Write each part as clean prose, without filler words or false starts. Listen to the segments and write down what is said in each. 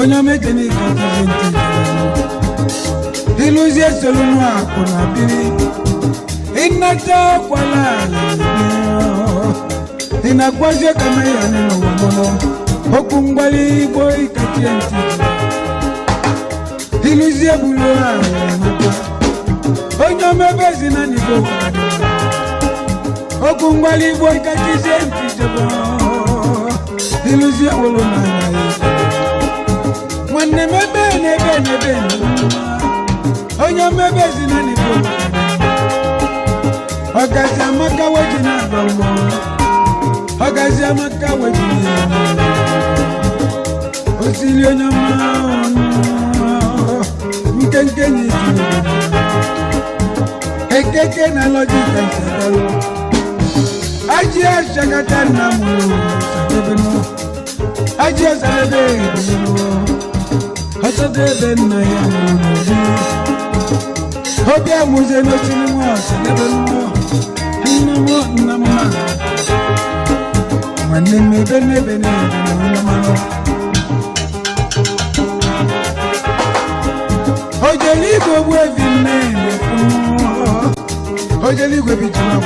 Onya mejeni kajenti Iluzie selunu akuna biri Inata kwala Inakwaje kama yani no wamono Okungbali boy kajenti Iluzie bulwa Onya mebezi na nigo Okungbali boy kajenti Iluzie bulwa When the mebe Onya mebe zinani bo Okazi amaka wajina bomo Okazi amaka wajina Osili onya ma Mkenkeni Ekeke na loji kaisakalo Aji ashakata na mulu Sakebeno Aji asalebe Hasade ben na ya muzi Hobi amuze no chinimu Salebeno Inamo nama Maneme bene nama Ojeli go wevi nene Ojeli go bichuna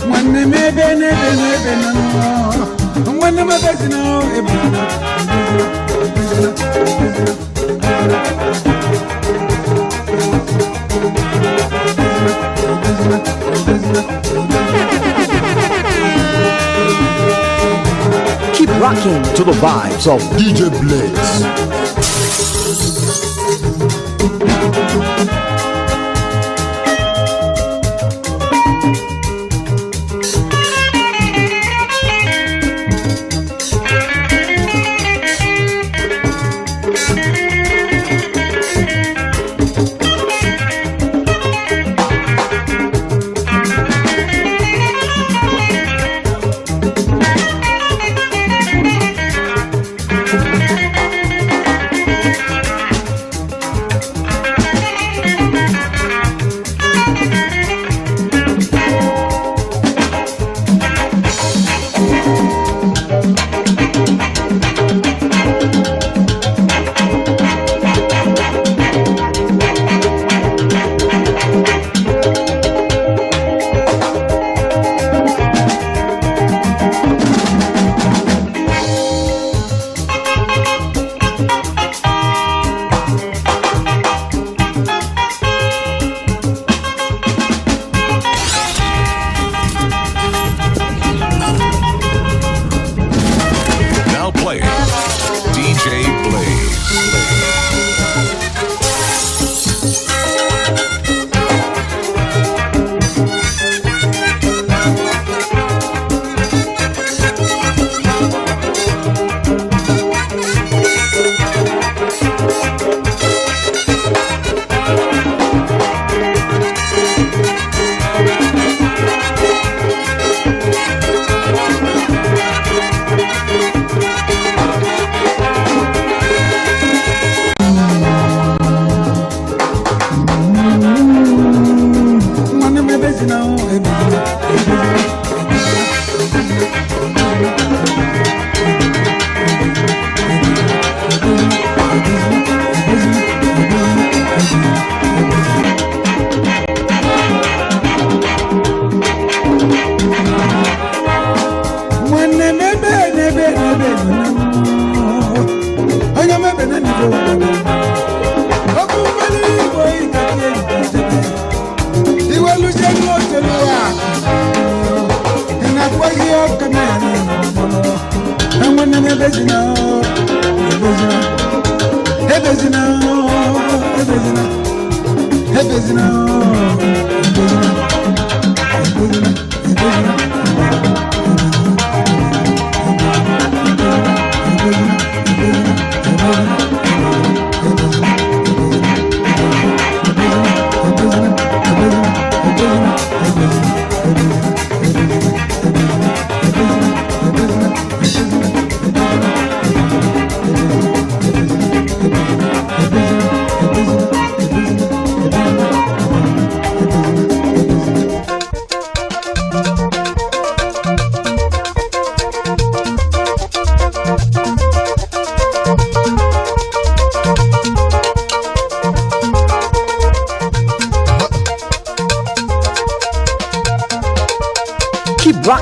Maneme bene nama Maneme bezina ebana Keep rocking to the vibes of DJ Blaze.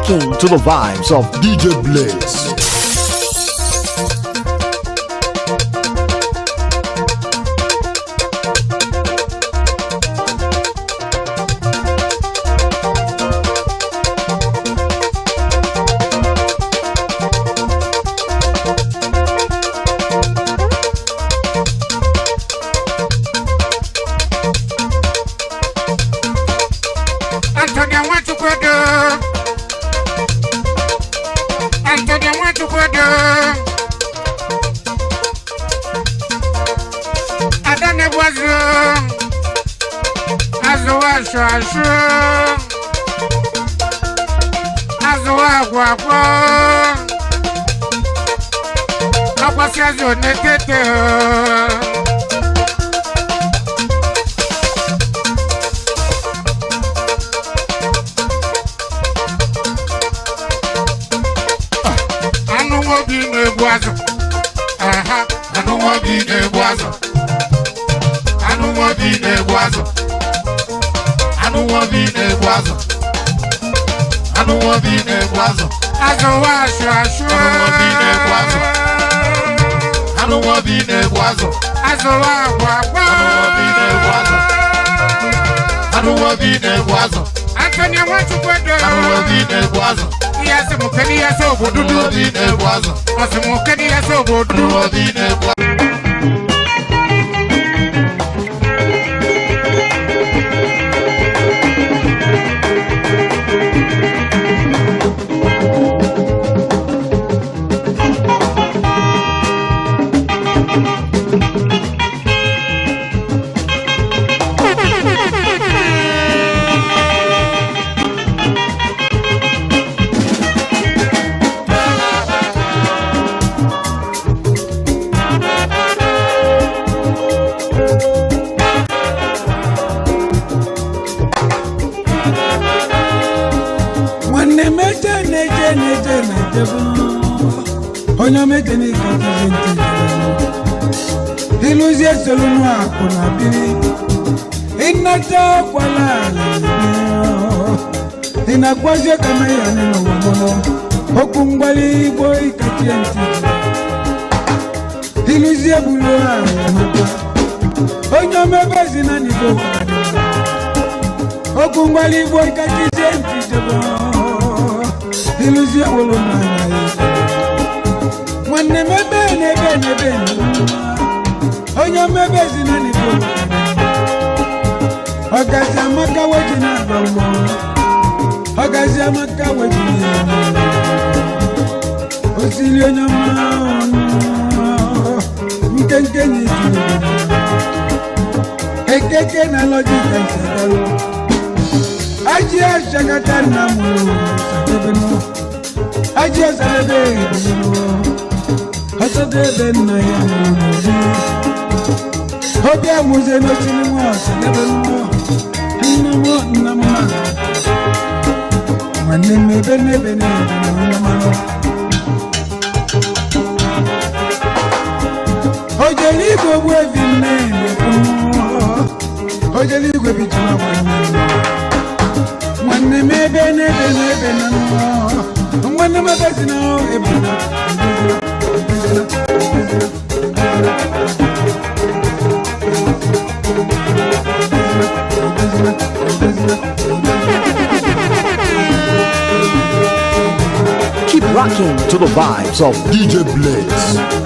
rocking to the vibes of DJ Blaze. Inakwazia kama yana na wamono okungwali boy katienti iluzia buloa hapa onyo mebezi na nibo okungwali boy katienti jabo iluzia wolona mwanne mebe onyo mebezi na nibo okaza maka wajina bomo Agazi amaka wajini Osilio nyama Mkenkeni Ekeke na loji kansagalo Aji ashakata na mulu Sakebeno Aji asalebe Beno Asadebe na ya mulu Hobia muze no sinimo Sakebeno Namo namana Maneme bene namano Ojeli go wevi nene Ojeli go bituna Maneme bene namano Maneme bezina ebuna Keep rocking to the vibes of DJ Blaze.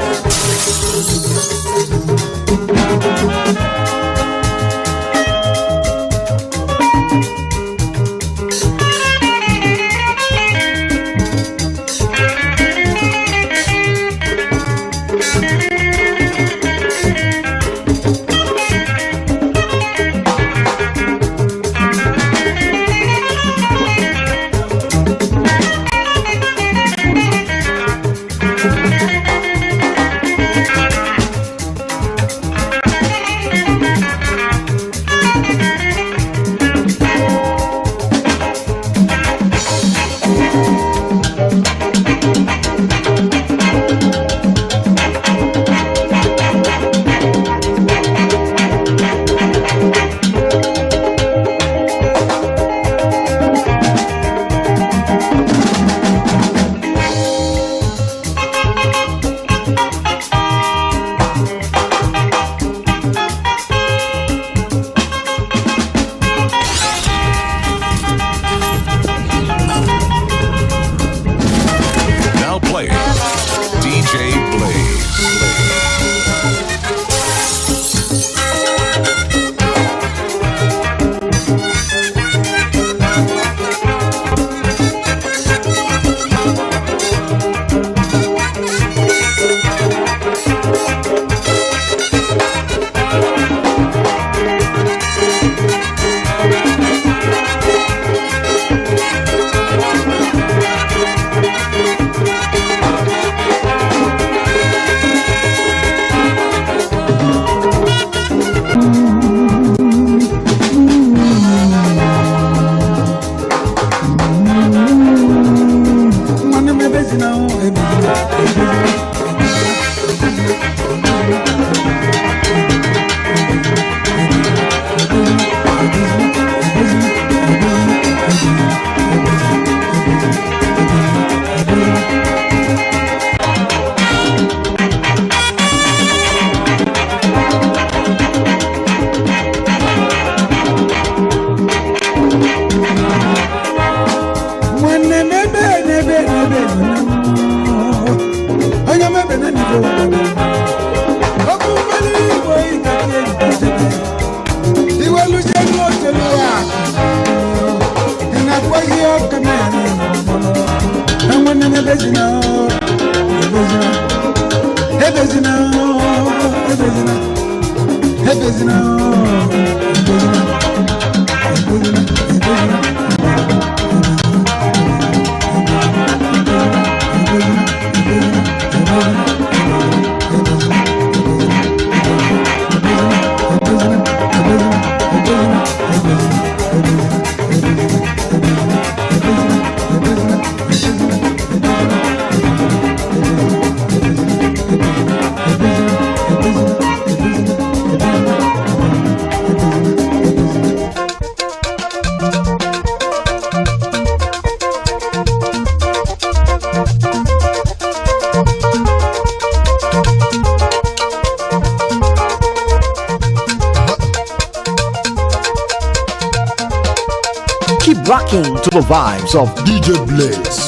Keep rocking to the vibes of DJ Blaze.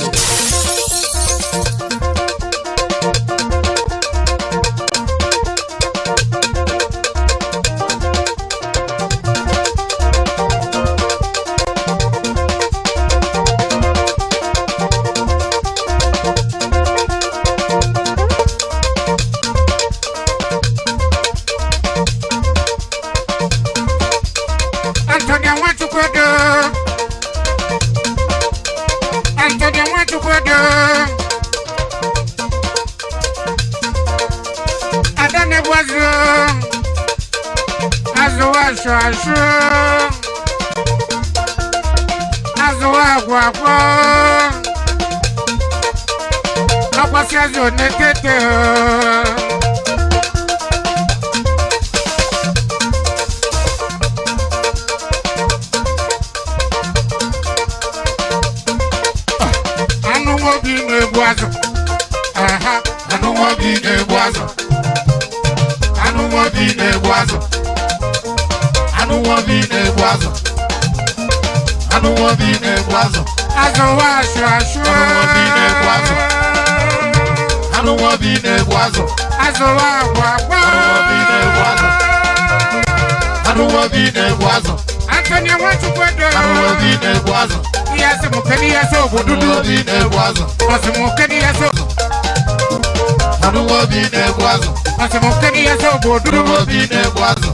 Antonia, what you could do? Antonia, what you could do? I don't know what's wrong. As the wash, as the walk, I was your naked. Aha, I don't want to be a boazo. I don't want to be a boazo. I don't want to be a boazo. I don't want to be a boazo. I don't want to I don't want to be a boazo. I don't want to be a boazo. Antonia, what you put there? I don't want to be a boazo. Yes, I'm okay. Yes, I'm okay. I don't want to be a boazo. I'm okay. Yes, I don't want to be a boazo. I'm okay. Yes, I don't want to be a boazo.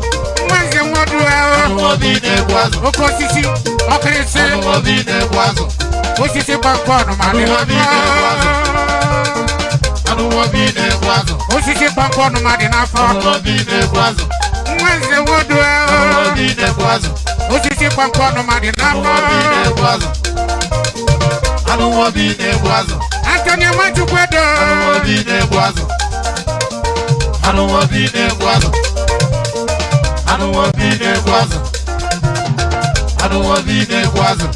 When's the one to I don't want to be a boazo. Of course, you see. Okay, say I don't want to be a boazo. What you say about corner, man? I don't want to be a boazo. What you say about corner, man? I don't want to be a boazo. When's the one to I don't want to be a boazo. What you say about corner, man? I don't want to be a boazo. I don't want to be a boazo. Antonia, what you put there? I don't want to be a boazo. I don't want to be a boazo. I don't want to be a boazo. I don't want to be a boazo.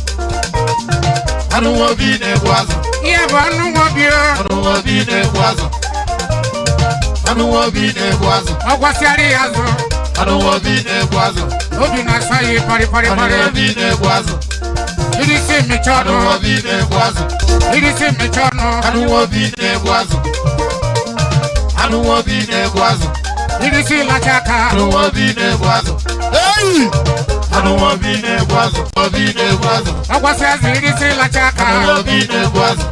I don't want to be a boazo. Yeah, but I don't want to be I don't want to be a boazo. I don't want to be a boazo. I was serious. I don't want to be a boazo. Oh, do not say party. I don't want to be a boazo. It is in me, I don't want to be a boazo. It is in me, I don't want to be a boazo. I don't want to be a boazo. It is in La Chaca. I don't want to be a boazo. Hey! I don't want to be a boazo. I don't want to be a boazo. I was saying, it is in La Chaca. I don't want to be a boazo.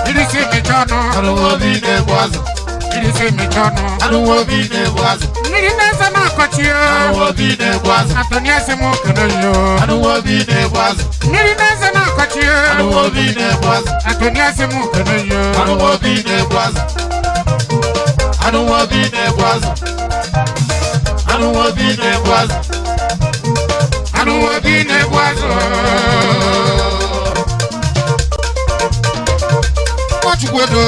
It is in me, I don't want to be a boazo. It is in me, I don't want to be a boazo. I don't want to be a boazo. Antonia, I don't want to be a boazo. I don't want to be a boazo. Antonia, I don't want to be a boazo. I don't want to be a boazo. I don't want to be a boazo. I don't want to be a boazo. What you going to do?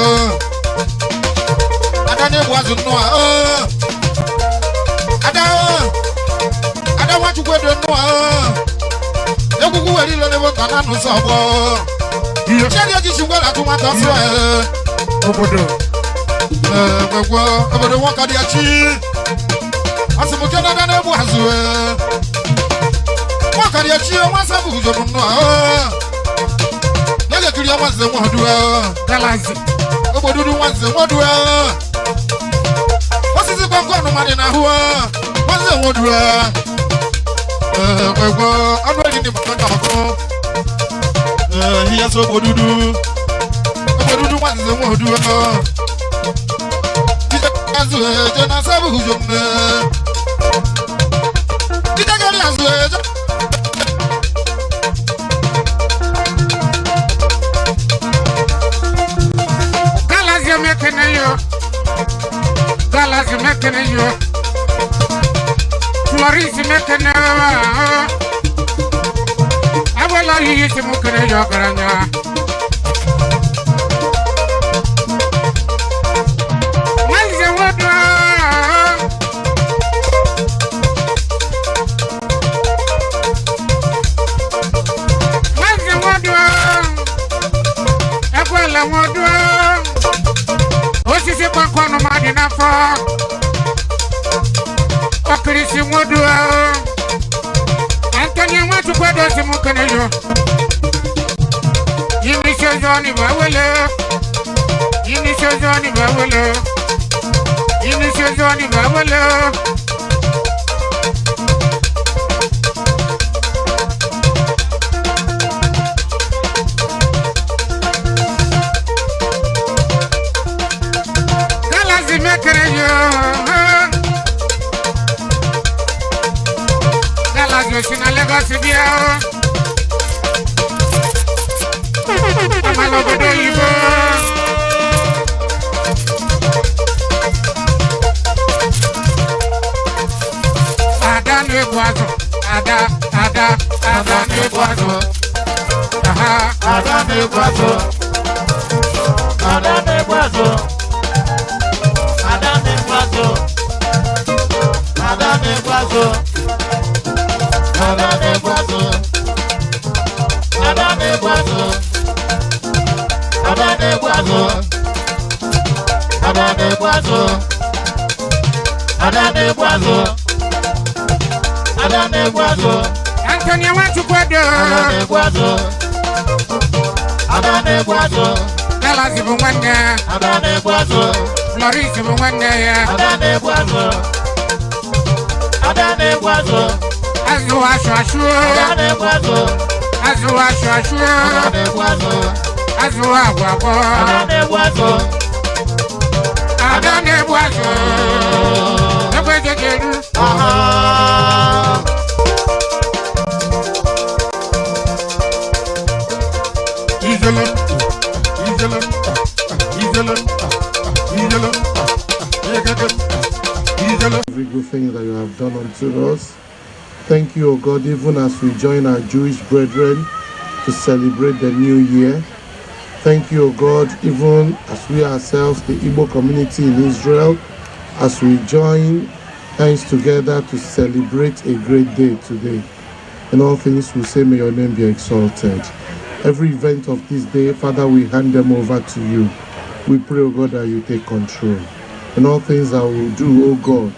I don't want to know. I don't want to go to no. You go where you never can answer. You tell you this well at what I say. Over the walk of the achi. As a Mokana was walk of the achi, once I was on no. Never to your ones the one to realize it. Over the ones the one to what is it going on in a who? What's the word? I'm ready to go. He has a good do. Odudu wanze wodu no. Ita kazu jana sabu jomne. Ita kazu Galas mekene yo. Floris mekene. Awala yi se mukene yo garanya. Manze wodo. Manze wodo. Awala wodo. Osisi kwakwano madina fa. Okrisi wodo. Antonio watu kwa dosi mukene yo. Yini shozoni bawele. Yini shozoni bawele. Yini shozoni bawele. Galazi mekere yo. Galazi osina Lagos bia. Amalo bodo yibo. Ada ne boazo. Ada ne boazo. Aha. Ada ne boazo. Ada ne boazo. Ada ne boazo. Ada ne boazo. Ada ne boazo. Ada ne boazo. Ada ne boazo. Ada ne boazo. Ada ne boazo. Ada ne boazo. Antonio watu kwa do. Ada ne boazo. Ada ne boazo. Galazi bumwende. Ada ne boazo. Floris bumwende ya. Ada ne boazo. Ada ne boazo. Azu ashu ashu. Ada ne boazo. Azu ashu ashu. Ada ne boazo. Azu agwagwo. Ada ne boazo. Ada ne boazo. Ekwe jejeru. Aha. Every good thing that you have done unto us. Thank you, O God, even as we join our Jewish brethren to celebrate the new year. Thank you, O God, even as we ourselves, the Igbo community in Israel, as we join hands together to celebrate a great day today. In all things, we say, may your name be exalted. Every event of this day, Father, we hand them over to you. We pray, O God, that you take control. In all things that we will do, O God,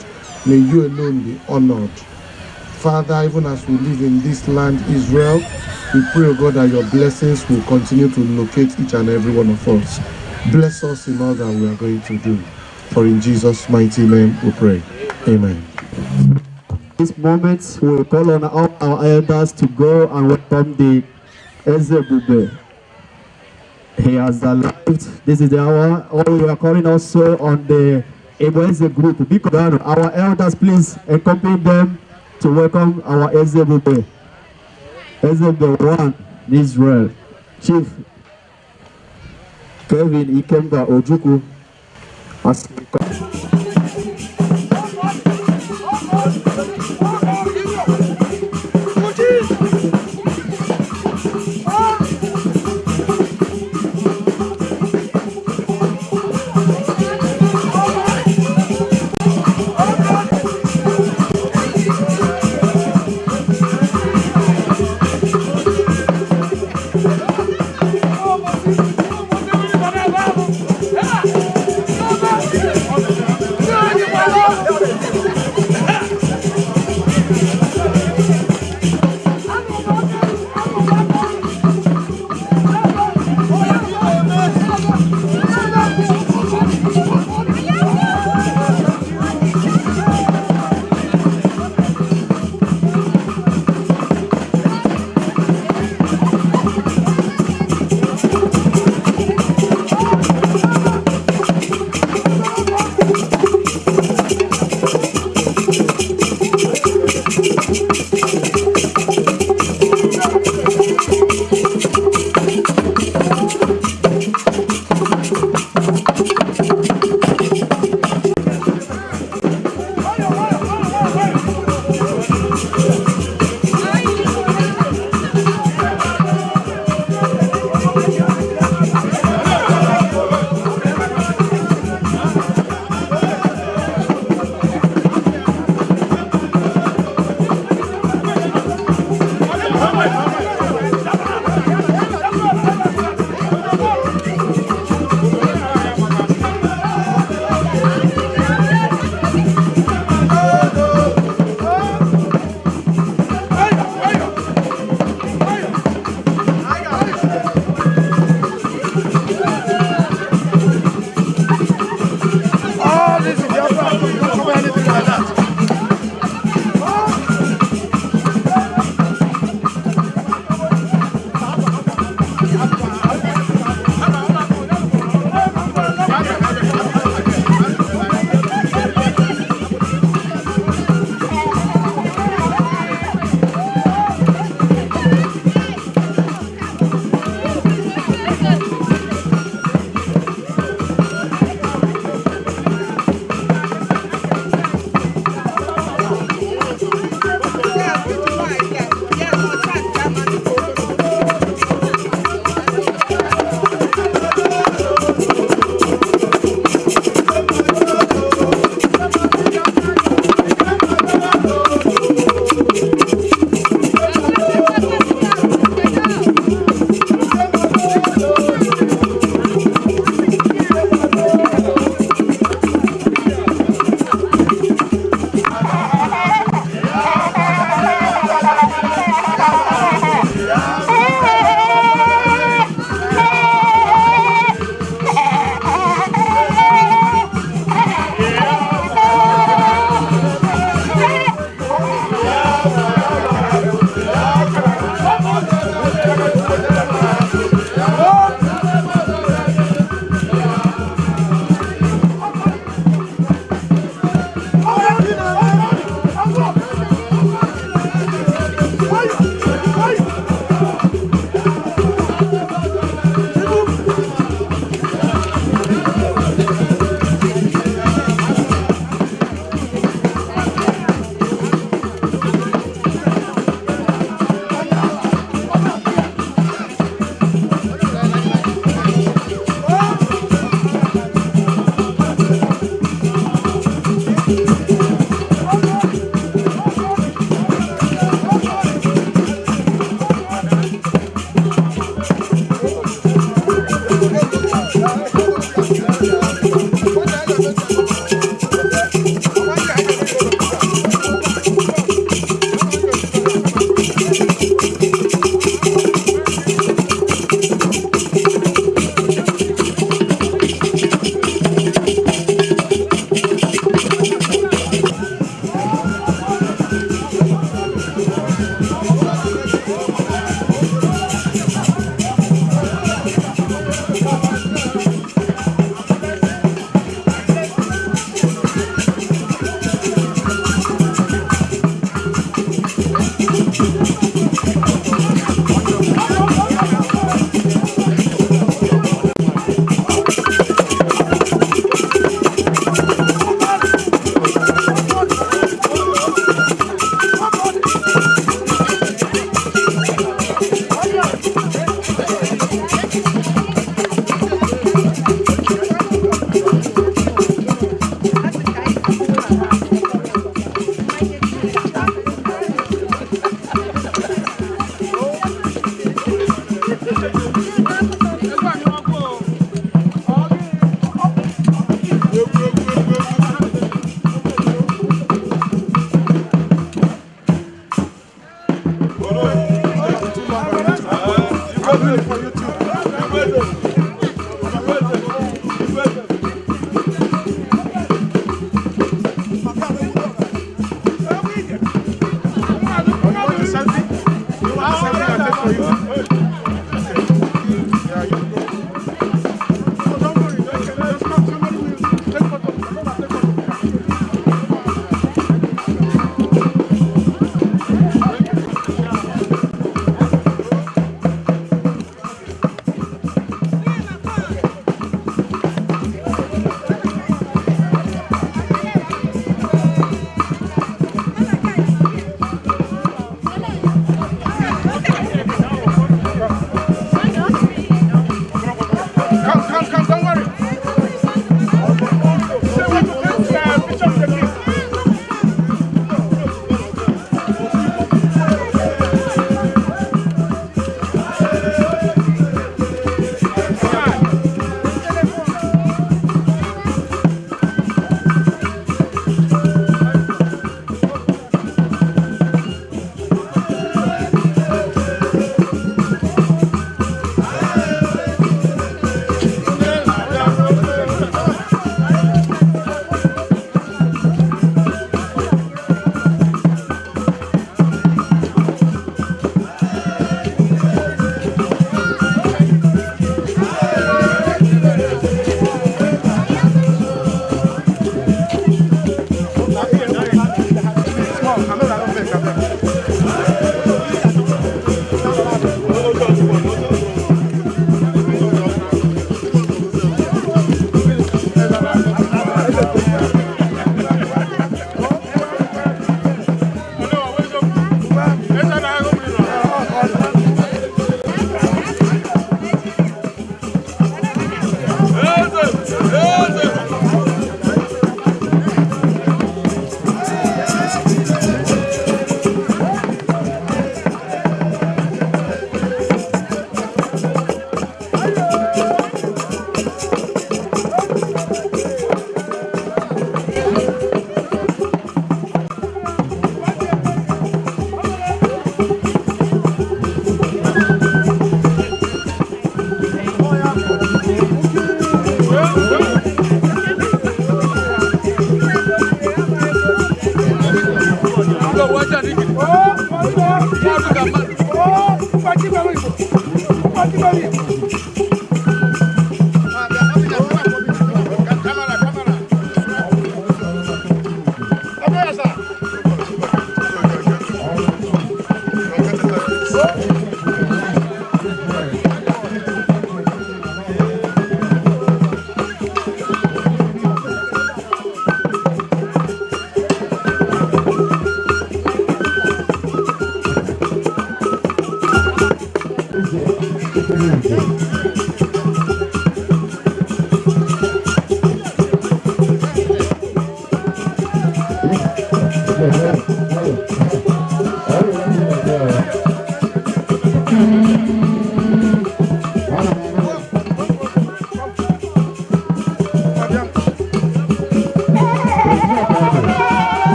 may you alone be honored. Father, even as we live in this land, Israel, we pray, O God, that your blessings will continue to locate each and every one of us. Bless us in all that we are going to do. For in Jesus' mighty name we pray. Amen. This moment, we will call on all our elders to go and welcome the Ezebube. He has arrived. This is the hour. Or we are calling also on the Eze group. Because our elders, please accompany them to welcome our Ezebube. Ezebube 1 in Israel. Chief Kevin Ikemba Ojuku. Yeah.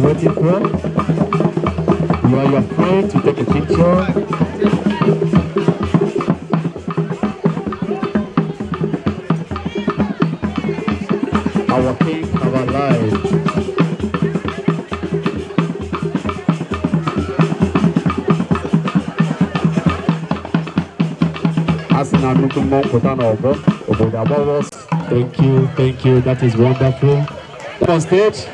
waiting for. You are afraid to take a picture. Our king, our life. Thank you, that is wonderful. On stage.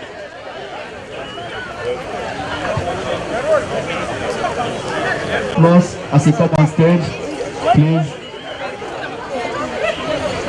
applause as he comes on stage, please.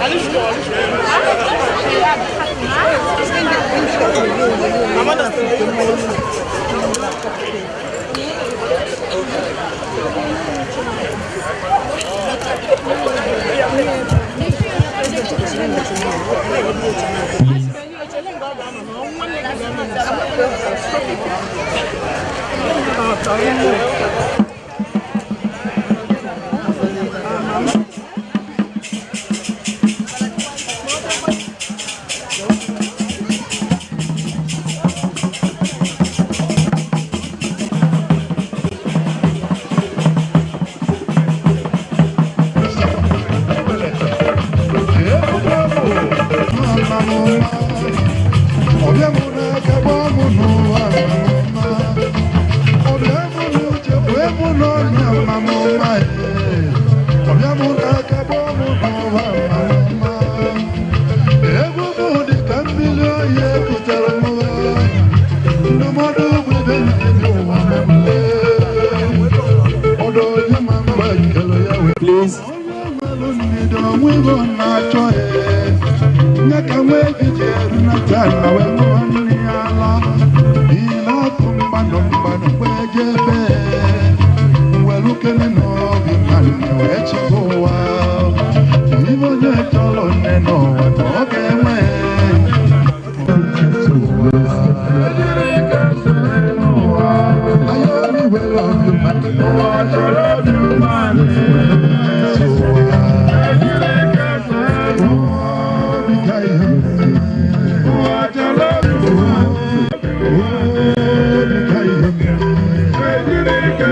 Please.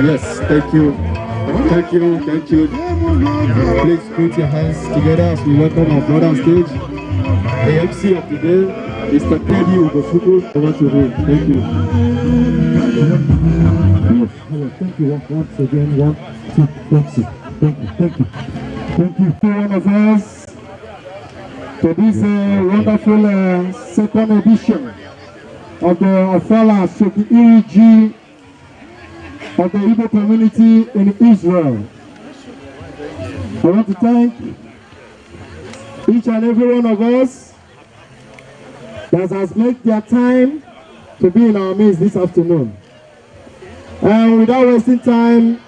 Yes, thank you. Thank you, thank you. Please put your hands together as we welcome our brother on stage. The MC of the day is Takedi Ugofuku. Over to him. Thank you. Yes, hello, thank you once again. 1, 2, 3. Thank you, thank you. Thank you to one of us to this wonderful second edition of the Ofala Soki Iriji of the Igbo community in Israel. I want to thank each and every one of us that has made their time to be in our midst this afternoon. And without wasting time,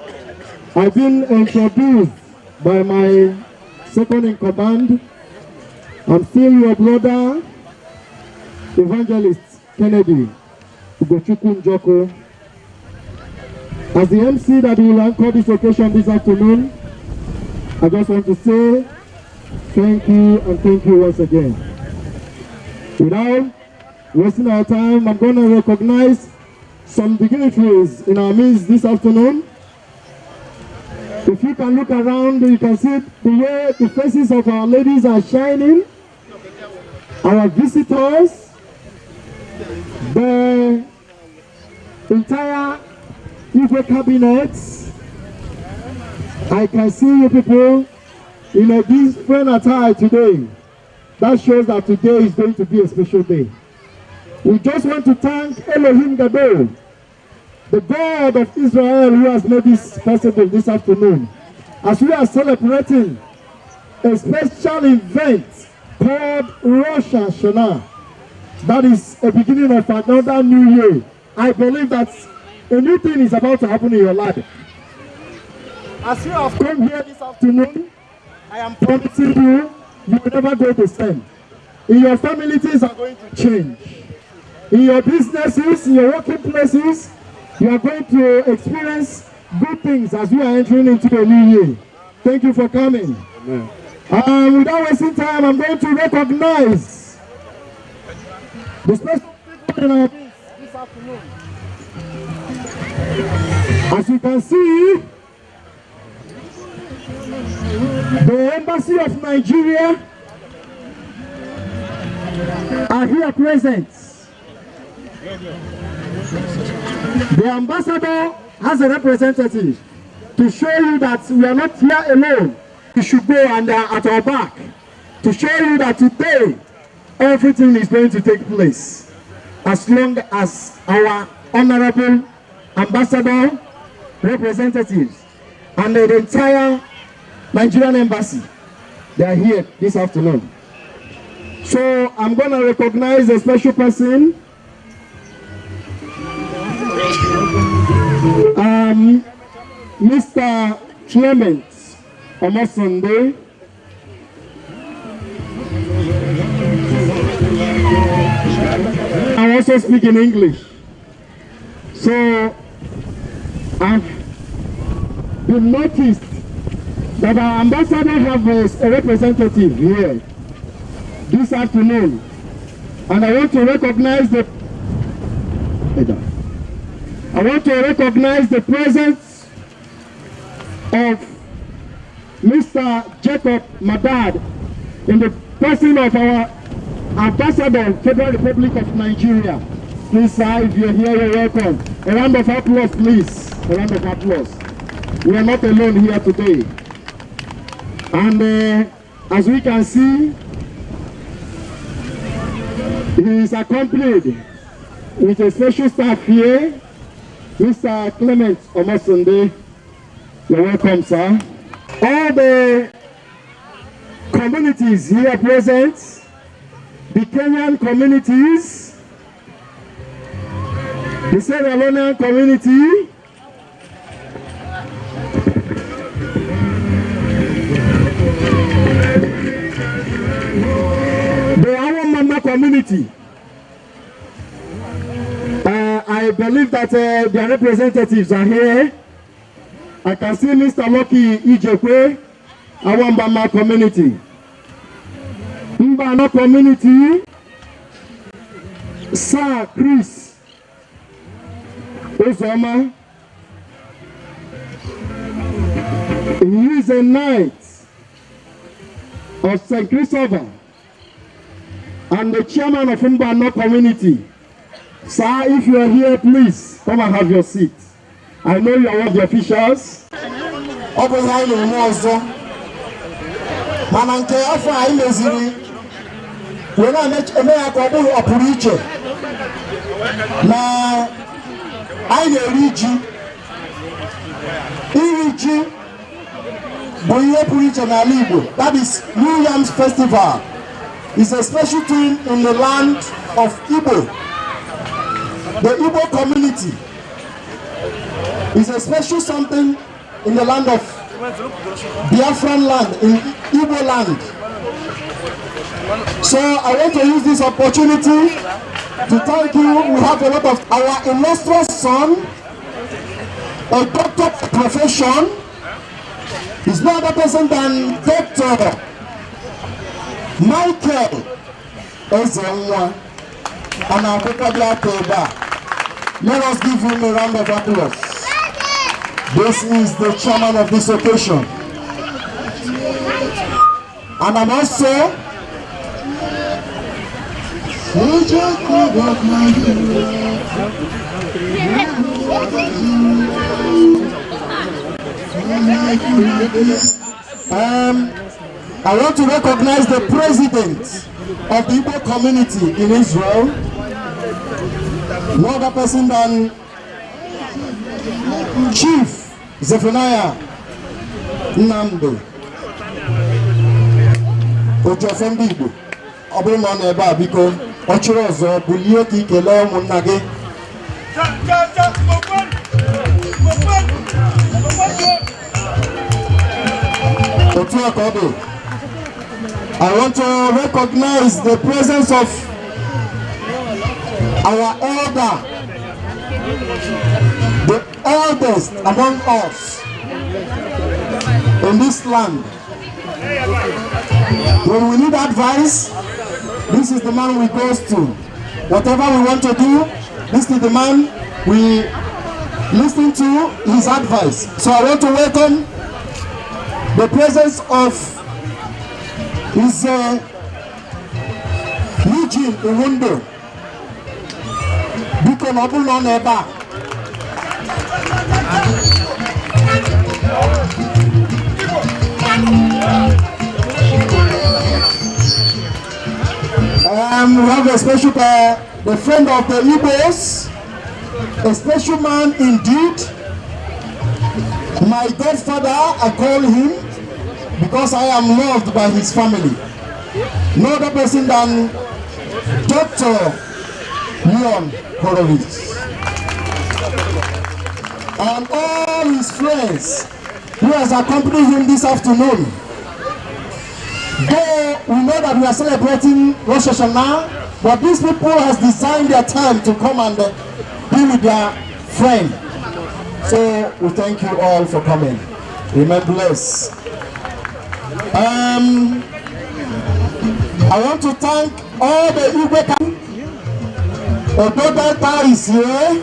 I've been introduced by my second in command. I'm still your brother, Evangelist Kennedy Ugochukwu Njoko. As the MC that will anchor this occasion this afternoon, I just want to say thank you and thank you once again. Without wasting our time, I'm going to recognize some dignitaries in our midst this afternoon. If you can look around, you can see the way the faces of our ladies are shining. Our visitors, the entire Igbo cabinets. I can see you people in a different attire today. That shows that today is going to be a special day. We just want to thank Elohim Gadol, the God of Israel, who has made this possible this afternoon, as we are celebrating a special event called Rosh Hashanah. That is a beginning of another new year. I believe that a new thing is about to happen in your life. As you have come here this afternoon, I am promising you, you will never go the same. In your family, things are going to change. In your businesses, in your working places, you are going to experience good things as we are entering into the new year. Thank you for coming. Amen. Without wasting time, I'm going to recognize the special people in our midst this afternoon. As you can see, the Embassy of Nigeria are here present. The ambassador has a representative to show you that we are not here alone. You should go and they are at our back to show you that today everything is going to take place as long as our honorable ambassador representatives and the entire Nigerian embassy. They are here this afternoon. So I'm going to recognize a special person. Mr. Clement Omosunde. I also speak in English. So I've been noticed that our ambassador has a representative here this afternoon, and I want to recognize the presence of Mr. Jacob Madad in the person of our ambassador, Federal Republic of Nigeria. Please, sir, if you're here, you're welcome. A round of applause, please. A round of applause. We are not alone here today. And as we can see, he is accompanied with a special staff here, Mr. Clement Omosunde. You're welcome, sir. All the communities here present, the Kenyan communities, the Sierra Leonean community, the Awamama community. I believe that their representatives are here. I can see Mr. Lucky Ijekwe, Awambama community. Mbano community, Sir Chris Ozoma. He is a knight of St. Christopher and the chairman of Mbano community. Sir, if you are here, please come and have your seat. I know you are one of the officials. That is New Yams Festival. It's a special thing in the land of Igbo. The Igbo community is a special something in the land of Biafran land, in Igbo land. So I want to use this opportunity to thank you. We have a lot of our illustrious son, a doctor of profession. He's no other person than Dr. Michael Ezenwa. And I'm glad to let us give him a round of applause. This is the chairman of this occasion. And I'm also I want to recognize the president of the Igbo community in Israel. No other person than Chief Zephaniah Nnamdi Ojofendi Igbo. Ọbụrụ na ọ na-ebe a biko ọ chịrị ọzọ bulie ka ikele ụmụnna gị. Otu aka ọ dị. I want to recognize the presence of our elder, the eldest among us in this land. When we need advice, this is the man we go to. Whatever we want to do, this is the man we listen to his advice. So I want to welcome the presence of his Eugene Iwundo. Biko na ọbụla ọ na-ebe a. We have a special, the friend of the Igbos, a special man indeed. My godfather, I call him because I am loved by his family. No other person than Dr. Leon Horowitz. And all his friends who has accompanied him this afternoon. Though we know that we are celebrating Rosh Hashanah, but these people has designed their time to come and be with their friend. So we thank you all for coming. Remain blessed. I want to thank all the Igwe. Odo Delta is here.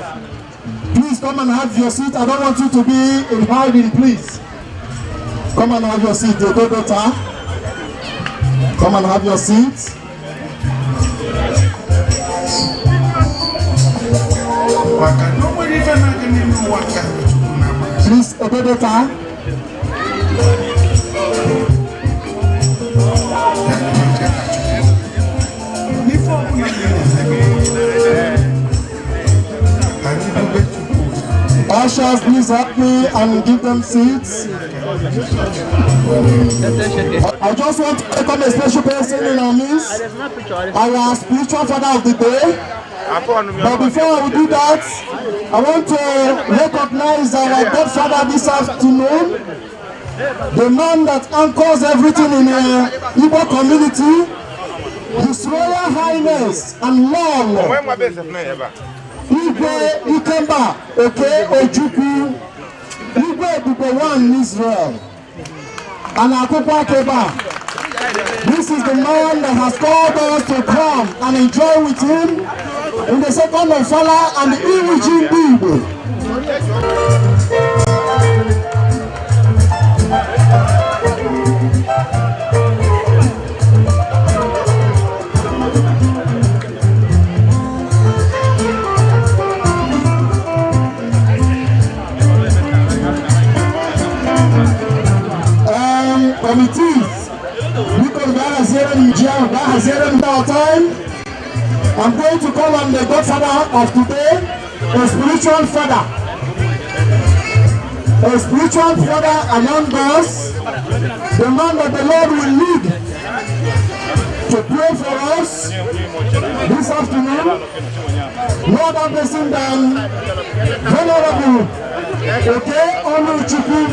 Please come and have your seat. I don't want you to be in hiding, please. Come and have your seat, Odo Delta. Come and have your seat. Please, Odo Delta. Ushers, please help me and give them seats. I just want to welcome a special person in our midst, our spiritual father of the day. But before I will do that, I want to recognize our godfather this afternoon, the man that anchors everything in the Igbo community, His Royal Highness and Lord Igwe Ikemba Oke Ojukwu, Igwe Ebube in Israel, and Akukwa Keba. This is the man that has called us to come and enjoy with him in the second of Fala and the Iwiji Igbo. Committees, because that has here in jail, that has here in our time. I'm going to call on the godfather of today, a spiritual father. A spiritual father among us, the man that the Lord will lead to pray for us this afternoon. No other person than Venerable Onuchukwu.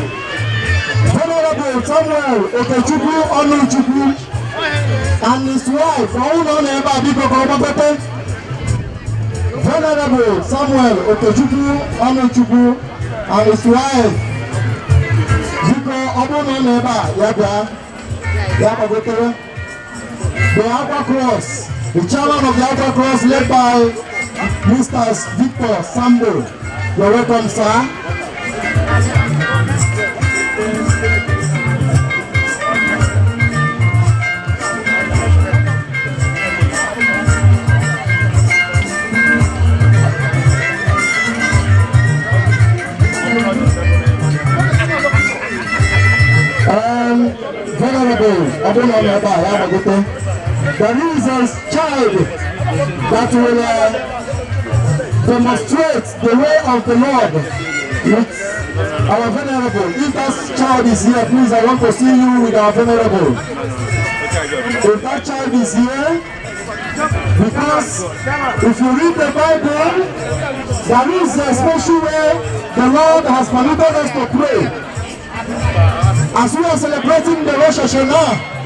Venerable Samuel Okechukwu Onuchukwu and his wife, Venerable Samuel Okechukwu Onuchukwu and his wife, the Alpha Cross, the chairman of the Alpha Cross led by Mr. Victor Sambo. You're welcome, sir. There is a child that will demonstrate the way of the Lord with our venerable. If that child is here, please, I want to see you with our venerable. If that child is here, because if you read the Bible, there is a special way the Lord has permitted us to pray. As we are celebrating the Rosh Hashanah,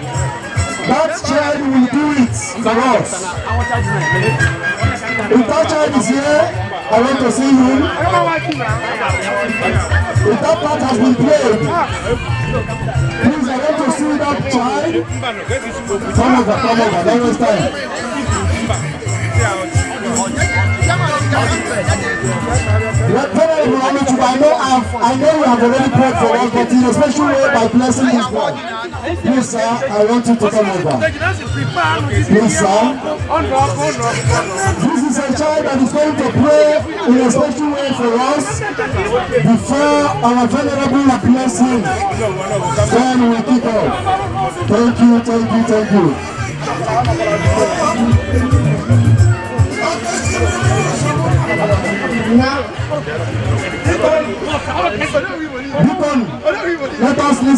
that child will do it for us. If that child is here, I want to see him. If that part has been played, please, I want to see that child. Come over, don't waste time. I know you have already prayed for us, but in a special way by blessing this boy. Please, sir, I want you to come over. Please, sir. This is a child that is going to pray in a special way for us before our venerable bless him. Then we kick off. Thank you, thank you, thank you. Now,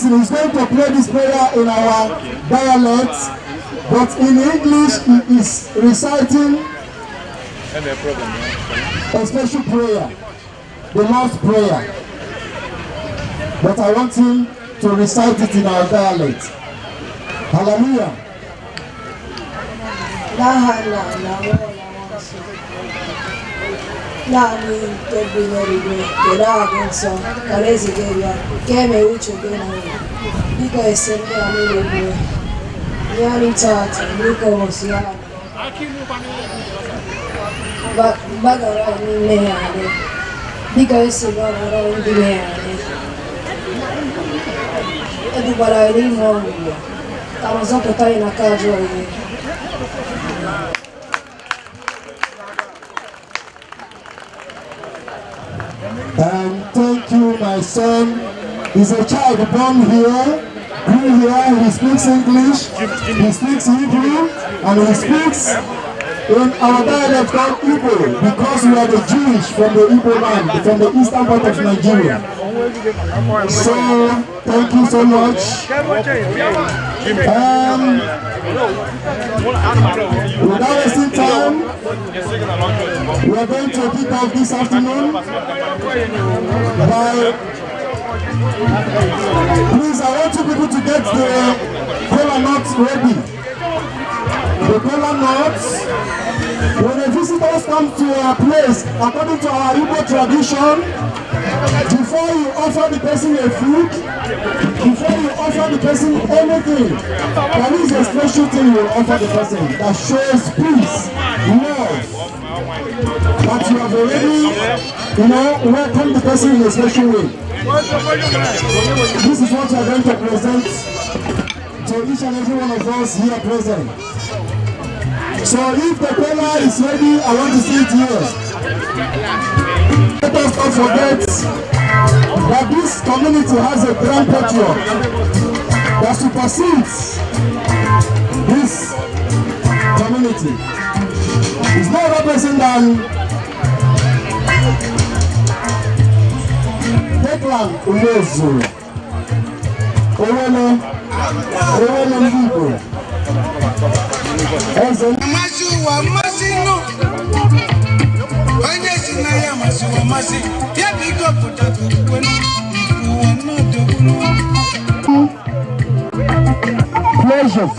person is going to pray this prayer in our dialect, but in English he is reciting a special prayer, the Lord's Prayer. But I want him to recite it in our dialect. Hallelujah. Nani tebineribe kerago nso karezi geria keme uchu gena biko esende amilebe yani tata biko mosiana bagara ni meane biko esende bagara ni meane edu bara ni mo tamazo totai na kajo ile. And thank you, my son. He's a child born here, grew here. He speaks English, he speaks Hebrew, and he speaks in our dialect called Igbo, because we are the Jewish from the Igbo land, from the eastern part of Nigeria. So, thank you so much. Without wasting time, we are going to kick off this afternoon by, please, I want you people to get the kola nuts ready. The kola nuts, when the visitors come to our place, according to our Igbo tradition, before you offer the person a food, before you offer the person anything, there is a special thing you offer the person that shows peace, love, that you have already, welcomed the person in a special way. This is what we are going to present to each and every one of us here present. So if the kola is ready, I want to see it here. Let us not forget that this community has a grand patriot that supersedes this community. It's no other person than Declan Umezu. Owele Mbibo. Pleasure.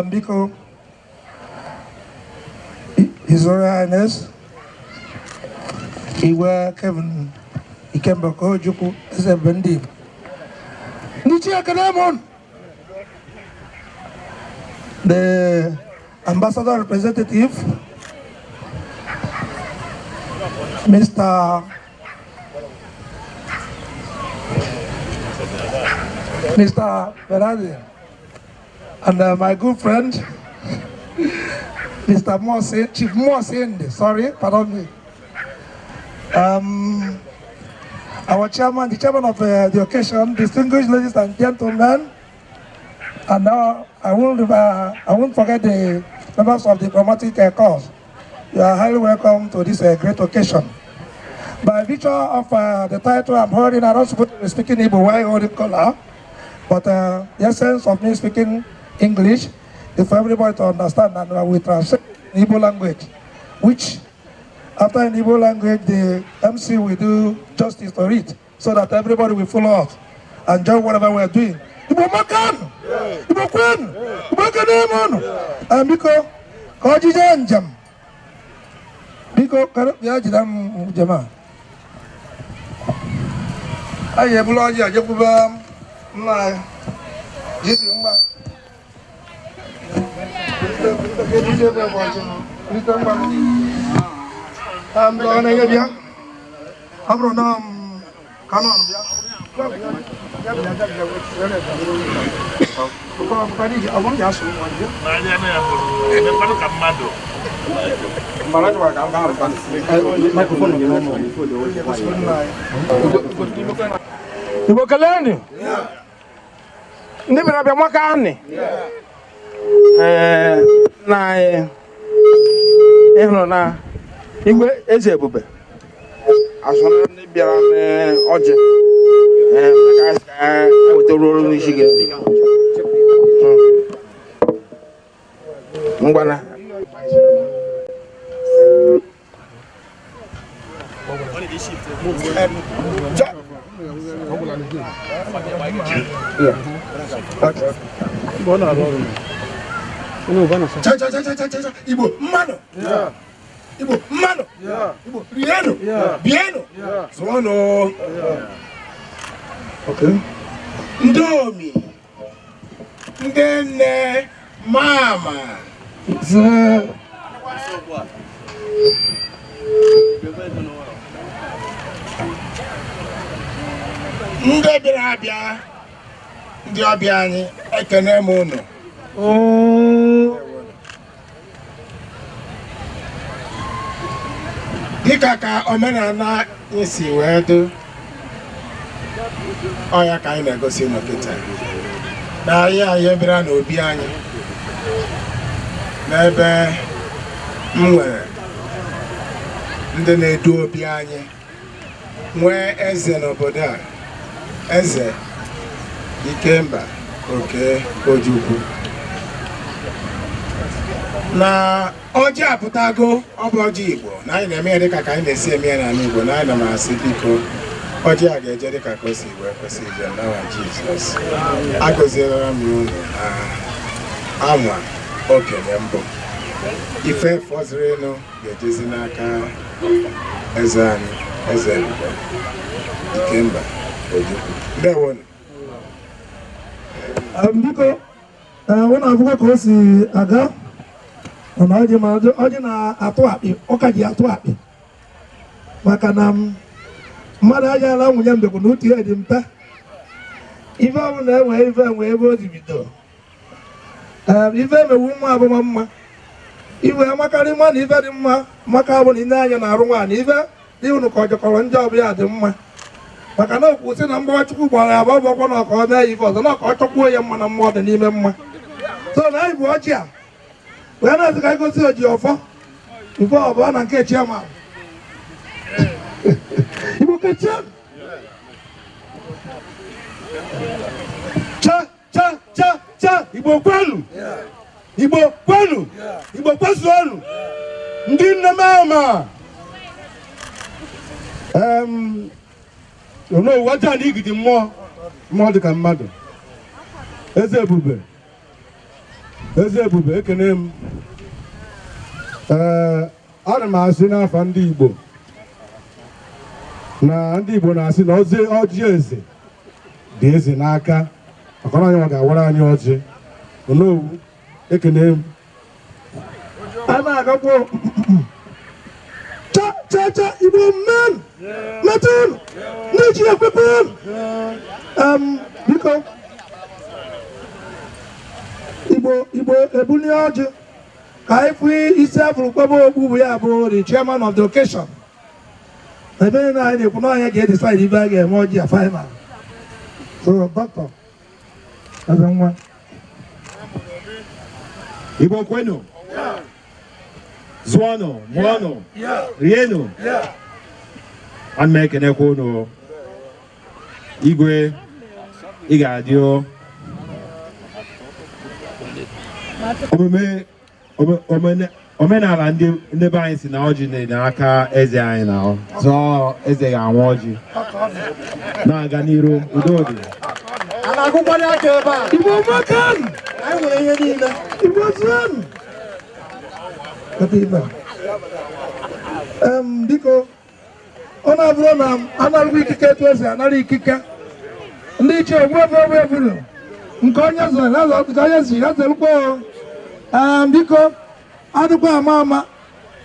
Biko, His Royal Highness, Iwa Kevin Ikembako Juku Zebendi. Nichi Akademon, the ambassador representative, Mr. Ferrari. And my good friend, Mr. Mosin, Chief Mosin, sorry, pardon me. Our chairman, the chairman of the occasion, distinguished ladies and gentlemen, and now I won't forget the members of the diplomatic corps. You are highly welcome to this great occasion. By virtue of the title I'm holding, I'm not supposed to be speaking Igbo while holding color, but the essence of me speaking English is for everybody to understand, and we translate in Igbo language, which after in Igbo language the MC will do justice to it, so that everybody will follow us and join whatever we are doing. Igbo makan, Igbo kwen, Igbo kademon, and Biko kajija njam, Biko karab ya jidam jama. Aye bulo aja jakuba mna jisi umba. abụrụ na kanụ bịa Igbo keleni ndị bịara bịa maka anị na ịhụrụ na igwe eze ebube azụ ndị bịara n'ọjị wetara ọrụ n'isi gị ngwana Igbo mmanụ Igbo mmanụ Igbo rienu bienu zụọnụ ndị omi ndị nne mama ndị bịara abịa ndị ọbịa anyị ekene m unu dịka ka omenala isi wee dị ọya ka anyị na-egosi n'okịta na anyị bịara n'obi anyị n'ebe m nwere ndị na-edu obi anyị nwee eze n'obodo a eze Ikemba Oke Ojukwu na ọjị apụtago ọ bụ ọjị Igbo na anyị na-eme ya dịka ka anyị na-esi eme ya n'ala Igbo na anyị na m asị biko ọjị a ga-eje dịka ka o si wee kwesị ije n'aha Jizọs agọziela m unu anwa okenye mbụ ife fọziri elu ga-ejezi n'aka eze anyị eze Ikemba Ojukwu ndewonu biko ọ na-abụkwa ka o si aga mana ọjị na-atụ akpị ụka ji atụ akpị maka na mmadụ agaala nwunye mbekwu na otu ihe dị mpe ife ọbụ na-enwe ife enwe ebe o ji bido ife emewu mma abụma mma iwe amakarị mma na ife dị mma maka ọ bụ na ine anya na-arụ nwaanyị ife dị unu ka ọ jọkọrọ ndị ọbụla dị mma maka na okwu sị na mgbawa Chukwu gbara ya bụ ọkwa na ọka ọ mee ife ọzọ na ọka ọ chọkwuo ya mma na mmụọ dị n'ime mma so na anyị bụ ọjị a wee na-azị ka igosi oji ọfọ ife ọbụla na nke chiama Igbo kechie cha Igbo kwenu Igbo kwenu Igbo kwezuonu ndị nne m ama onowu ọjọọ na igidi mmụọ dị ka mmadụ eze ebube ekene m ana m asị n'afọ ndị Igbo na ndị Igbo na-asị na ọjị eze dị eze n'aka maka na anyị ga-awara anyị ọjị onowu ekene m a na-agakwa cha Igbo men metụl ndị ji ekwepụ biko Igbo ebuli ọjị ka anyị fụ isi afụrụ kwebe okpu bụ ya bụ the chairman of the occasion ebe na anyị na-ekwu na anyị ga-edecide ibe a ga-eme ọjị a final so doctor eze nwa Igbo kwenu zụọnụ mụọnụ rienụ ana m ekenekwa unu igwe ị ga-adị omenala ndị be anyị si na ọjị dị n'aka eze anyị na zọọ eze ga-anwa ọjị na-aga n'iru udo dị Igbo makan anyị nwere ihe niile Igbo zụọnụ biko ọ na-abụrụ na anarụkwa ikike etu esi anara ikike ndị ichie egwuregwu nke onye zụrụ onye si ya zerukwa biko adịkwa ama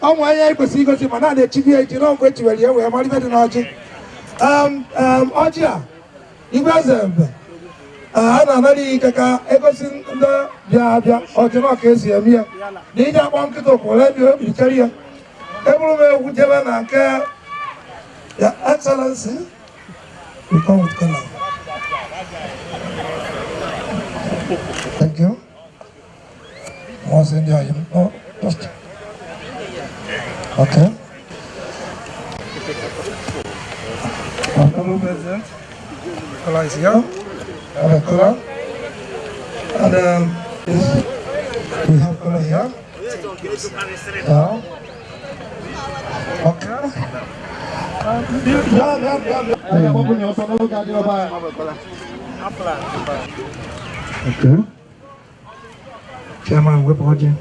ọnwa anya anyị kwesịrị igosi ma na-echibi ya echi na mgbe echiwere ya wee mara ibe dị n'ọjị ọjị a igwe eze mbe a na-anara ike ka egosi ndị bịa abịa ọjọọ ka esi eme ya na iji akpọ nkịta ụkwụrụ ebe o birikarị ya eburu m egwu jebe na nke ya excellency we come with color. Thank you. Once in there, no, just okay. Hello, President. Color is here. Have a color. And we have color here. Now. Okay. Okay. Chairman, whip origin.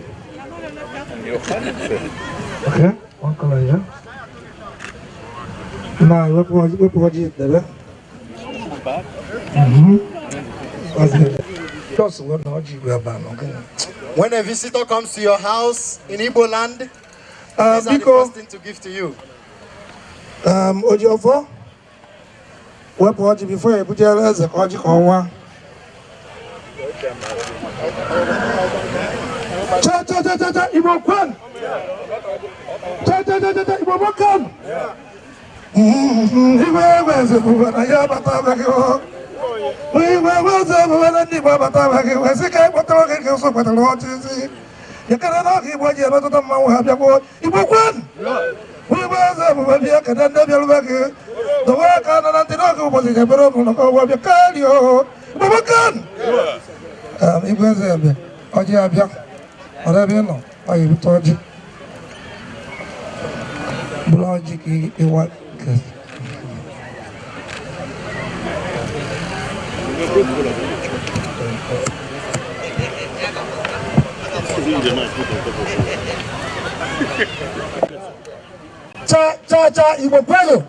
Okay, one color here. Now, whip origin there. When a visitor comes to your house in Igbo land, these are the first thing to give to you. Ojiofo, whip origin before you put your legs, a origin on one. Cha Igbo kwan. Cha Igbo kwan. Igwe weze bubana ya bataba ke. Igwe weze bubana ni bataba ke. Wese ka bataba ke so batalo otisi. Yakana na ki boje na to ma wa bia ko Igbo kwan. Igwe weze bubana ya kada na bia lu ke. Do wa ka na ntino ko boje ke pero ko ko wa bia kalio. Igbo kwan. Igwe weze bia. Oje abia. Ora bien no. Ai toji. Bloji ki ewa. Cha Igbo kwenu.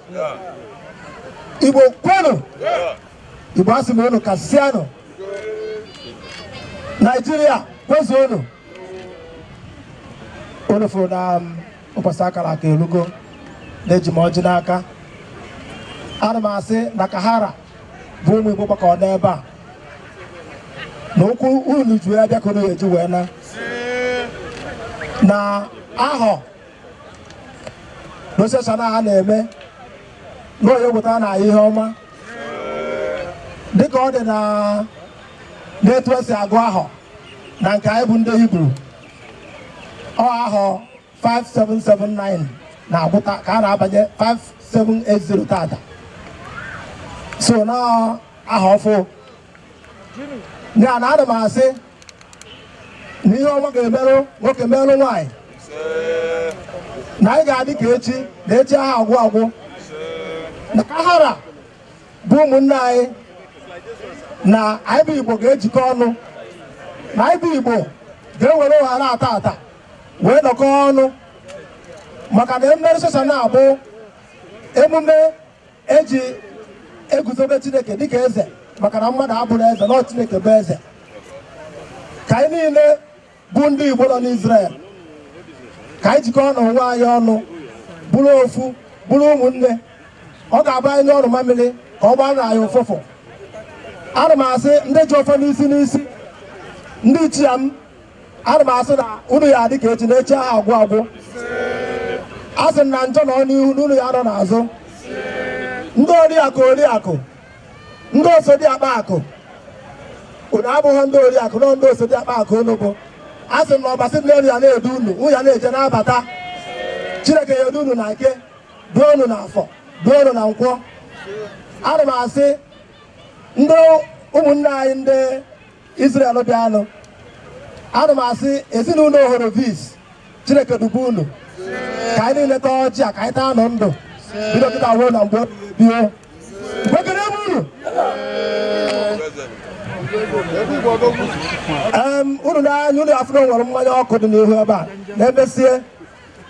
Igbo kwenu. Igbo asimono kasiano. Nigeria kwezo ono. Ono for na opasaka la ke lugo. Na-eji m ọjị n'aka ana m asị na Kahara bụ ụmụ Igbo gbakọ n'ebe a na okwu unu ju ya bịakọrọ eji wee na ahọ n'osesa na ha na-eme n'onye weta na ihe ọma dịka ọ dị na n'etu esi agụ ahọ na nke anyị bụ ndị Hibru ọ ahọ 5779 na-agụta ka a na-abanye 5780 tata so na aha ọfụ ya na ana m asị na ihe ọma ga-emerụ nwoke merụ nwaanyị na anyị ga-adị ka echi na echi aha agwụ na Kahara bụ ụmụnne anyị na anyị bụ Igbo ga-ejikọ ọnụ na anyị bụ Igbo ga-ewere ụghara ata wee nọkọ ọnụ maka na emume nsọsa na-abụ emume eji eguzobe Chineke dịka eze maka na mmadụ abụrụ eze na Chineke bụ eze ka anyị niile bụ ndị Igbo nọ n'Israel ka anyị jikọọ n'onwe anyị ọnụ bụrụ ofu bụrụ ụmụnne ọ ga-abụ anyị n'ọrụ mamịrị ka ọ gbara anyị ụfụfụ ana m asị ndị ji ofe n'isi ndị ichie m ana m asị na unu ya adị ka echi na echi ahụ agwụ asị na njọ nọ n'ihu n'ụlọ ya nọ n'azụ ndị oriakụ ndị osodi akpa akụ unu abụghị ndị oriakụ nọ ndị osodi akpa akụ unu bụ asị na ọbasị nne ya na-edu unu nwunye ya na-eje na-abata Chineke ya edu unu na nke duo unu na afọ duo unu na nkwọ ana m asị ndị ụmụnne anyị ndị Israel bịanụ ana m asị ezinụlọ Horovis Chineke dubu unu ka anyị niile taa ọjị a ka anyị taa nọ ndụ bido kịta ruo na mgbe bio gbekere m unu unu n'anya unu afọ nwere mmanya ọkụ dị n'ihu ebe a na-emesie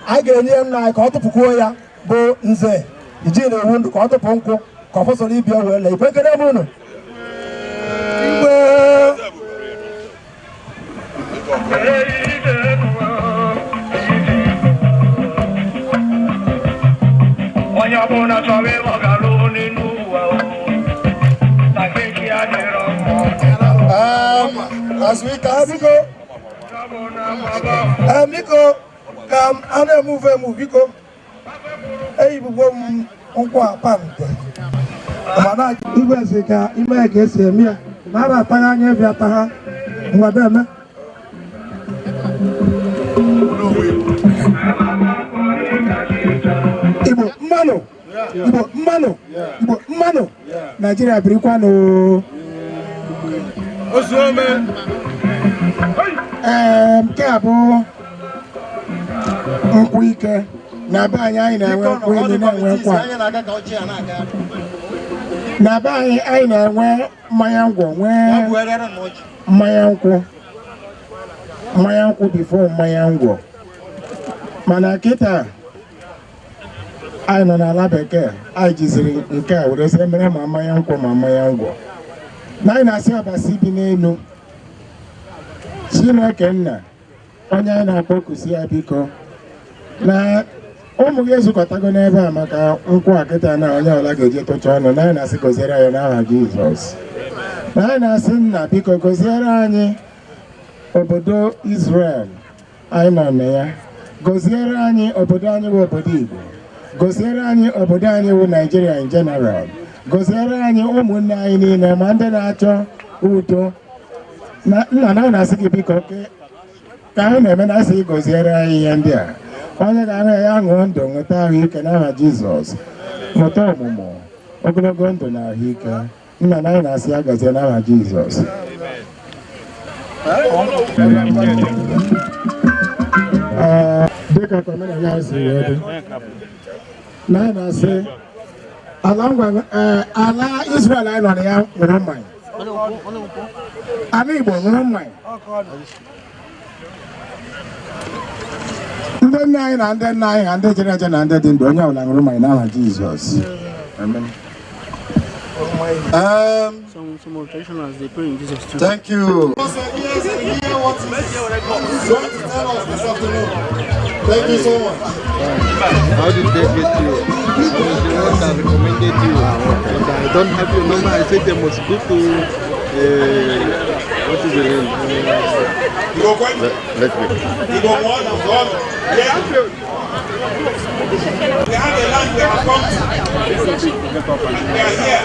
anyị ga-enye nna anyị ka ọ tụpụkwuo ya bụ nze iji na-ewu ndụ ka ọ tụpụ nkwụ ka ọ fọsọrọ ibia wee lee gbekere m unu onye ọbụla chọrọ ịlọgalụ ka biko biko ka a na-emuve emu biko eyibugbo m nkwụ akpa nte mana igwe si ka ime ka esi eme ya na a na-atagha anya ebi atagha ngwado eme Igbo mmanụ Nigeria birikwanụ nke a bụ nkwụ ike na be anyị na-enwe nkwụ elu na-enwe nkwa na be anyị na-enwe mmanya ngwọ nwee mmanya nkwụ bifo mmanya ngwọ mana kịta anyị nọ n'ala bekee anyị jiziri nke a were sị mere ma mmanya nkwụ ma mmanya ngwọ na anyị na-asị abasị bi n'elu Chineke nna onye anyị na-akpọkusi ya biko na ụmụ gị ezukọtago n'ebe a maka nkwụ a kịta na onye ọla ga-eji tụcha ọnụ na anyị na-asị goziere ya n'aha Jizọs na anyị na-asị nna biko goziere anyị obodo Israel anyị nọ na ya goziere anyị obodo anyị bụ obodo Igbo goziere anyị obodo anyị bụ Nigeria in general goziere anyị ụmụnne anyị niile ma ndị na-achọ udo nna na na-asị gị biko ka anyị na-eme na asị goziere anyị ihe ndị a onye ga-ahụ ya ṅụọ ndụ nweta ahụike n'aha Jizọs nweta ọmụmụ ogologo ndụ na ahụike nna na anyị na-asị ya gozie n'aha Jizọs dịka ka omenala ya si wee dị na anyị na-asị ala Israel anyị nọ na ya ṅụrụ mmanya ala Igbo ṅụrụ mmanya ndị nne anyị na ndị nna anyị na ndị jere eje na ndị dị ndụ onye ọbụla ṅụrụ mmanya n'aha Jizọs amen. Some traditionals they pray in Jesus too. Thank you. Thank you so much. How did they get you? The ones that recommended you. And I don't have your number. I said they must go to what is the name? Let me. We have a land we have come to. We are here.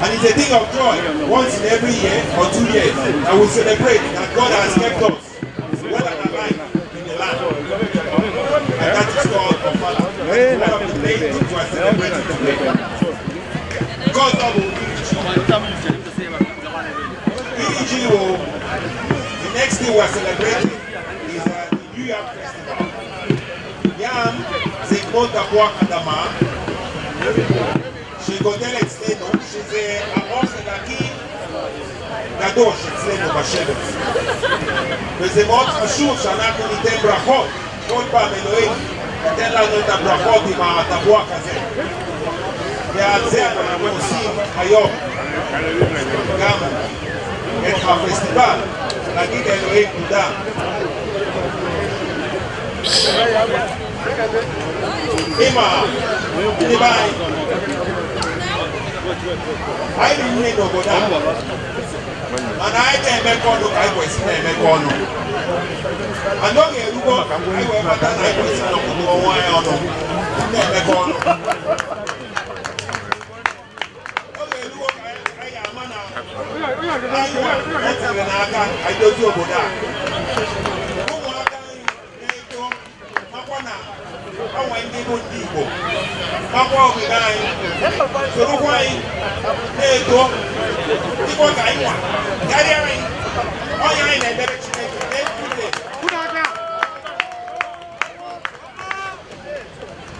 And it's a thing of joy. Once in every year or 2 years, I will celebrate that God has kept us well and alive in the land. And that is called Ofala. One of the things we are celebrating today. God will the next thing we are celebrating is the New Yam Festival. Yam, c'est une autre boîte à Dama. Je connais l'extérieur. Je sais à offre d'aqui. D'abord, je sais le machin. Mais c'est votre jour, ça n'a qu'une idée brachot. Quand pas Elohim, tel là notre brachot, il m'a attaqué à Kazé. Il y a Zéa aussi, ailleurs. Gamme. Et un festival, la guide Elohim Bouddha. Ima, Ibai. I didn't need no Bouddha. And I can't make all look, I was in a corner. I know you go, I went back and I was in a corner. Never corner. I don't know about that. I want to go deeper. I want to die. So why? They go. People die. Carry all your in a direction.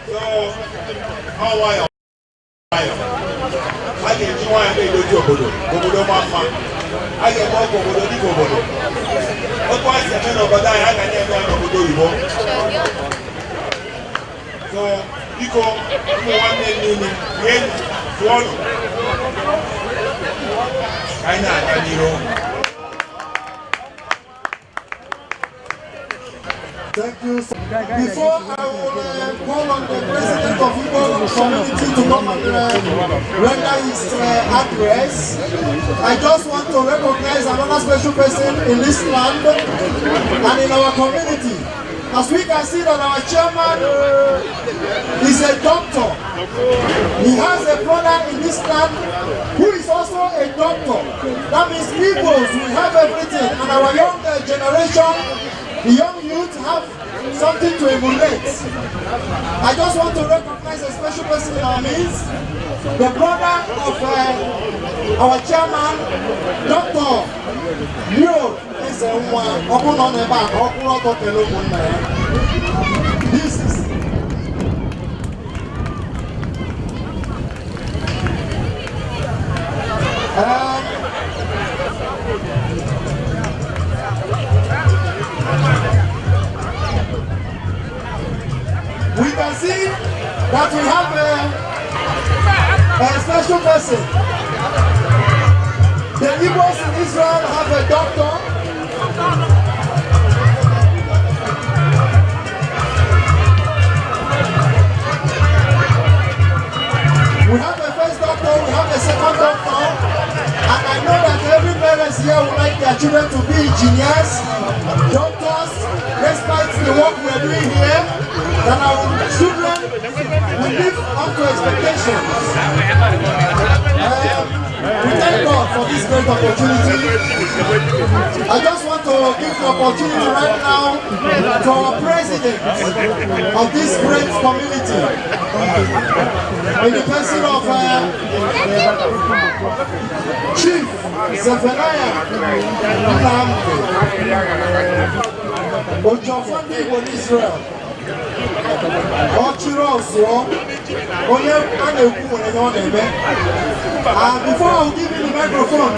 So how are you? I can try and make the job. Obodo mama. I can walk obodo di obodo. What was the men over there? I can never obodo ibo. So, biko, mo wa nini yen tuono. Kaina kaniro. Thank you. Before I will call on the president of Igbo community to come and render his address, I just want to recognize another special person in this land and in our community. As we can see that our chairman is a doctor. He has a brother in this land who is also a doctor. That means Igbos will have everything, and our young generation, the young youth, have something to emulate. I just want to recognize a special person in our midst, the brother of our chairman, Dr. Leo. This is we can see that we have a special person. The Igbos in Israel have a doctor. We have the first doctor, we have the second doctor, and I know that every parent here would like their children to be engineers, doctors, despite the work we are doing here, that our children will live up to expectations. We thank God for this great opportunity. I just want to give the opportunity right now to our president of this great community, in the person of Chief Zephaniah Nnamdi Ojofandi in Israel. Before I give you the microphone,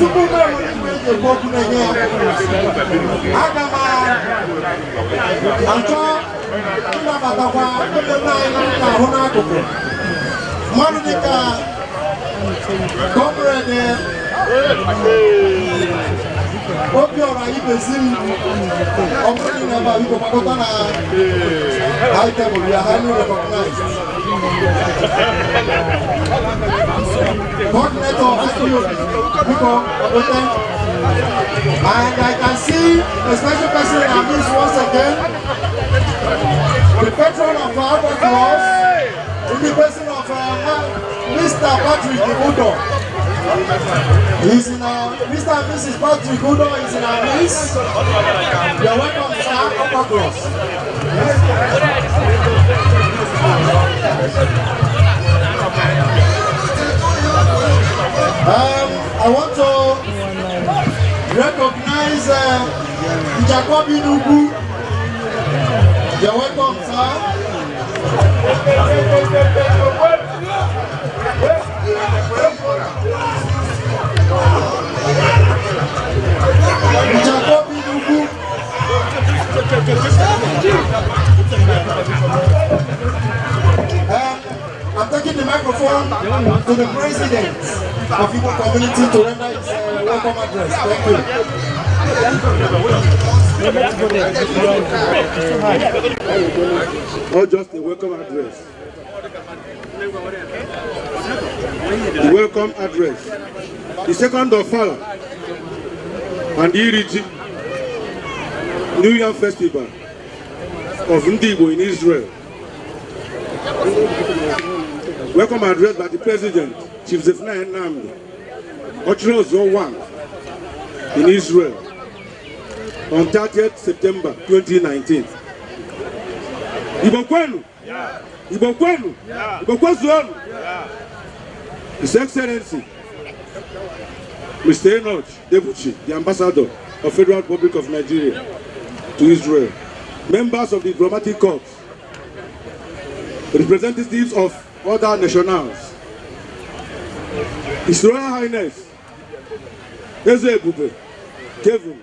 Obiora Ibezim, operating number, we go back high table, we are highly recognized. Coordinator of and I can see a special person in our midst once again. The patron of our cross, in the person of Mr. Patrick Udo. He's in our, Mr. and Mrs. Patrick Udo is in our midst. You're welcome, sir, upper cross. I want to recognize Jacobi Nubu. You're welcome, sir. Jacobi Nubu. I'm taking the microphone to the president of Igbo community to render his welcome address. Thank you. Or just a welcome address. The welcome address. The second of all, and the New Year Festival of Ndigbo in Israel. Welcome address by the President, Chief Zephaniah Nnamdi, Ochiro Zone 1 in Israel on 30th September 2019. Ibokwenu, Ibokwenu, Ibokwezuonu, His Excellency, Mr. Enoch Debuchi, the Ambassador of Federal Republic of Nigeria to Israel, members of the diplomatic corps, representatives of other nationals, His Royal Highness Eze Ebube Kevin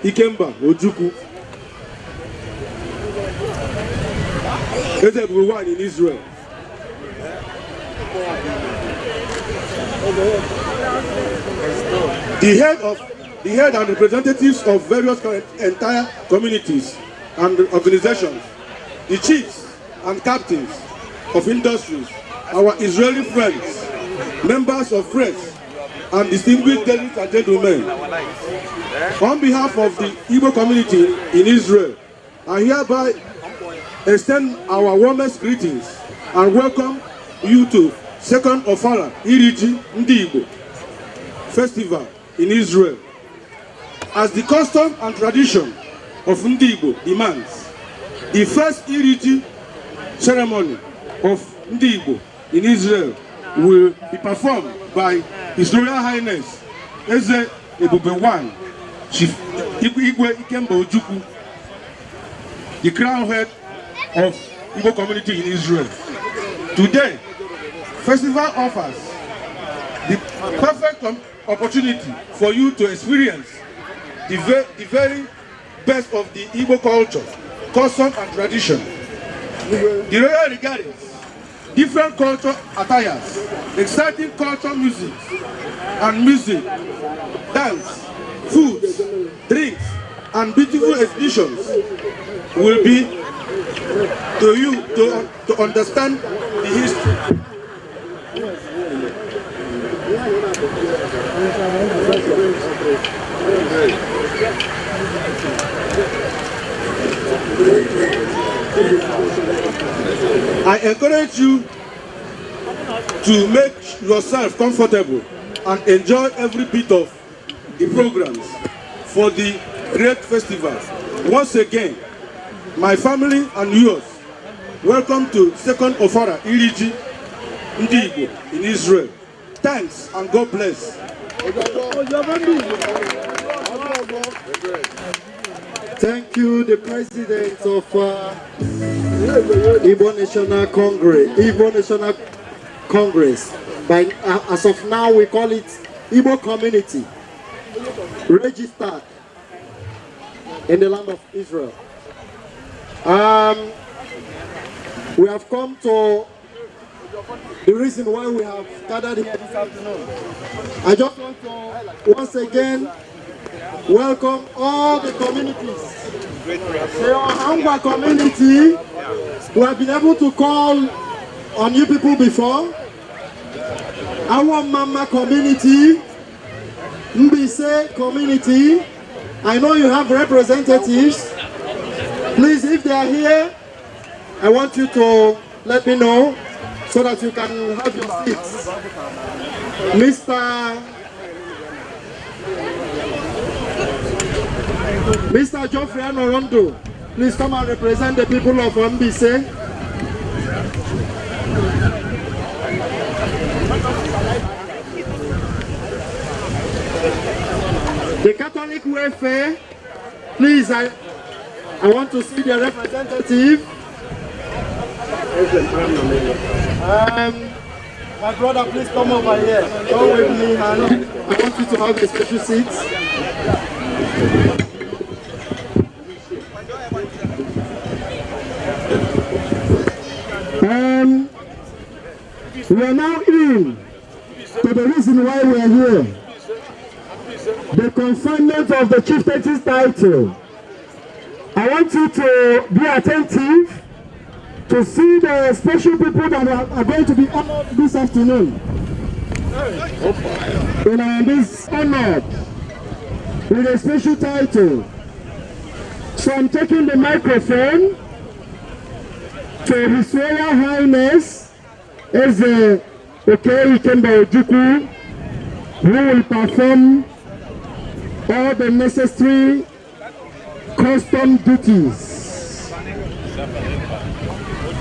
Ikemba Ojukwu, Eze Ebube 1 in Israel, the head and representatives of various entire communities and organizations, the chiefs and captains of industries, our Israeli friends, members of press, and distinguished ladies and gentlemen. On behalf of the Igbo community in Israel, I hereby extend our warmest greetings and welcome you to Second Ofala Iriji Ndi Igbo Festival in Israel. As the custom and tradition of Ndi Igbo demands, the first Iriji ceremony of Ndi Igbo in Israel will be performed by His Royal Highness Eze Ebube I, Chief Igwe Ikemba Ojukwu, the crown head of Igbo community in Israel. Today, festival offers the perfect opportunity for you to experience the very best of the Igbo culture, custom and tradition. The royal regalis, different culture attires, exciting culture music, dance, foods, drinks, and beautiful exhibitions will be to you to understand the history. I encourage you to make yourself comfortable and enjoy every bit of the programs for the great festival. Once again, my family and yours, welcome to Second Ofala Iriji Ndi Igbo in Israel. Thanks and God bless. Thank you, the President of Igbo National Congress. As of now, we call it Igbo Community, registered in the land of Israel. We have come to the reason why we have gathered here this afternoon. I just want to once again welcome all the communities. The Ohangwa community, who have been able to call on you people before. Our Mama community, Mbise community. I know you have representatives. Please, if they are here, I want you to let me know so that you can have your seats. Mr. Geoffrey Anorondo, please come and represent the people of Mbise. The Catholic welfare, please, I want to see the representative. My brother, please come over here. Don't wave me hand. I want you to have a special seat. We are now in to the reason why we are here. The confinement of the chieftain's title. I want you to be attentive to see the special people that are going to be honored this afternoon. And I am this honored with a special title. So I'm taking the microphone to His Royal Highness Eze Ikemba Ojukwu, who will perform all the necessary custom duties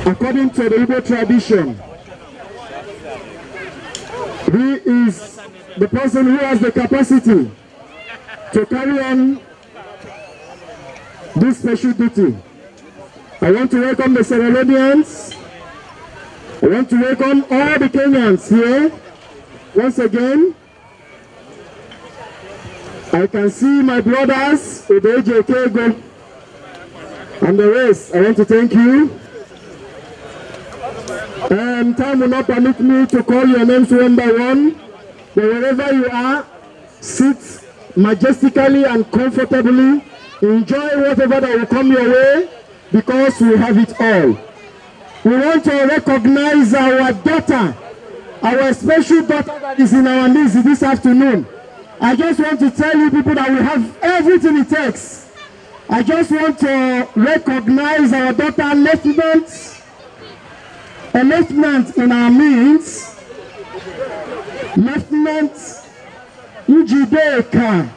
according to the Igbo tradition. He is the person who has the capacity to carry on this special duty. I want to welcome the Ceremonians. I want to welcome all the Kenyans here. Once again, I can see my brothers, Odeje Kego, and the rest. I want to thank you. Time will not permit me to call your names one by one, but wherever you are, sit majestically and comfortably Enjoy whatever that will come your way, because we have it all. We want to recognize our daughter, our special daughter that is in our midst this afternoon. I just want to tell you people that we have everything it takes. I just want to recognize our daughter, a lieutenant in our midst, Lieutenant Njideka.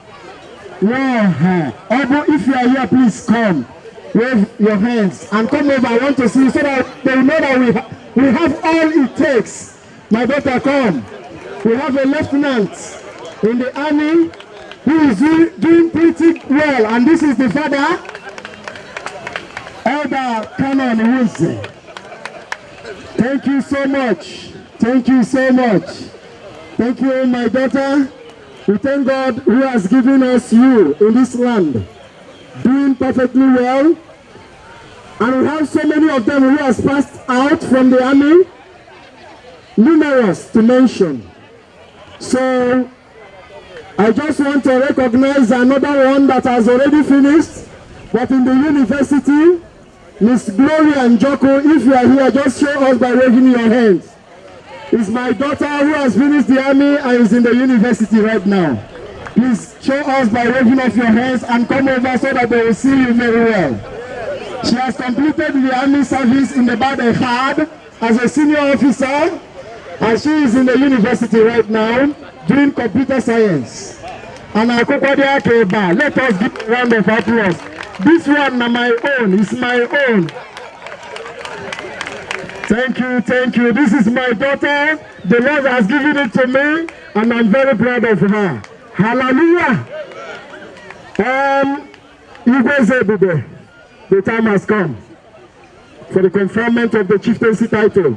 Wow. Obo, if you are here, please come. Wave your hands and come over. I want to see you so that they know that we have all it takes. My daughter, come. We have a lieutenant in the army who is doing pretty well, and this is the father, Elder Canon Wilson. Thank you so much. Thank you so much. Thank you, my daughter. We thank God who has given us you in this land, doing perfectly well. And we have so many of them who has passed out from the army, numerous to mention. So I just want to recognize another one that has already finished, but in the university, Miss Gloria and Joko, if you are here, just show us by waving your hands. It's my daughter who has finished the army and is in the university right now. Please show us by waving off your hands and come over so that they will see you very well. She has completed the army service in the Badehad as a senior officer, and she is in the university right now doing computer science. And Akokodia Keba, let us give a round of applause. This one na my own, is my own. Thank you, thank you. This is my daughter. The Lord has given it to me, and I'm very proud of her. Hallelujah. The time has come for the conferment of the chieftaincy title.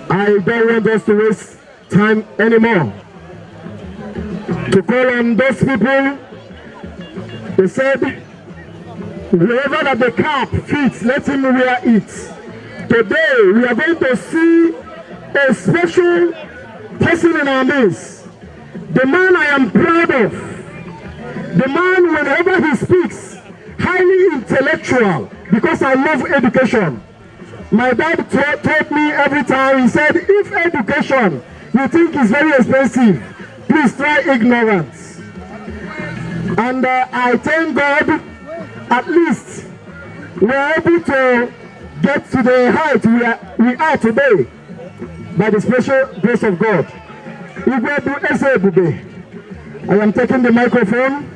I don't want us to waste time anymore. To call on those people, they said, wherever that the cap fits, let him wear it. Today, we are going to see a special person in our midst. The man I am proud of. The man, whenever he speaks, highly intellectual, because I love education. My dad taught me every time, he said, if education you think is very expensive, please try ignorance. And I thank God, at least we are able to get to the height we are today by the special grace of God. I am taking the microphone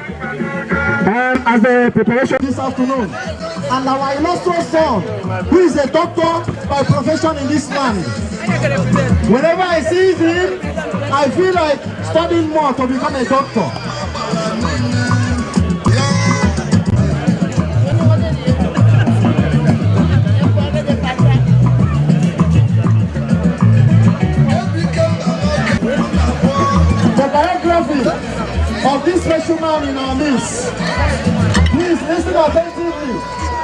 and as the preparation this afternoon, and our illustrious son, who is a doctor by profession in this land. Whenever I see him, I feel like studying more to become a doctor. Of this special man in our midst. Please listen attentively.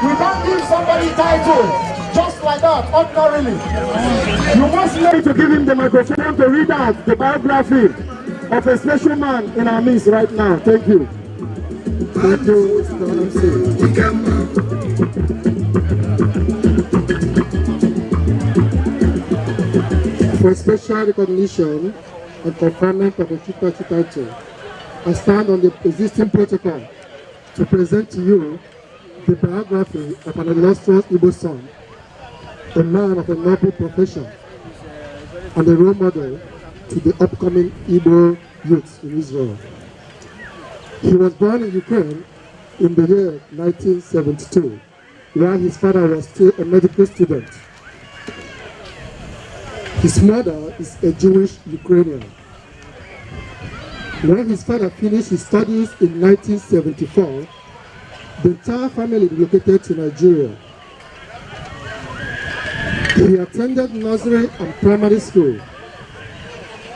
We don't give somebody title just like that, ordinarily. You must learn to give him the microphone to read out the biography of a special man in our midst right now. Thank you. Thank you, for special recognition and conferment of the chieftaincy title, I stand on the existing protocol to present to you the biography of an illustrious Igbo son, a man of a noble profession, and a role model to the upcoming Igbo youth in Israel. He was born in Ukraine in the year 1972, while his father was still a medical student. His mother is a Jewish Ukrainian. When his father finished his studies in 1974, the entire family relocated to Nigeria. He attended nursery and primary school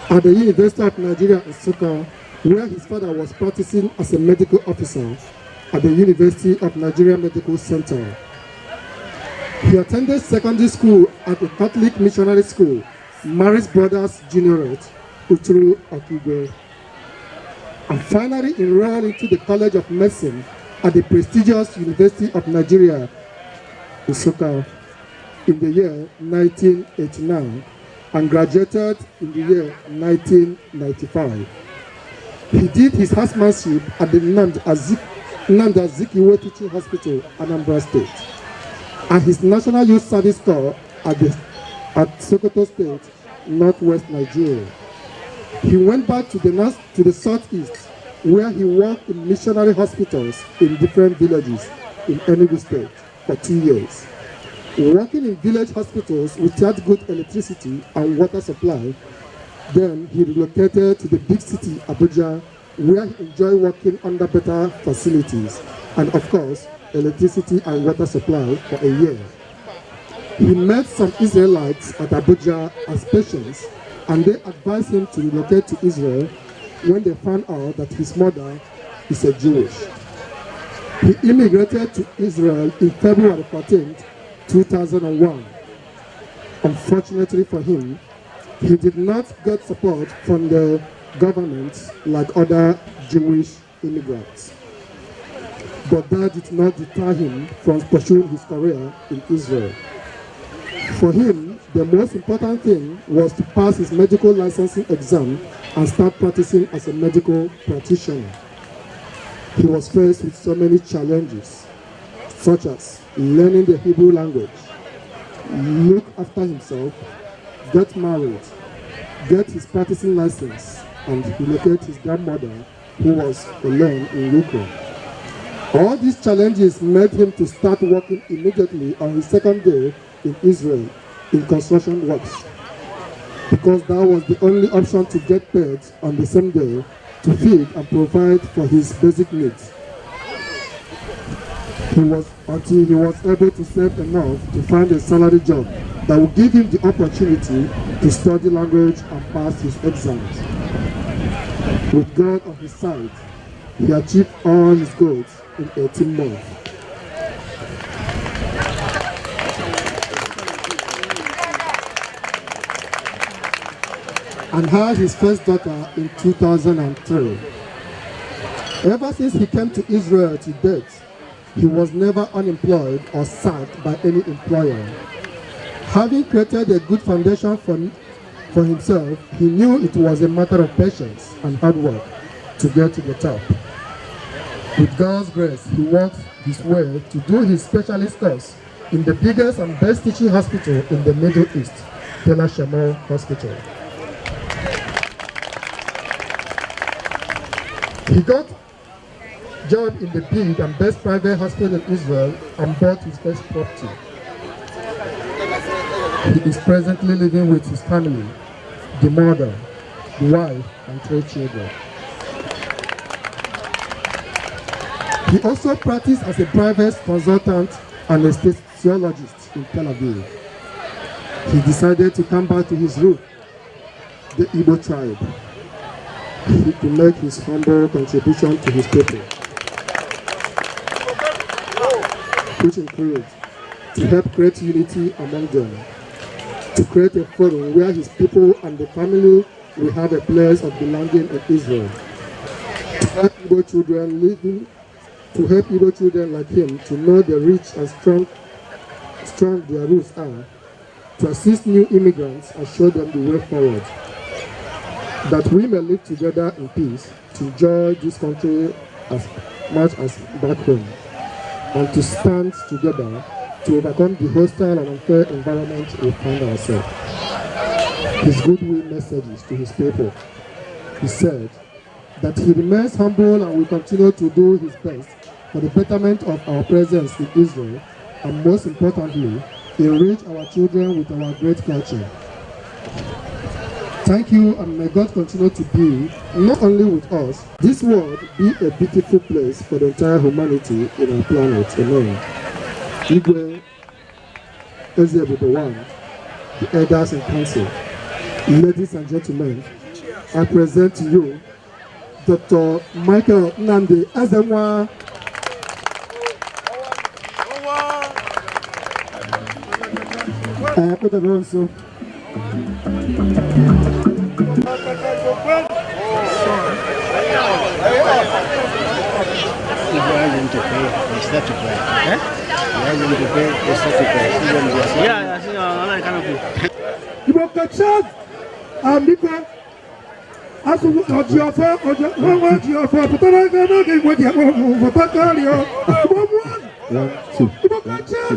at the University of Nigeria in Nsukka, where his father was practicing as a medical officer at the University of Nigeria Medical Center. He attended secondary school at the Catholic Missionary School, Maris Brothers Juniorate, Uturu Okigwe. and finally enrolled into the College of Medicine at the prestigious University of Nigeria in Nsukka in the year 1989 and graduated in the year 1995. He did his housemanship at the Nnamdi Azikiwe Teaching Hospital, Anambra State, and his National Youth Service Corps at Sokoto State, Northwest Nigeria. He went back to the Southeast, where he worked in missionary hospitals in different villages in Enugu State for 2 years. Working in village hospitals without good electricity and water supply, then he relocated to the big city, Abuja, where he enjoyed working under better facilities and, of course, electricity and water supply for a year. He met some Israelites at Abuja as patients, and they advised him to relocate to Israel when they found out that his mother is a Jewish. He immigrated to Israel in February 14, 2001. Unfortunately for him, he did not get support from the government like other Jewish immigrants. But that did not deter him from pursuing his career in Israel. For him, the most important thing was to pass his medical licensing exam and start practicing as a medical practitioner. He was faced with so many challenges, such as learning the Hebrew language, look after himself, get married, get his practicing license, and relocate his grandmother, who was alone in Ukraine. All these challenges made him to start working immediately on his second day in Israel in construction works, because that was the only option to get paid on the same day to feed and provide for his basic needs. Until he was able to save enough to find a salary job that would give him the opportunity to study language and pass his exams. With God on his side, he achieved all his goals in 18 months. And had his first daughter in 2003. Ever since he came to Israel to date, he was never unemployed or sacked by any employer. Having created a good foundation for himself, he knew it was a matter of patience and hard work to get to the top. With God's grace, he worked his way to do his specialist course in the biggest and best teaching hospital in the Middle East, Tela Shemel Hospital. He got a job in the big and best private hospital in Israel and bought his first property. He is presently living with his family, the mother, the wife, and 3 children. He also practiced as a private consultant and anesthesiologist in Tel Aviv. He decided to come back to his root, the Igbo tribe, to make his humble contribution to his people, which includes to help create unity among them, to create a forum where his people and the family will have a place of belonging in Israel, to help Igbo children like him to know the rich and strong their roots are, to assist new immigrants and show them the way forward, that we may live together in peace, to enjoy this country as much as back home, and to stand together to overcome the hostile and unfair environment we find ourselves. His goodwill messages to his people. He said that he remains humble and will continue to do his best for the betterment of our presence in Israel, and most importantly, enrich our children with our great culture. Thank you, and may God continue to be, not only with us, this world be a beautiful place for the entire humanity in our planet. Amen. Igwe Ezebube, the elders and council, ladies and gentlemen, I present to you Dr. Michael Nnamdi Ezenwa. Put the roll, so. Igbo kachasị ambiko asụsụ ọjịọfọ ọjọọ ọjịọfọ pụtara ego n'oge Igbo ji akpọ pụta karịa Igbo kachasị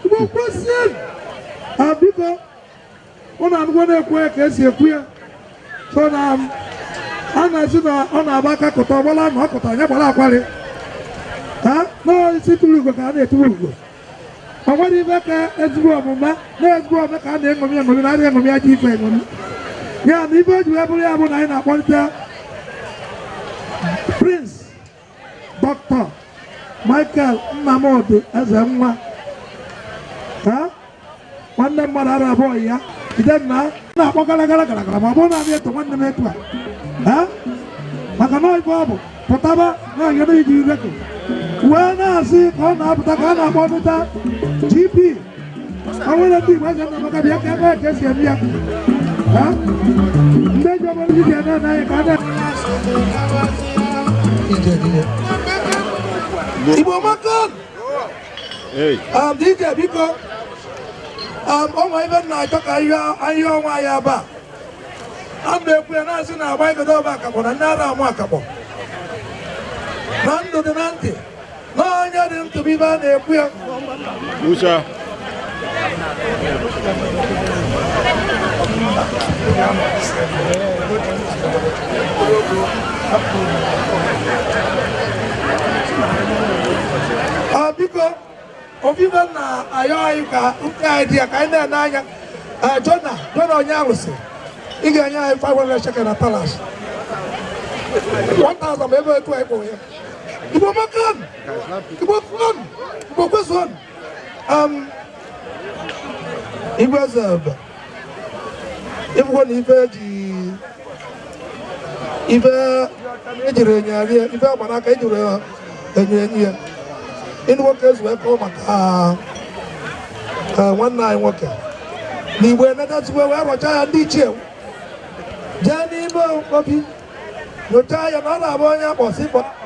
Igbo kwesịrị ambiko ọ na-anụgwọ na-ekwu ya ka esi ekwu ya so na a na-esi na ọ na-agba aka kụta ọgbala ma ọ kụtara anya gbara akwari ha n'isi tụrụ ugo ka a na-eturu ugo ọ nwere ibe ka ezigbo ọmụma na ezigbo ọmụma ka a na-eṅomi eṅomi na adịghị eṅomi aja ife eṅomi ya na ibe eji wee bụrụ ya bụ na anyị na-akpọlite Prince Dr. Michael Nnamdi Ezenwa ha nwanne mmadụ ara abụọ ya ide na-akpọ gara gara ma ọ bụrụ na abịa eto nwanne m etu a maka na ife ọ bụ pụtaba na-agado iji ireko wee na-asị ka ọ na-apụta ka a na-akpọ ọdụta GP o nwere ndị Igbo eze nna maka bịa ka ebe ka esi eme ya ndị ji ọbụla ji eme n'anya ka a na Igbo maka DJ biko ọnwa ibe na-achọ ka ahịa ọnwa ya aba a na-ekwu ya na-asị na agba igodo ọba akakpọ na ndị ara amụ akakpọ na ndụ dị na ntị na onye dị ntụ bụ ibe a na-ekwu ya biko obibe na-ayọ anyị ka nke anyị dị ya ka anyị na-ene anya Jona onye ahụ si ị ga-enye anyị 500 shekel na Palace 1,000 ma ebe etu anyị kpọrọ ya Igbo makan Igbo fon Igbo kweson Igbo zebe ịbụkwa na ife ejiri enye ife agbanaka ejiri enye ya ịnụ nwoke ezu wee kọọ maka nwanne anyị nwoke na Igbo enedazigwe wee rọcha ya ndị ichie jee n'ime obi nyochaa ya na ọ na-abụ onye akpọsị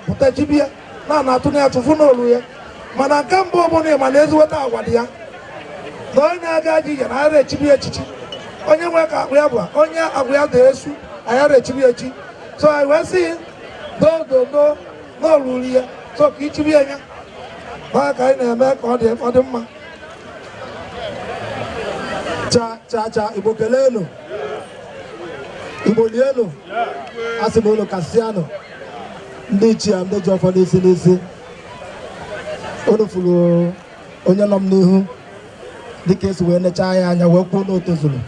pụta chibie na-atụ na ya tụfu n'olu ya mana nke mbụ bụ na ịma na eziweta agwa dị ya na onye aga ji ije na ara echibi echichi onye nwe ka akpụ ya bụ onye agwa ya da-esu anyara echibi echi so anyị wee sị dododo n'olulu ya so ka ichibi ya nya na ka anyị na-eme ka ọ dị mma cha Igbo kelenu Igbo lienu asị m unu kasịanụ ndị ichie ndị ji ọfọ n'isi unu fụrụ onye nọ m n'ihu dịka esi wee nechaa ya anya wee kwuo na o tozuru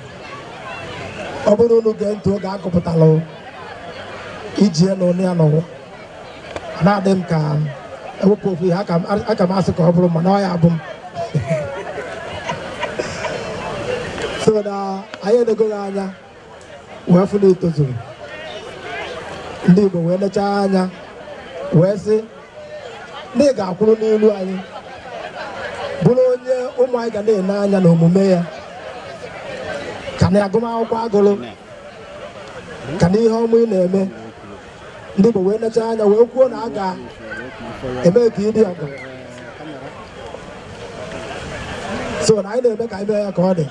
ọ bụrụ unu gee ntị oge akụpụtala iji ya na onye ya n'ụwa na-adị m ka ewepụ ofu ihe aka m asị ka ọ bụrụ mana ọ ya abụ m so na anyị enegoghị anya wee fụ na etozuru ndị Igbo wee nechaa anya wee sị na ị ga-akwụrụ n'ilu anyị bụrụ onye ụmụ anyị ga na-ene anya na omume ya ka na agụmakwụkwọ agụrụ ka na ihe ọma ị na-eme ndị Igbo wee nechaa anya wee kwuo na a ga-eme ka ịdị ọgụ so na anyị na-eme ka anyị mee ya ka ọ dị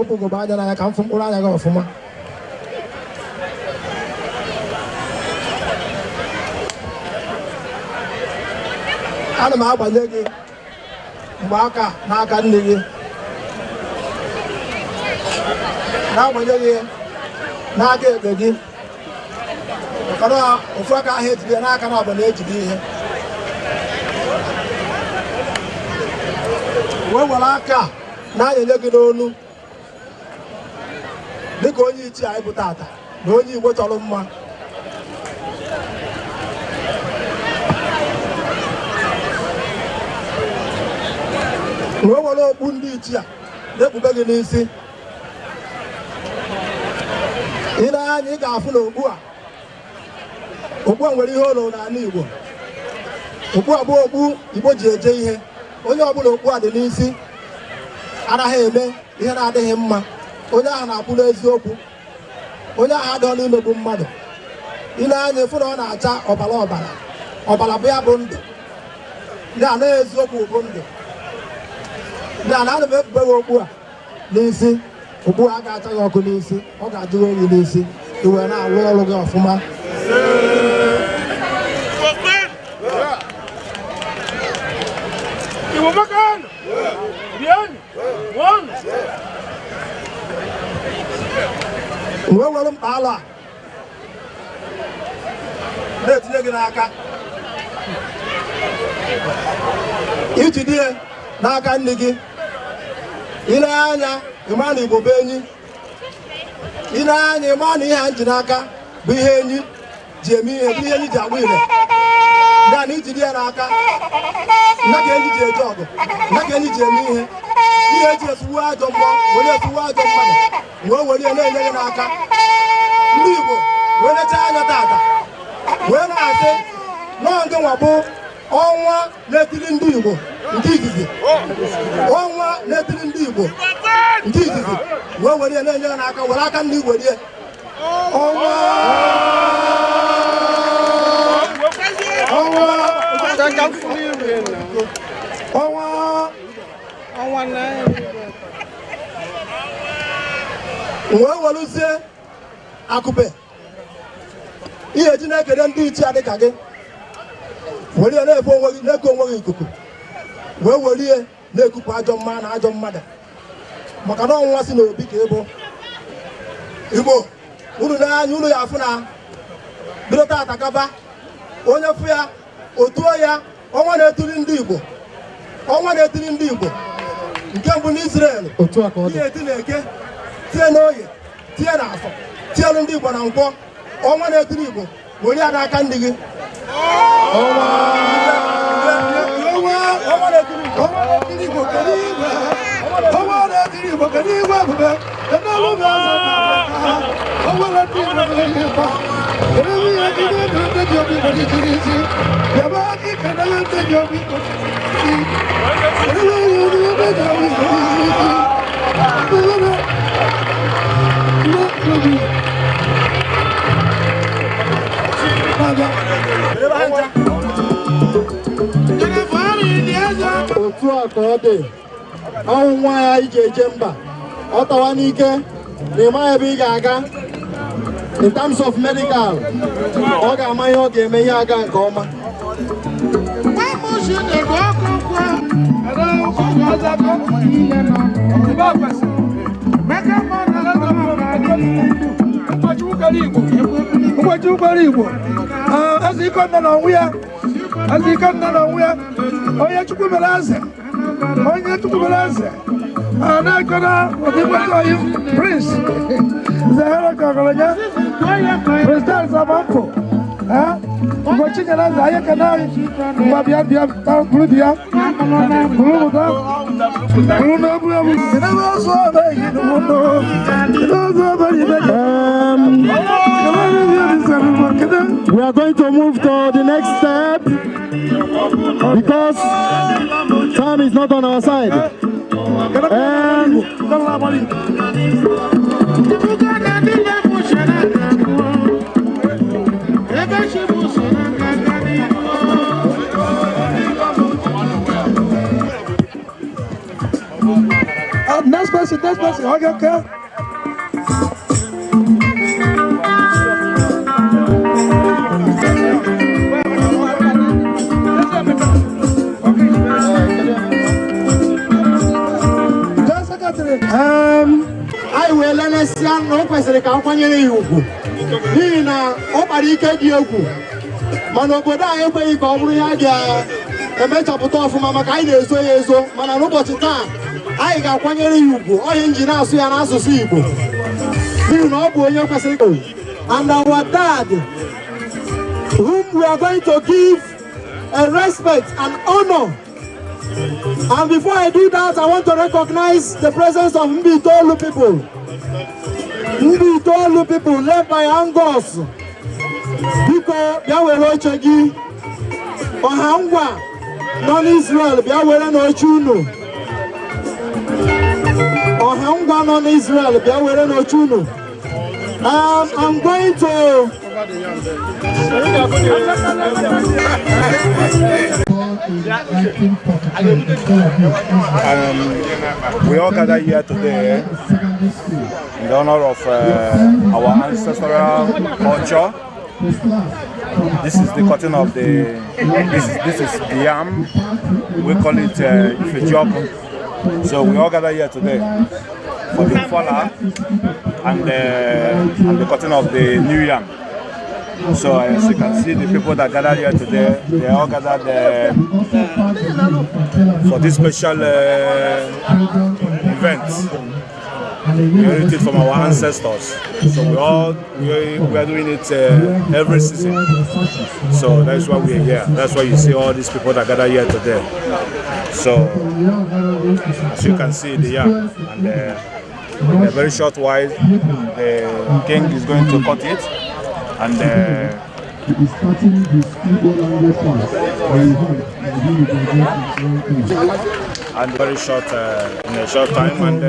okpogbo anya n'anya ka m fụ mkpụrụ anya gị ọfụma ana m agbanye gị mgbaaka n'aka nne gị na-agbanye gị n'aka ekpe gị maka ofu aka ahụ ejide n'aka na ọbụla ejide ihe wee were aka na-anyenye gị n'onu dịka onye ichie anyị bụ tata na onye Igbo chọrọ mma wee were okpu ndị ichie na-ekpube gị n'isi ile anya ị ga-afụ na okpu a nwere ihe ụlọ n'ala Igbo okpu a bụ okpu Igbo ji eje ihe onye ọbụla okpu a dị n'isi anaghị eme ihe na-adịghị mma onye ahụ na-akwụ n'eziokwu, onye ahụ adịghị n'imegbu mmadụ. Ile anya efu na ọ na-acha ọbara ọbara, ọbara bụ ya bụ ndụ. Ndị a naghị eziokwu bụ ndụ. Ndị a na-ana m ebube gị okpu a n'isi, okpu a ga-acha gị ọkụ n'isi, ọ ga-adịghị oyi n'isi, iwe na-alụ ọrụ gị ọfụma. Mgbe nwere mkpa alụ a na-etinye gị n'aka iji die n'aka nne gị. Ile anya ịma na Igbo bụ enyi. Ile anya ịma na ihe a ji n'aka bụ ihe enyi ji eme ihe, bụ ihe enyi ji agba ile. Na iji die n'aka na ka enyi ji eje ọgụ, na ka enyi ji eme ihe. Ihe eji esuwu ajọ mmụọ were esuwu ajọ mmadụ wee were ya na-enye gị n'aka. Ndị Igbo wee nechaa anya tata wee na-asị nọọ nke nwa bụ ọnwa na-etiri ndị Igbo nke izizi, ọnwa na-etiri ndị Igbo nke izizi wee were ya na-enye gị n'aka, were aka ndị Igbo rie ọnwa wee weluzie akụpe ihe ji na-ekele ndị ichie dịka gị, were ya na-efe onwe gị, na-eke onwe gị ikuku, wee were ihe na-ekupụ ajọ mma na ajọ mmadụ, maka na ọnwụnwa si n'obi ka ịbụ Igbo. Unu na-anya unu ya afụ na bido tata gaba onye fụ ya otuo ya ọnwa na-etiri ndị Igbo, ọnwa na-etiri ndị Igbo nke mbụ n'Israel. Ihe eti na-eke tie n'oye, tie n'afọ, tielu ndị Igbo na nkwọ. Ọnwa na-etiri Igbo were ya n'aka ndị gị. Ọnwa na-etiri Igbo, ọnwa na-etiri Igbo kedu igwe, ọnwa na-etiri Igbo kedu igwe ebube, kedu ọlụmị ọzọ ọnwa na-etiri Igbo kedu igwe ịkwa, kedu ihe gị na-edo ndị ji obi Igbo jiri isi, yaba gị kedere ndị ji obi Igbo jiri isi, kedu ihe ndị ji obi Igbo jiri isi. Otu a ka ọ dị, ọnwụ nwa ya iji eje mba, ọ tawa n'ike na ịma ebe ị ga-aga. In terms of medical, ọ ga-ama ihe ọ ga-eme, ihe aga nke ọma. Ụbọchị ụgbọrọ Igbo eze ike nne na ọnwụ ya, eze ike nne na ọnwụ ya, onye Chukwu mere eze, onye Chukwu mere eze na-ekona ọdịgbata oyi Prince Zahara Kọgọlọnya, President Zamampo ụbọchị nyere eze anyị ekene anyị mgbe bịa bụrụ di ya bụrụ ụda bụrụ n'ebu ebu kedebe ọzọ ọba ehi n'ụmụnụ kedebe ọzọ ọba ibe We are going to move to the next step because time is not on our side. Next person, okay. I will let us see no question ka kwanyere ya ugwu n'ihi na ọ kpara ike dị egwu mana obodo anyị ekweghị ka ọ bụrụ ya ga-emechapụta ọfụma maka anyị na-ezo ya ezo mana n'ụbọchị taa anyị ga-akwanyere ya ugwu onye nji na-asụ ya n'asụsụ Igbo n'ihi na ọ bụ onye kwesịrị ka and our dad whom we are going to give a respect and honor. And before I do that, I want to recognize the presence of Mbitolu people. Mbitolu people led by Angos. Biko biawere ochegi. Ohangwa non-Israel biawere no chuno. Ohangwan on Israel, Biawere no Chuno. I'm going to. We all gather here today in the honor of our ancestral culture. This is the cutting of the. This is the yam. We call it ifejok. So we all gather here today for the fala and the cutting of the new yam. So as you can see, the people that gather here today, they all gathered for this special event. We inherited it from our ancestors. So we are doing it every season. So that's why we are here. That's why you see all these people that gather here today. So as you can see, the yam, and in a very short while, the king is going to cut it. And very short, in a short time, and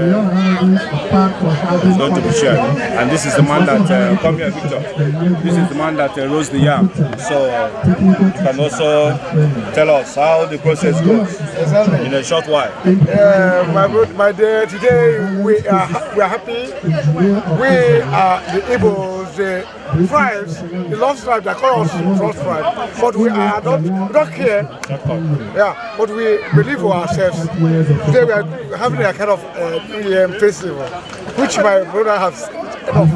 it's going to be shared. And this is the man that, come here, Victor. This is the man that roasts the yam. So you can also tell us how the process goes in a short while. My day today, we are happy. We are the Igbos, tribes, the lost tribe that call us lost tribe, but we don't care. Yeah, but we believe for ourselves. Today we are having a kind of New Year festival, which my brother has enough.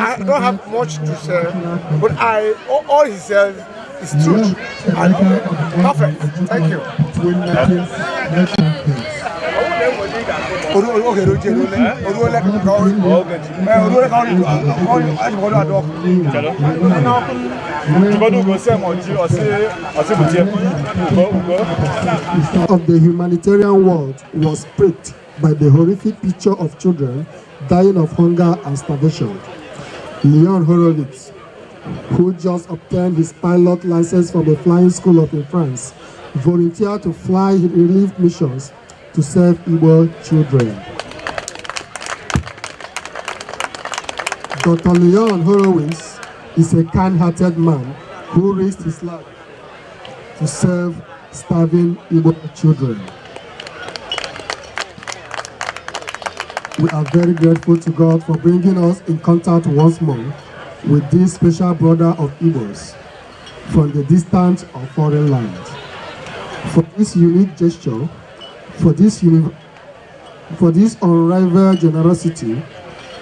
I don't have much to say, but all he says is truth and perfect. Thank you. Of the humanitarian world was pricked by the horrific picture of children dying of hunger and starvation. Leon Horowitz, who just obtained his pilot license from a flying school in France, volunteered to fly relief missions to serve Igbo children. Dr. Leon Horowitz is a kind-hearted man who risked his life to serve starving Igbo children. We are very grateful to God for bringing us in contact once more with this special brother of Igbos from the distant or foreign land. For this unique gesture, for this unrivaled generosity,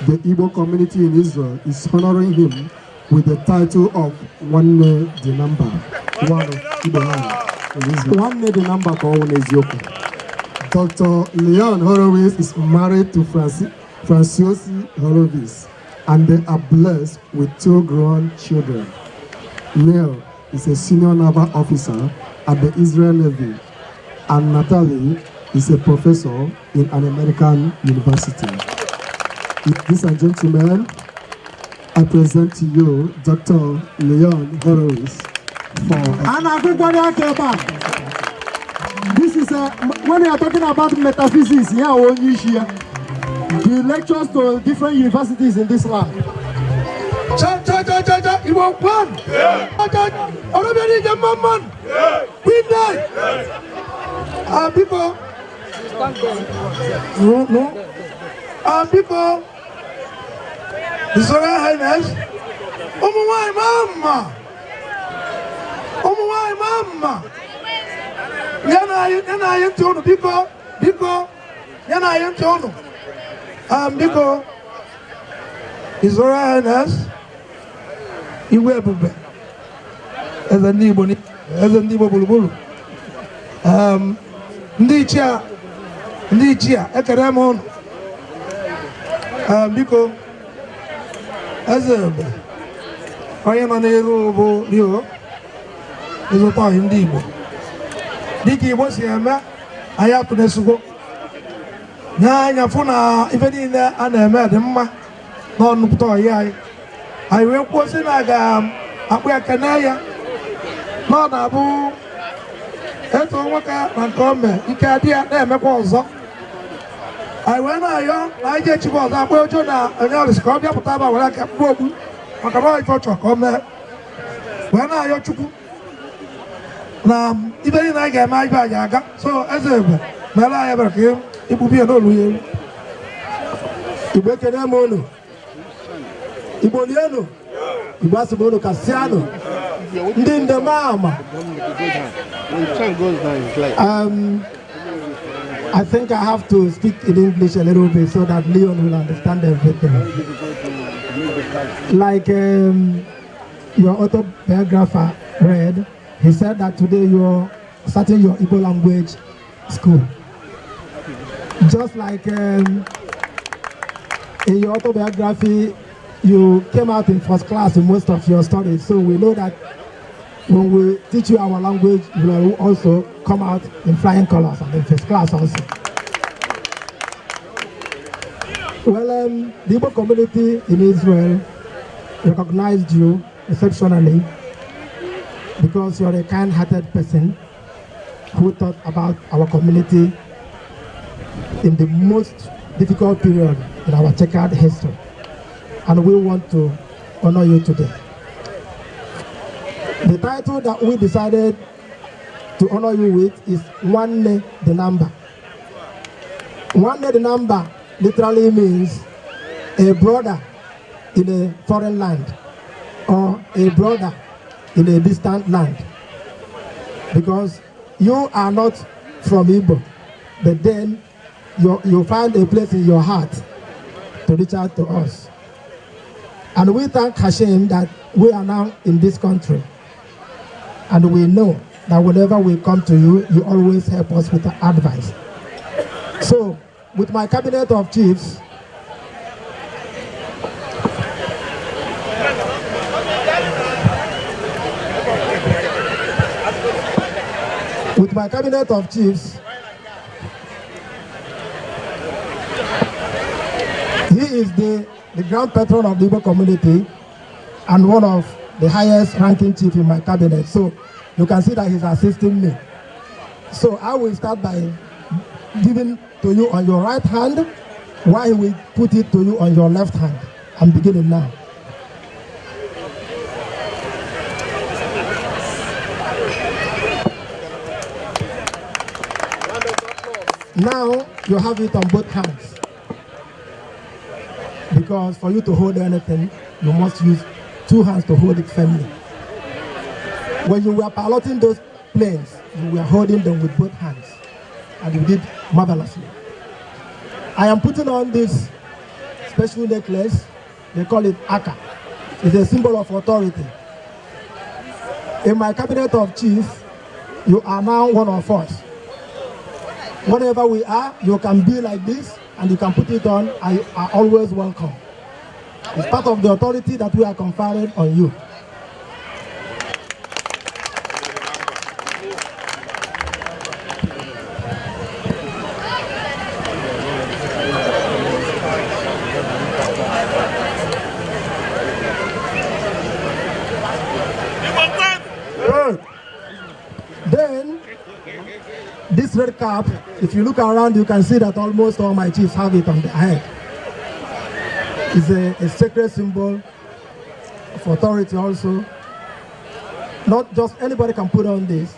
the Igbo community in Israel is honoring him with the title of Wanne the Number, one of Igbo land. Wanne the Number called Ezioku. Dr. Leon Horowitz is married to Franciosi Horowitz, and they are blessed with 2 grown children. Neil is a senior naval officer at the Israel Navy, and Natalie is a professor in an American university. Ladies and gentlemen, I present to you Dr. Leon Horowitz This is when we are talking about metaphysics, here only here. He lectures to different universities in this land. You want one? Already the man. We die. People. No. People. His Royal Highness. Mama. Yana I am told people. Yana I am told. People. His Royal Highness. Iwe bube. Eza ndibo bulubulu. Ndi chia ekere mon. Biko azebe. Oya manero bo rio. Ezo pa ndi Igbo. Diki Igbo si eme aya tunesugo. Nya funa ife niile a na-eme dị mma n'ọnụpụta ọhịa anyị. Anyị wee kwụsị na ga-akpụ ekene ya na ọ na-abụ etu nwoke na nke ome ike adị ya na-emekwa ọzọ. anyị wee na-ayọ na anyị ga-echi bọọlụ akpa ojo na onye ọrịsị ka ọ bịa pụta aba were aka kpụọ ogbu maka na ife ọ chọrọ ka ọ mee wee na-ayọ Chukwu na ibe niile anyị ga-eme ibe anyị aga so eze egbe mere anyị ebere ka ikpubi ya n'olu ya elu Igbo ekene m unu Igbo lienu Igbo asị m unu kasịanụ ndị ndem ama I think I have to speak in English a little bit so that Leon will understand everything. Like your autobiographer read, he said that today you're starting your Igbo language school. Just like in your autobiography, you came out in first class in most of your studies, so we know that when we teach you our language, you will also come out in flying colors and in first class also. Well, the Igbo community in Israel recognized you exceptionally because you're a kind-hearted person who thought about our community in the most difficult period in our checkered history. And we want to honor you today. The title that we decided to honor you with is Nwanne the Number. Nwanne the Number literally means a brother in a foreign land or a brother in a distant land. Because you are not from Igbo, but then you find a place in your heart to reach out to us. And we thank Hashem that we are now in this country. And we know that whenever we come to you, you always help us with advice. So, with my cabinet of chiefs, he is the grand patron of the Igbo community and one of the highest ranking chief in my cabinet. So you can see that he's assisting me. So I will start by giving to you on your right hand while he will put it to you on your left hand. I'm beginning now. Now you have it on both hands. Because for you to hold anything, you must use two hands to hold it firmly. When you were piloting those planes, you were holding them with both hands. And you did marvelously. I am putting on this special necklace. They call it Aka. It's a symbol of authority. In my cabinet of chiefs, you are now one of us. Whatever we are, you can be like this and you can put it on and you are always welcome. It's part of the authority that we are conferring on you. Then, this red cap, if you look around, you can see that almost all my chiefs have it on their head. It's a sacred symbol of authority also. Not just anybody can put on this.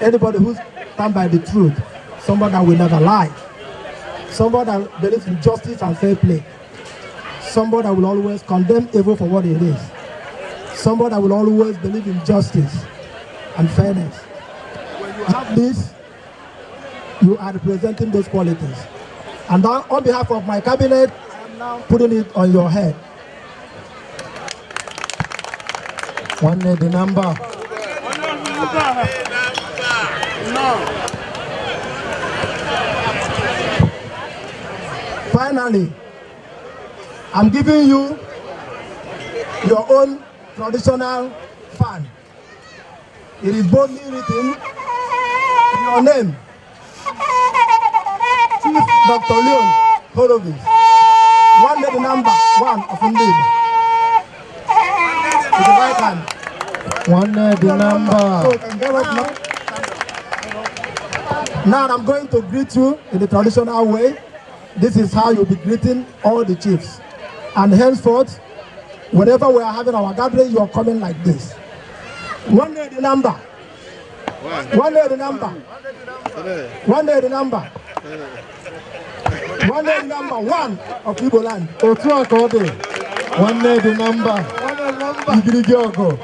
Anybody who stands by the truth, somebody that will never lie, somebody that believes in justice and fair play, somebody that will always condemn evil for what it is, somebody that will always believe in justice and fairness. When you have this, you are representing those qualities. And on behalf of my cabinet, I am now putting it on your head. One the number. Finally, I'm giving you your own traditional fan. It is boldly written in your name. Chief Dr. Leon Horowitz. One the number one of indeed. With the right hand. One the number. So you can get up now. Now I'm going to greet you in the traditional way. this is how you'll be greeting all the chiefs. And henceforth, whenever we are having our gathering, you are coming like this. One day the number. One day the number. One day the number. One day the number. One of Igbo land. One day the number. Igirigiogo.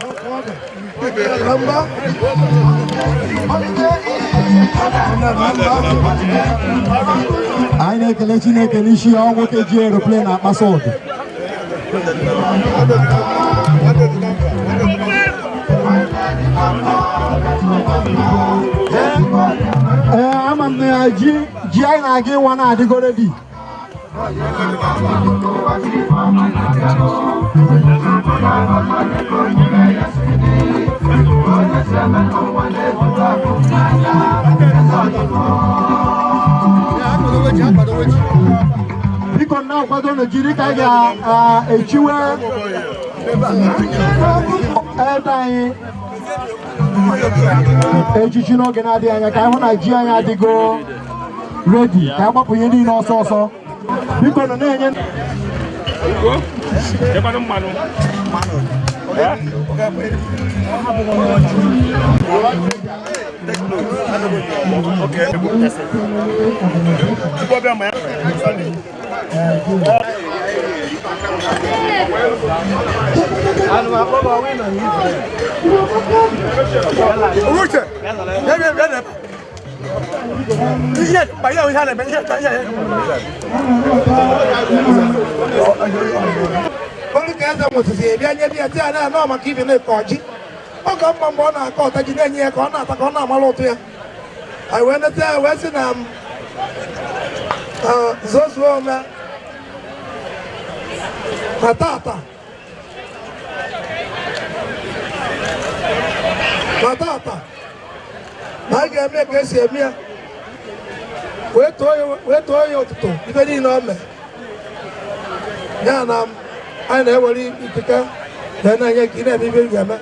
I na-ekele Chineke n'isi ya nwoke ji aeroplane akpasa ọdụ. Ama m na ji anyị na-aga ịwa na-adịgo ready. Biko na akwado na jiri ka ga-echiwe ebe anyị echichi n'oge na-adịghị anya ka anyị hụ na ji anyị adịgo ready ka anyị gbapụ ihe niile ọsọ ọsọ. Biko nọ na-enye Only guys that want to say, "Biya biya biya na no maki bi na koji." O ka mma mbo na aka ota ji na enye ka ọ na ata ka ọ na amala otu ya. I went there, we seen Zozo na Matata. Na ga-eme ka esi eme ya. Wee too ya ụtụtụ ibe niile o mee. Ya na anyị na-ewere ikike na na-enye ka ị na-eme ibe ga-eme.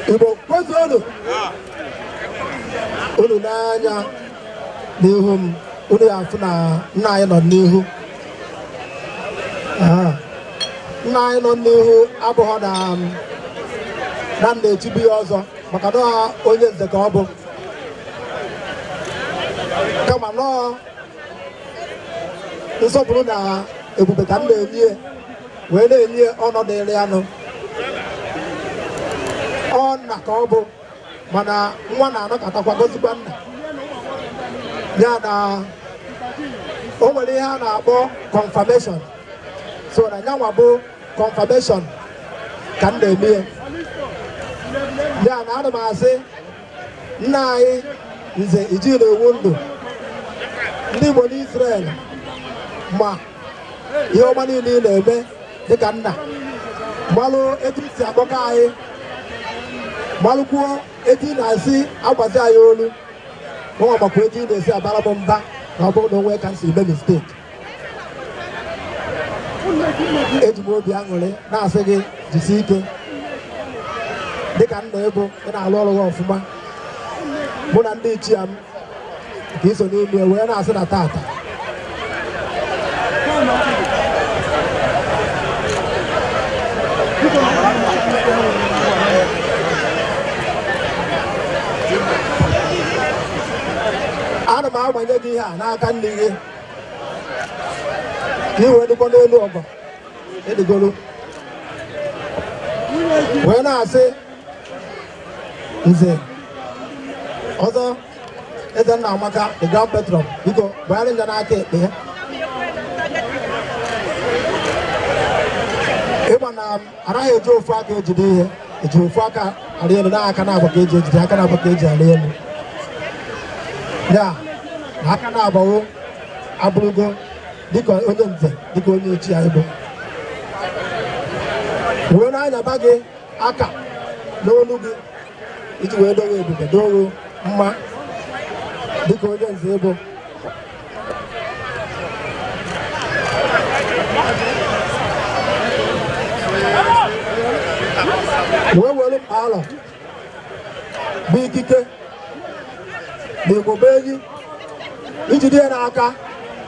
Igbo kwezuonu. Unu n'anya n'ihu m, unu ga-afụ na nna anyị nọ n'ihu. Nna anyị nọ n'ihu abụghị na na-echibu ya ọzọ maka na onye nze ka ọ bụ. Kama nọọ nsọpụrụ na ebube ka m na-enye wee na-enye ọnọdụ iri anụ. Ọ nna ka ọ bụ mana nwa na-anọkọtakwa gozikwa nna. Ya na o nwere ihe a na-akpọ confirmation. So na nyanwa bụ confirmation ka m na-eme ya. Ya na ana m asị nna anyị nze Ijiri ewu ndụ ndị Igbo n'Israel ma ihe ọma niile ị na-eme dịka nna gbalụ etu isi akpọka anyị gbalụkwuo etu ị na-asị agwazi anyị olu nwa makwa etu ị na-esi abara m mba na ọ bụrụ na onwe ka m si eme mistake. Eji m obi aṅụrị na-asị gị jisi ike dịka nna ebo ị na-alụ ọrụ gị ọfụma. Mụ na ndị ichie m ka iso n'ime wee na-asị na tata ana m agbanye gị ihe a n'aka nne gị ka ị wee dịkwa n'elu ọgọ edigolo wee na-asị nze ọzọ eze nna Amaka the grand patron biko gbanyere nja n'aka ekpe ya. Ịgba na anaghị eji ofu aka ejide ihe, eji ofu aka arị elu n'aka na-abụ ka eji ejide aka na-abụ ka eji arị elu. Ya na aka na-agbawo abụrụgo dịka onye nze dịka onye echi anyị bụ. Wee na-anyaba gị aka n'olu gị iji wee dowe ebube dowe mma dịka onye nze bụ. Wee were mkpa alọ bụ ikike n'Igbo be enyi ijide ya n'aka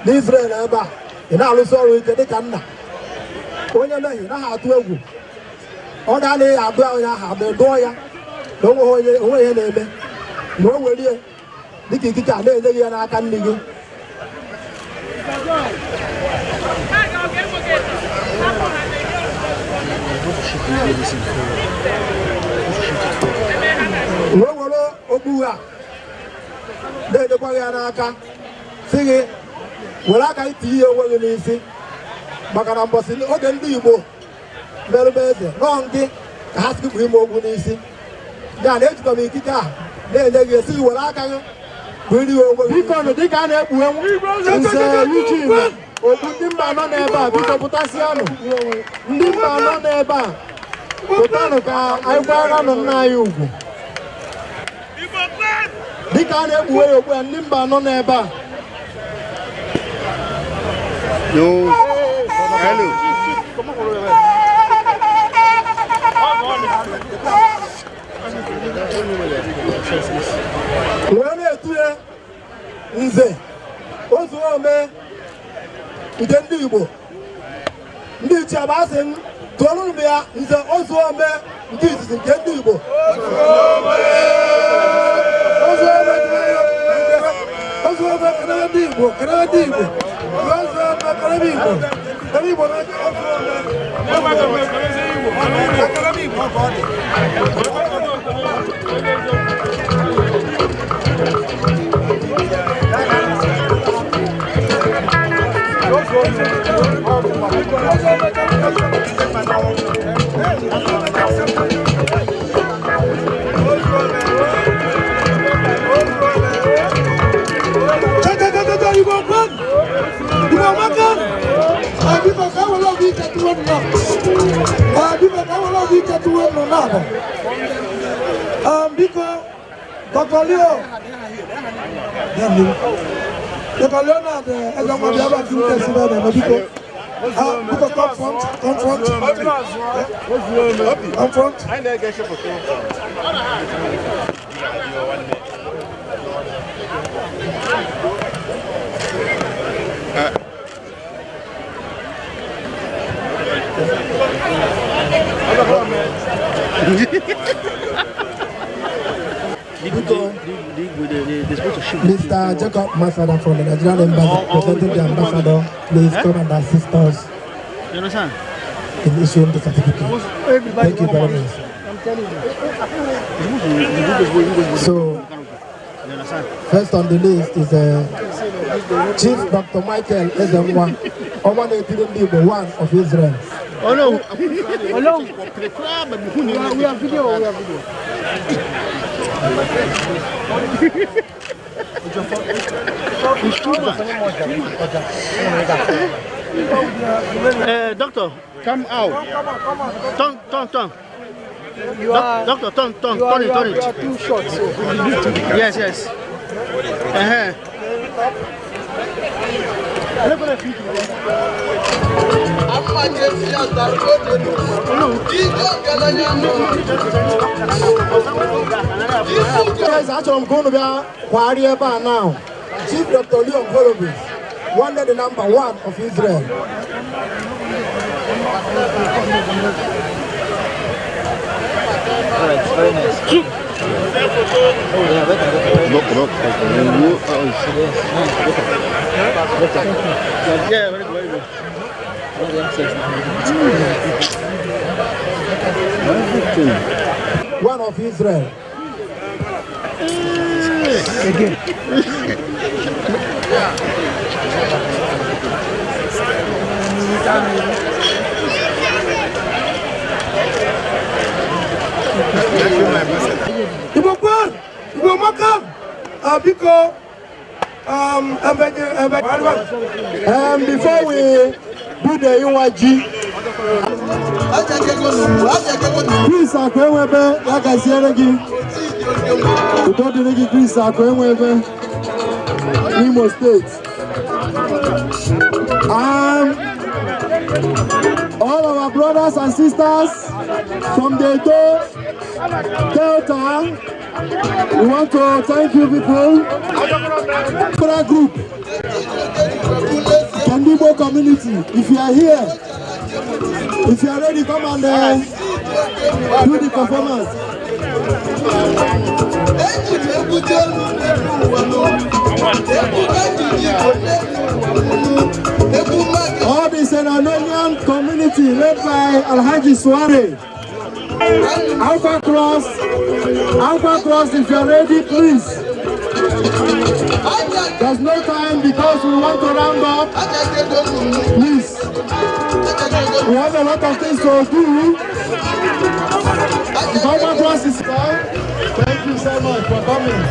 n'Israel ebe a ị na-alụsị ọrụ ike dịka nna onye mehie naghị atụ egwu ọ na-anaghị adụ onye ahụ adụ dụọ ya na onwe ihe na-eme na o werie dịka ikike a na-enyeghị ya n'aka nne gị wee were okpu a na-enyekwaghị ya n'aka si gị were aka itinye ihe onwe gị n'isi maka na mbọsị oge ndị Igbo merụba eze nọọ ndị ka ha sikpụ ime okwu n'isi ya na ejikwa m ikike a na-enye gị esi were aka gị bụ iri onwe gị biko dịka a na-ekpughe nze Eugene okpu ndị mba nọ n'ebe a biko pụtasịanụ ndị mba nọ n'ebe a pụtanụ ka anyị gbara nọ nna anyị ugwu dịka a na-ekpughe ya okpu ya ndị mba nọ n'ebe a Yo, hello. wee na-etunye nze otu ome nke ndị Igbo ndị ichie bụ asị m tụọrọ m ya nze otu ome nke izizi nke ndị Igbo ozu ome kedebe ndị Igbo kedebe ndị Igbo ozu ome kedebe Igbo kedebe Igbo na ozu ome kedebe Igbo ka ọ dị Dr. Leo, Dr. Leonard, I don't want to have a few testimonies. Because come front. Come front. I never get your photo. Mr. Jacob Masada from the Nigerian Embassy, presenting the ambassador, please come and assist us in issuing the certificate. Thank you very much. So, first on the list is Chief Dr. Michael Ezemwa, one of Israel. Oh no! Oh no! We have video. Doctor, come out. Turn. Doctor, turn it. You are too short. So. Yes. Guys, I'm going to be now. Chief Dr. Leon Horowitz, wanted the number 1 of Israel. Very nice. Yeah, very good. One of Israel. Again. Before we do the UYG, Chris Akwewebe, like I said again, we got the nigga Chris Akwewebe, Imo State. All of our brothers and sisters from the Delta, We want to thank you people. Prayer group, Kendibo community, if you are here, if you are ready, come and do the performance. All the Senanonian community led by Alhaji Suare. Alpha Cross, if you are ready, please. There's no time because we want to round up. Please. We have a lot of things to do. If Alpha Cross is fine, thank you so much for coming.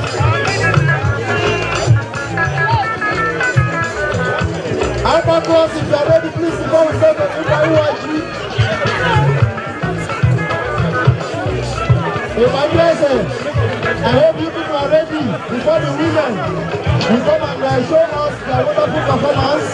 Alpha Cross, if you are ready, please go with the I hope you people are ready before the women will come and show us their wonderful performance.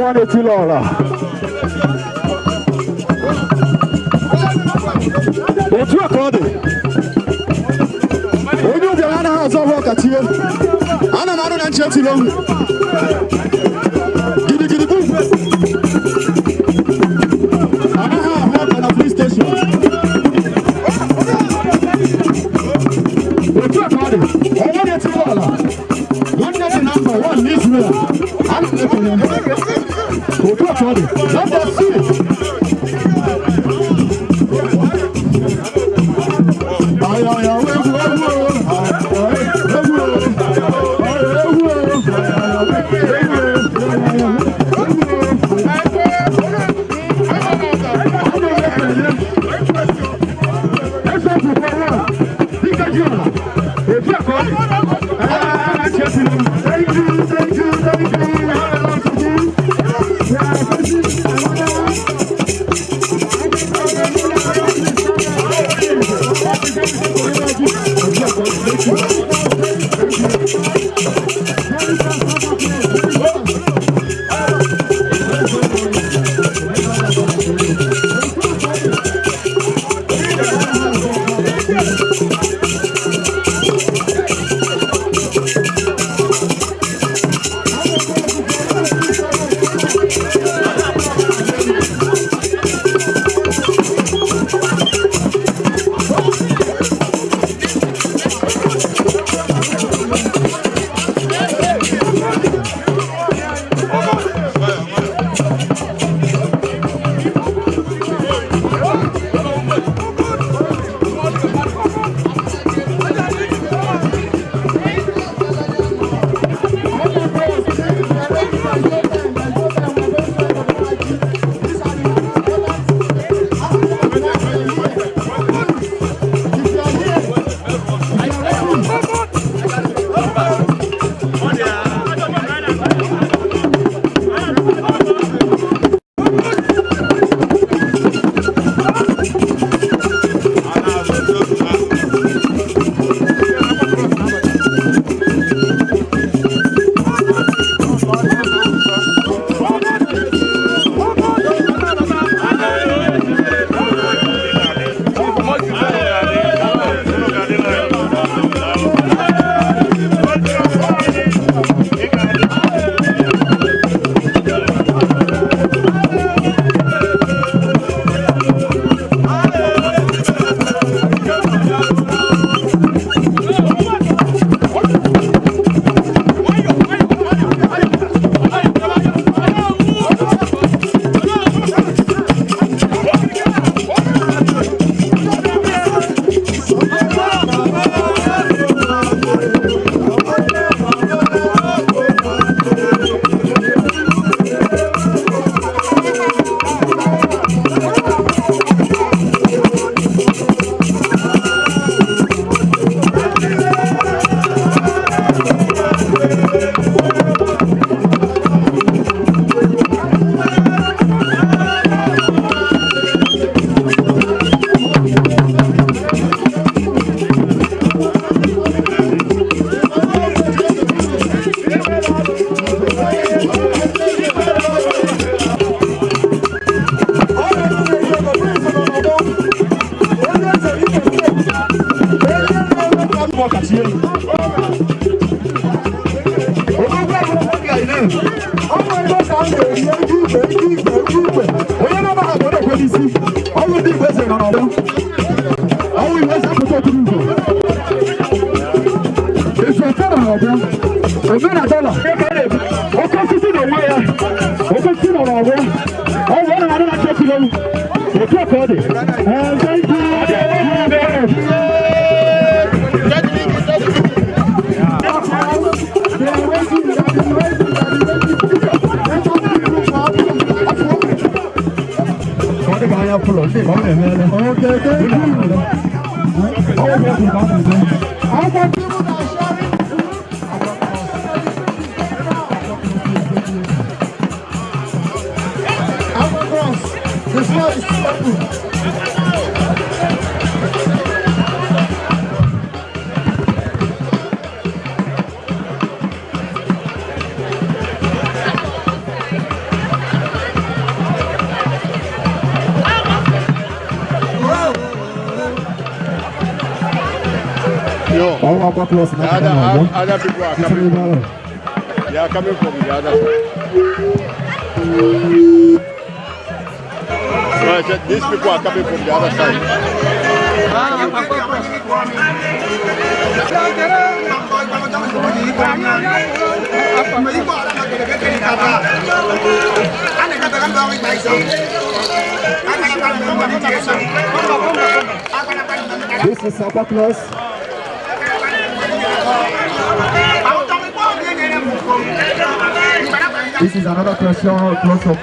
one eti lọ́la. Otu ẹ̀kọ́ dị. Onye ụbịara anaghị azọ ọhụụ ọkachie. Ana m anụ na nche eti lọ́la. Gidigidi bụ. Anaghị ahụ ọkụ na free station. Otu ẹ̀kọ́ dị. Ọnwa na-eti lọ́la. Nwanne dị n'afọ one n'Israel. Ana m ekenye m. Otu ẹ̀kọ́ dị. Let us see. No. All our bucklers in Other people are coming. They are coming from the other side. So I said, these people are coming from the other side. This is Santa Claus. This is another question close of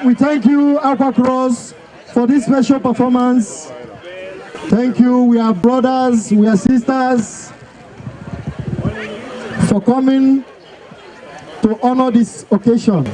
We thank you, Aqua Cross, for this special performance. Thank you. We are brothers, we are sisters, for coming to honor this occasion.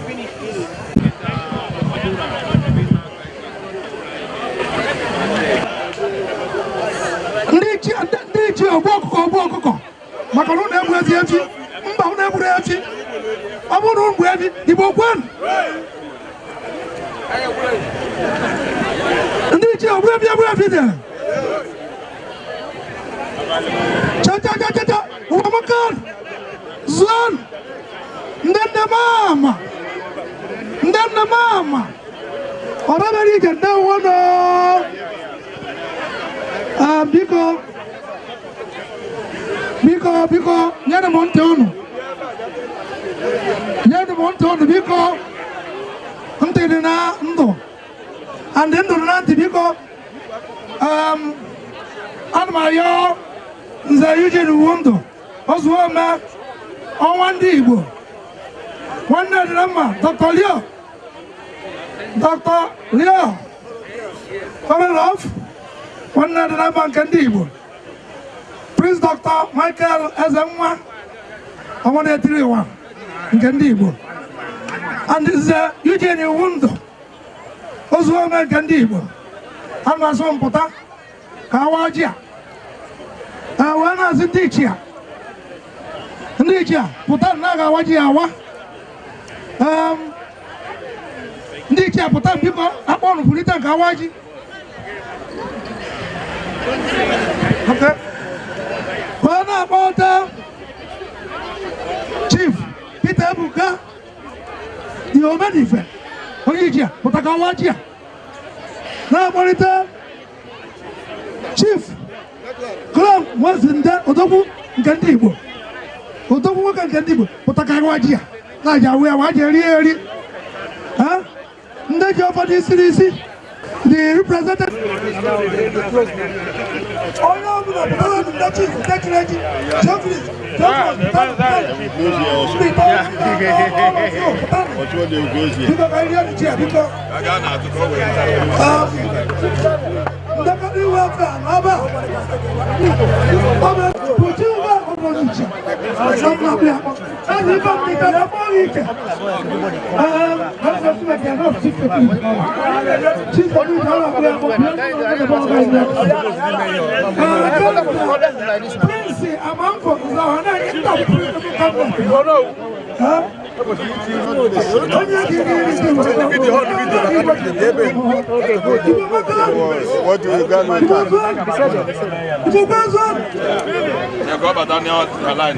Biko, nyere monte onu. Nyere monte onu biko. Ntiri na ndo. And ndo na nti biko. Anmayo nze Eugene Wundo. Ozuoma onwa ndi Igbo. Nwanne dị na mma, Dr. Leo. Dr. Leo. Coming nwanne dị na mma nke ndị Igbo. Prince Dr. Michael Ezenwa, I want to tell you one, Gandibo. And this is Eugene Wundo, Ozuoma Gandibo. And my son Pota, Kawajia. When I was in Dichia, Pota Naga Wajia. Dichia Pota people upon Pulita Kawaji. Okay. What about Chief Peter Buka? The Omenife. Oyija, Potakawaja. Now, monitor Chief Club was in that Odobu Gandibo. Odobu Gandibo, Potakawaja. Naja, we are watching. Huh? The job for this city. The representative. Oh no, Prince, I'm uncle. What do you got with that? Yeah, go about down the line.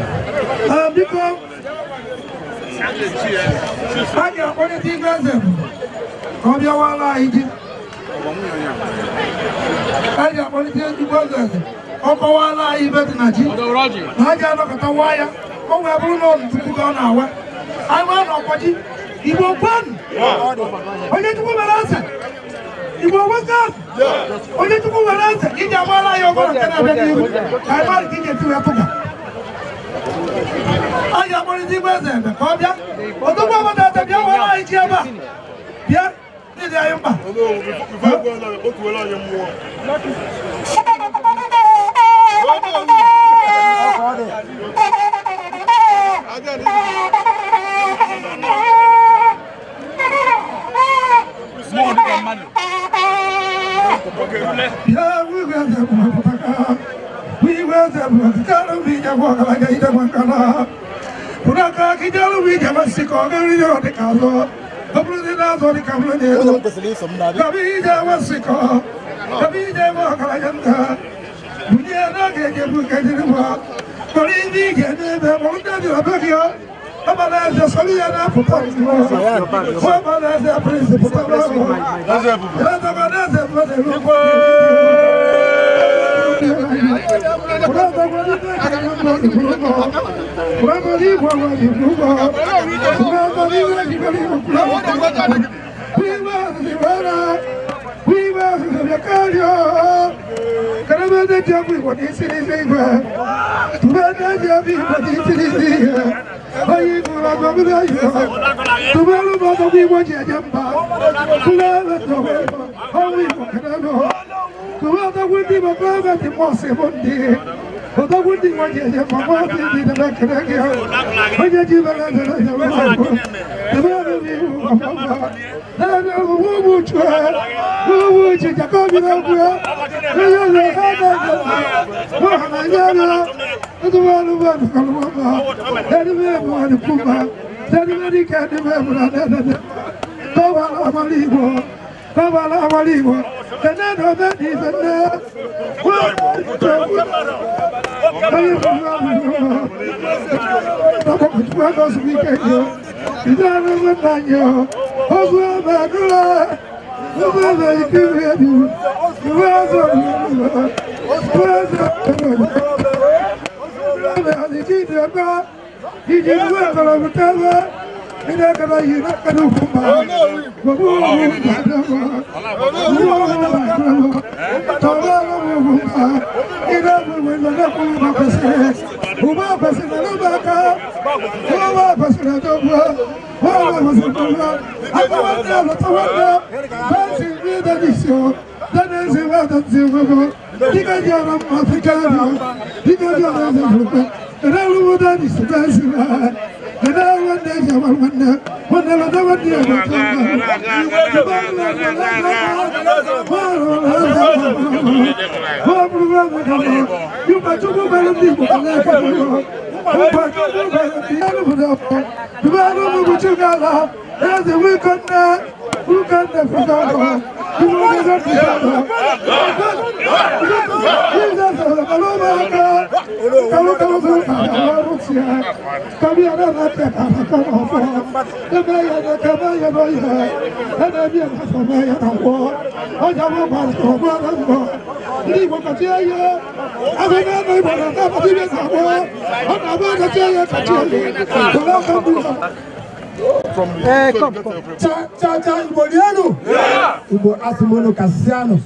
Igbo asimono kasiano.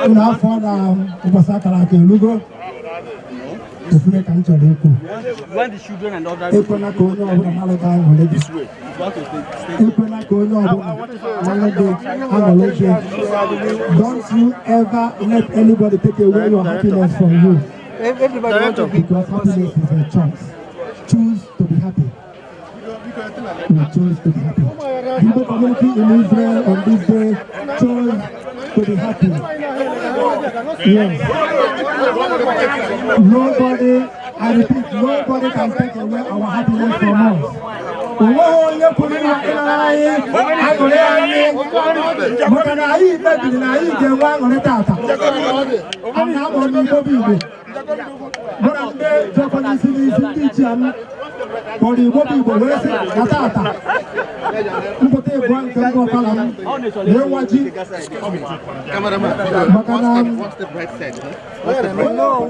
Una afọ na ubasa karake lugo. Efune ka nchọrọ ikwu. When the children and others. Ekwena ka onye ọbụla malụta nwere this way. Ekwena ka onye ọbụla malụta nwere. Don't you ever let anybody take away your happiness from you. Everybody wants to be. Because happiness is a choice. Choose to be happy. We choose to be happy. The Igbo community in Israel on this day chose to be happy. Yes. Nobody, I repeat, nobody can take away our happiness from us. onye pụrụ ịnara anyị aṅụrị anyị maka na anyị kpebiri na anyị ga-enwe aṅụrị tata a na-akpọ n'Igbo bụ Igbo mụra ndị jọkọ n'isi ndị ichie m kpọrọ Igbo bụ Igbo wee sị na tata mpụta ịbụọ nke ndị ọkala m na-enwa ji maka na No,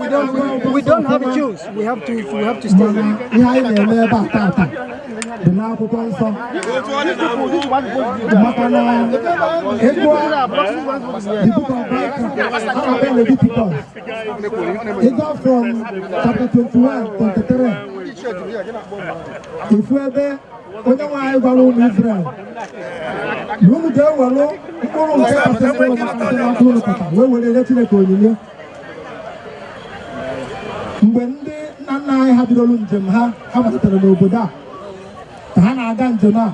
we don't have a choice. We have to stay. ihe anyị na-eme ebe a tata dị n'akwụkwọ nsọ maka na ego the book of Leviticus ego from chapter 21 23 ifu ebe onye nwe anyị gwara ụmụ Israel na unu ga-ewere mkpụrụ nke kasị mkpụrụ maka ndị na-atụ unu kata wee were Chineke onyinye mgbe ndị nna nna anyị ha bidoro njem ha malitere n'obodo a ka ha na-aga njem a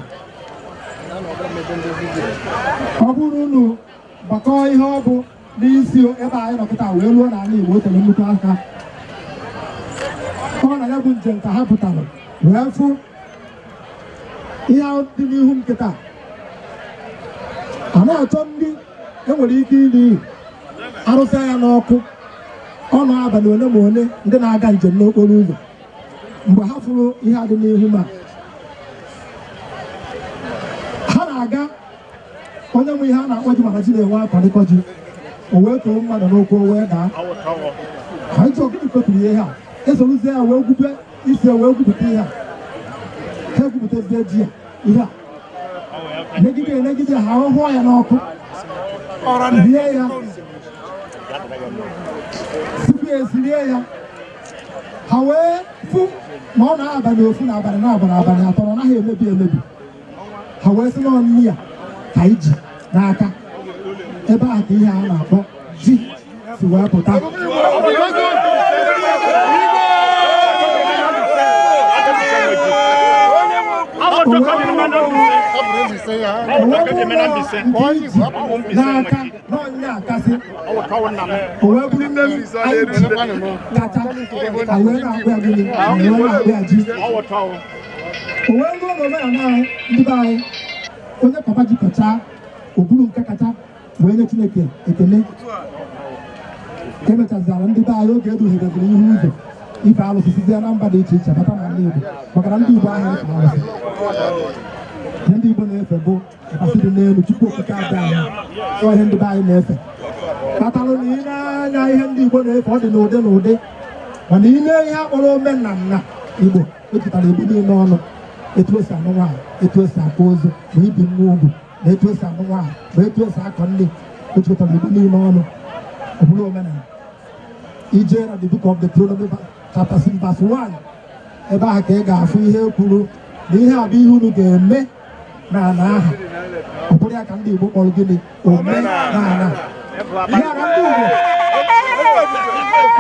ọ bụrụ unu gbakọọ ihe ọ bụ n'isi ebe anyị nọkịta wee ruo n'ala Igbo o tere nnukwu aka ọ na ya bụ njem ka ha pụtara wee fụ ihe dị n'ihu m kịta a na-achọ ndị enwere ike iri arụsị ya n'ọkụ ọnụ abalị ole ma ole ndị na-aga njem n'okporo ụzọ mgbe ha fụrụ ihe a dị n'ihu ma ha na-aga onye nwe ihe a na-akpọ ji maka ji na-enwe akọrịkọ ji o wee too mmadụ n'ụkwụ o wee daa ha ji ọgụgụ kopụrụ ihe ha esorozie ya wee gwube isi wee gwupụta ihe a ha egwupụtazie ji ya ihe a negide ha hụọ ya n'ọkụ rie ya esirie ya ha wee fụ ma ọ na-abalị ofu na abalị n'abalị atọ na ọ naghị emebi ha wee sị na ọnụ ya ka iji n'aka ebe a ka ihe a na-akpọ ji si wee pụta n'aka n'onye akasị o wee bụrụ mmeri anyị kacha a wee na-akpụ ya gịnị wee na-akpụ ya ji o wee ruo n'omenala anyị ndị be anyị onye papa ji kọchaa o buru nke kacha wee nye Chineke ekele ka emechazara ndị be anyị oge eduhedebere ihu ụzọ ife alụsị sizie na mba dị iche iche bata n'ala Igbo maka na ndị Igbo ahụ efe alụsị ihe ndị Igbo na-efe bụ kasị dị n'elu Chukwu okike abịa anyị ihe ndị be anyị na-efe kpatalụ na ị na-anya ihe ndị Igbo na-efe ọ dị n'ụdị n'ụdị mana ime ihe akpọrọ omenala Igbo ejitara Igbo niile ọnụ etu o si anụ nwaanyị etu o si akwa ozu ma ibi nwa ugwu na etu o si anụ nwaanyị ma etu o si akọ ndị ejikọtara Igbo niile ọnụ ọ bụrụ omenala ije na the book of Deuteronomy chapter 6 verse 1 ebe ahụ ka ị ga-afụ ihe kwuru na ihe a bụ ihe unu ga-eme n'ala ahụ ọ bụrụ ya ka ndị Igbo kpọrọ gịnị omenala ihe a na ndị Igbo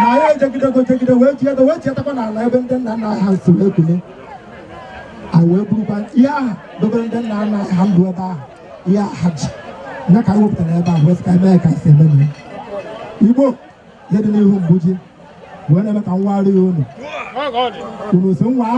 na ya ejegide wee chetakwa n'ala ebe ndị nna nna ha si wee kune anyị wee burukwa ihe aha dobere ndị nna nna ha ndụ ebe ahụ ihe aha ji ya ka anyị wepụtara ebe ahụ wee sị ka eme ka si eme na Igbo ihe dị n'ihu mbụ ji wee na-eme ka nwa arịa unu si nwa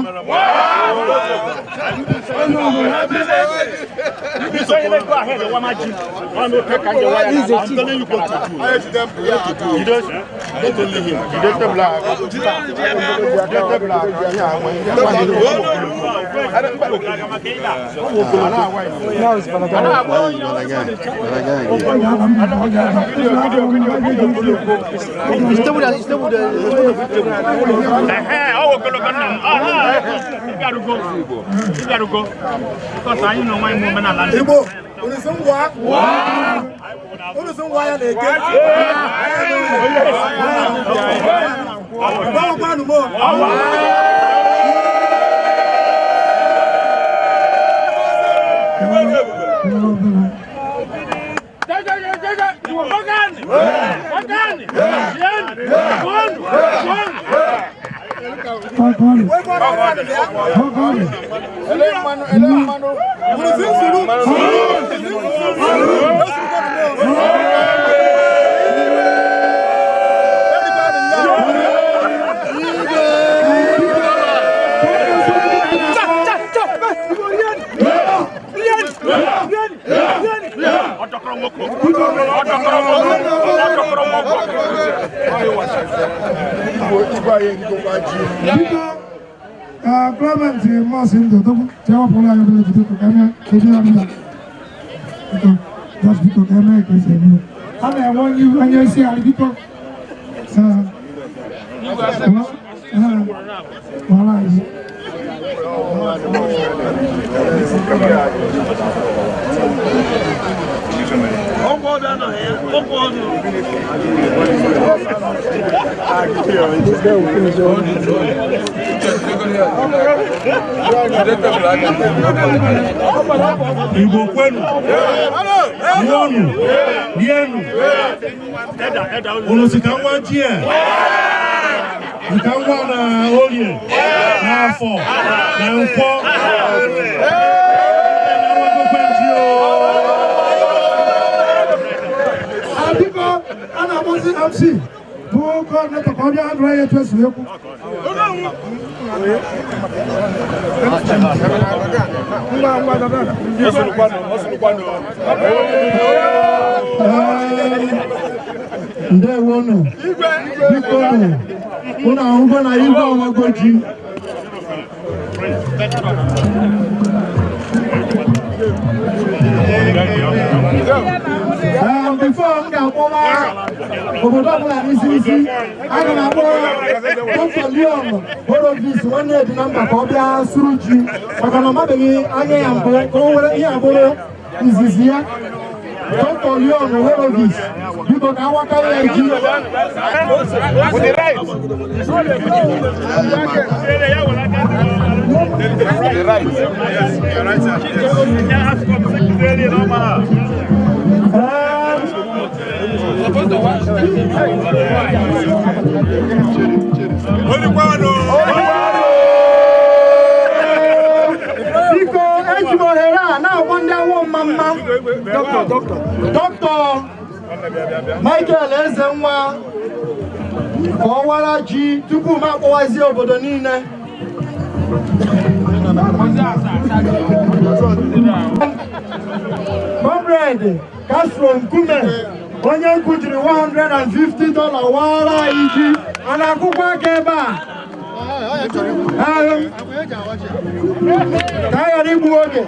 Oh, go look at them. You gotta go. You gotta go. Because I know my woman and land. Igbo, unu si ngwa? Unu si ngwa ya na-eke? Gbanwe kwanu mo. Clement masị ndụ chewa pụrụ anyị bụla jide ka eme kedu ya bịa just biko ka eme ka esi eme a na-enwe onye isi anyị biko gbara anyị Igbo kwenu Yonu Yenu Unu sika nwa jie Nka nwa na orie n'afọ na nkwọ Biko a na-akpọzi MC bụ coordinator ka ọ bịa adụrụ ya etu esi ekwu ndewonu biko unu ahụgo na igwe ọmago ji before m ga-akpọwa obodo ọbụla n'isi aga m akpọ Dr. Leon Horovis nwanne dị na mba ka ọ bịa suru ji maka na ọ mabeghị anya ya mbụ ka o were ihe abụrụ izizi ya Dr. Leon Horovis biko ka awakarị ya ji biko eji m ohere a na-agwa ndị awọ mma Dr. Michael Ezenwa ka ọ wara ji tupu m akpọwazie obodo niile Comrade Castro Nkume onye nkụ jiri $150 wara anyị ji a na-akwụkwọ aka ebe a ka a ghara igbu oge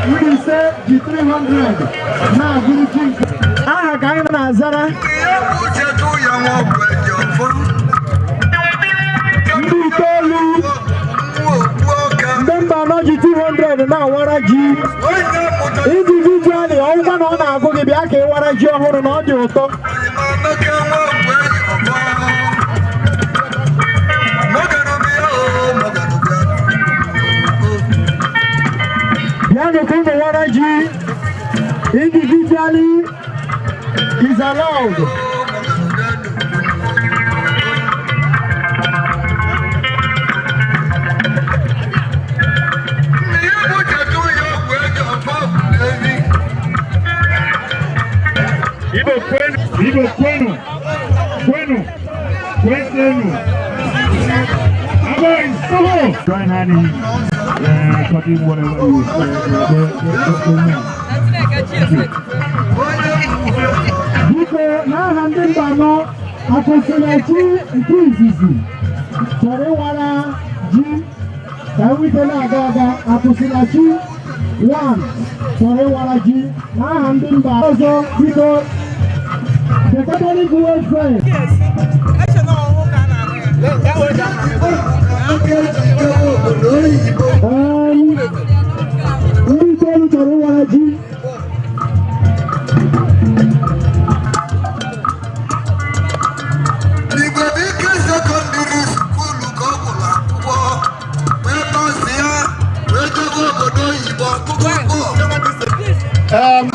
Mbise ji 300 na-agụrụ chi nke aha ka anyị na-azara ndị itoolu ndị mba anọ ji 200 na-awara ji individually ọgwụkwa na ọ na-agụ gị bịa ka ị wara ji ọhụrụ na ọ dị ụtọ individually is allowed. Ibo kwenu. Join hands, cutting whatever you Biko n'aha ndị mba nọ akwụsịlachi nke izizi chọrọ ịwara ji ka enwete na-aga aga akwụsịlachi 1 chọrọ ịwara ji n'aha ndị mba ọzọ biko the Catholic welfare ndị itoolu chọrọ ịwara ji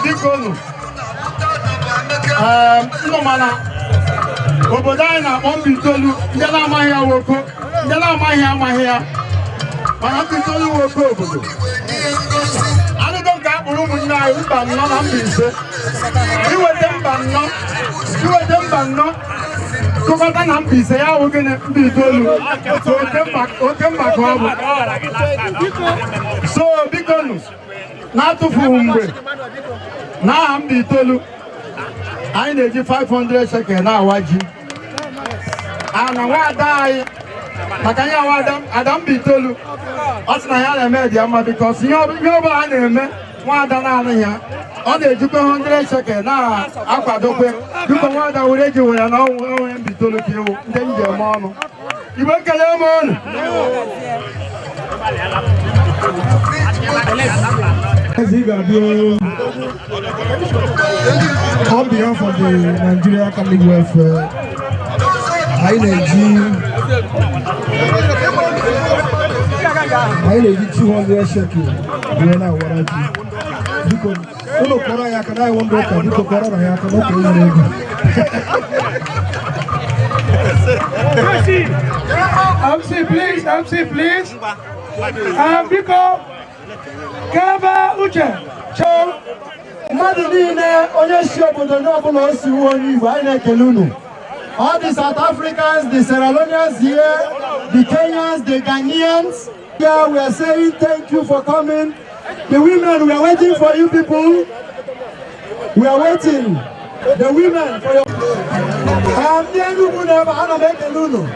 Dikonu Nnọmana obodo anyị na-akpọ Mbitolu ndị na-amaghị ya woko ndị na-amaghị ya amaghị ya mana Mbitolu woko obodo anụgo nke akpụrụ ụmụnne anyị mba nnọ na Mbaise iweta mba nnọ kụkọta na Mbaise ya wụ gịnị Mbitolu oke mba ka ọ bụ so bikonu na-atụfughị mgbe n'aha Mbitolu anyị na-eji 500 shekel na-awa ji ana nwada anyị maka nye ada Mbitolu ọ sị na ya na-eme dị mma bikọs ihe ọbụla a na-eme nwada na-anụ ya ọ na-ejikwa 100 shekel na-akwadokwe biko nwada were eji were na onwe Mbitolu ka iwu ndị njem ọnụ Igbo ekele m unu On behalf of the Nigeria Catholic Welfare, I need 200 shekels. Because MC, please. Because Kaba Uche, mmadụ niile onye si obodo n'ọbụla o si onye Igbo anyị na-ekele unu. All the South Africans, the Sierra Leoneans here, the Kenyans, the Ghanaians, here we are saying thank you for coming. The women, we are waiting for you people. We are waiting. The women for your... ndị Enugu na-ebe ana m ekele unu.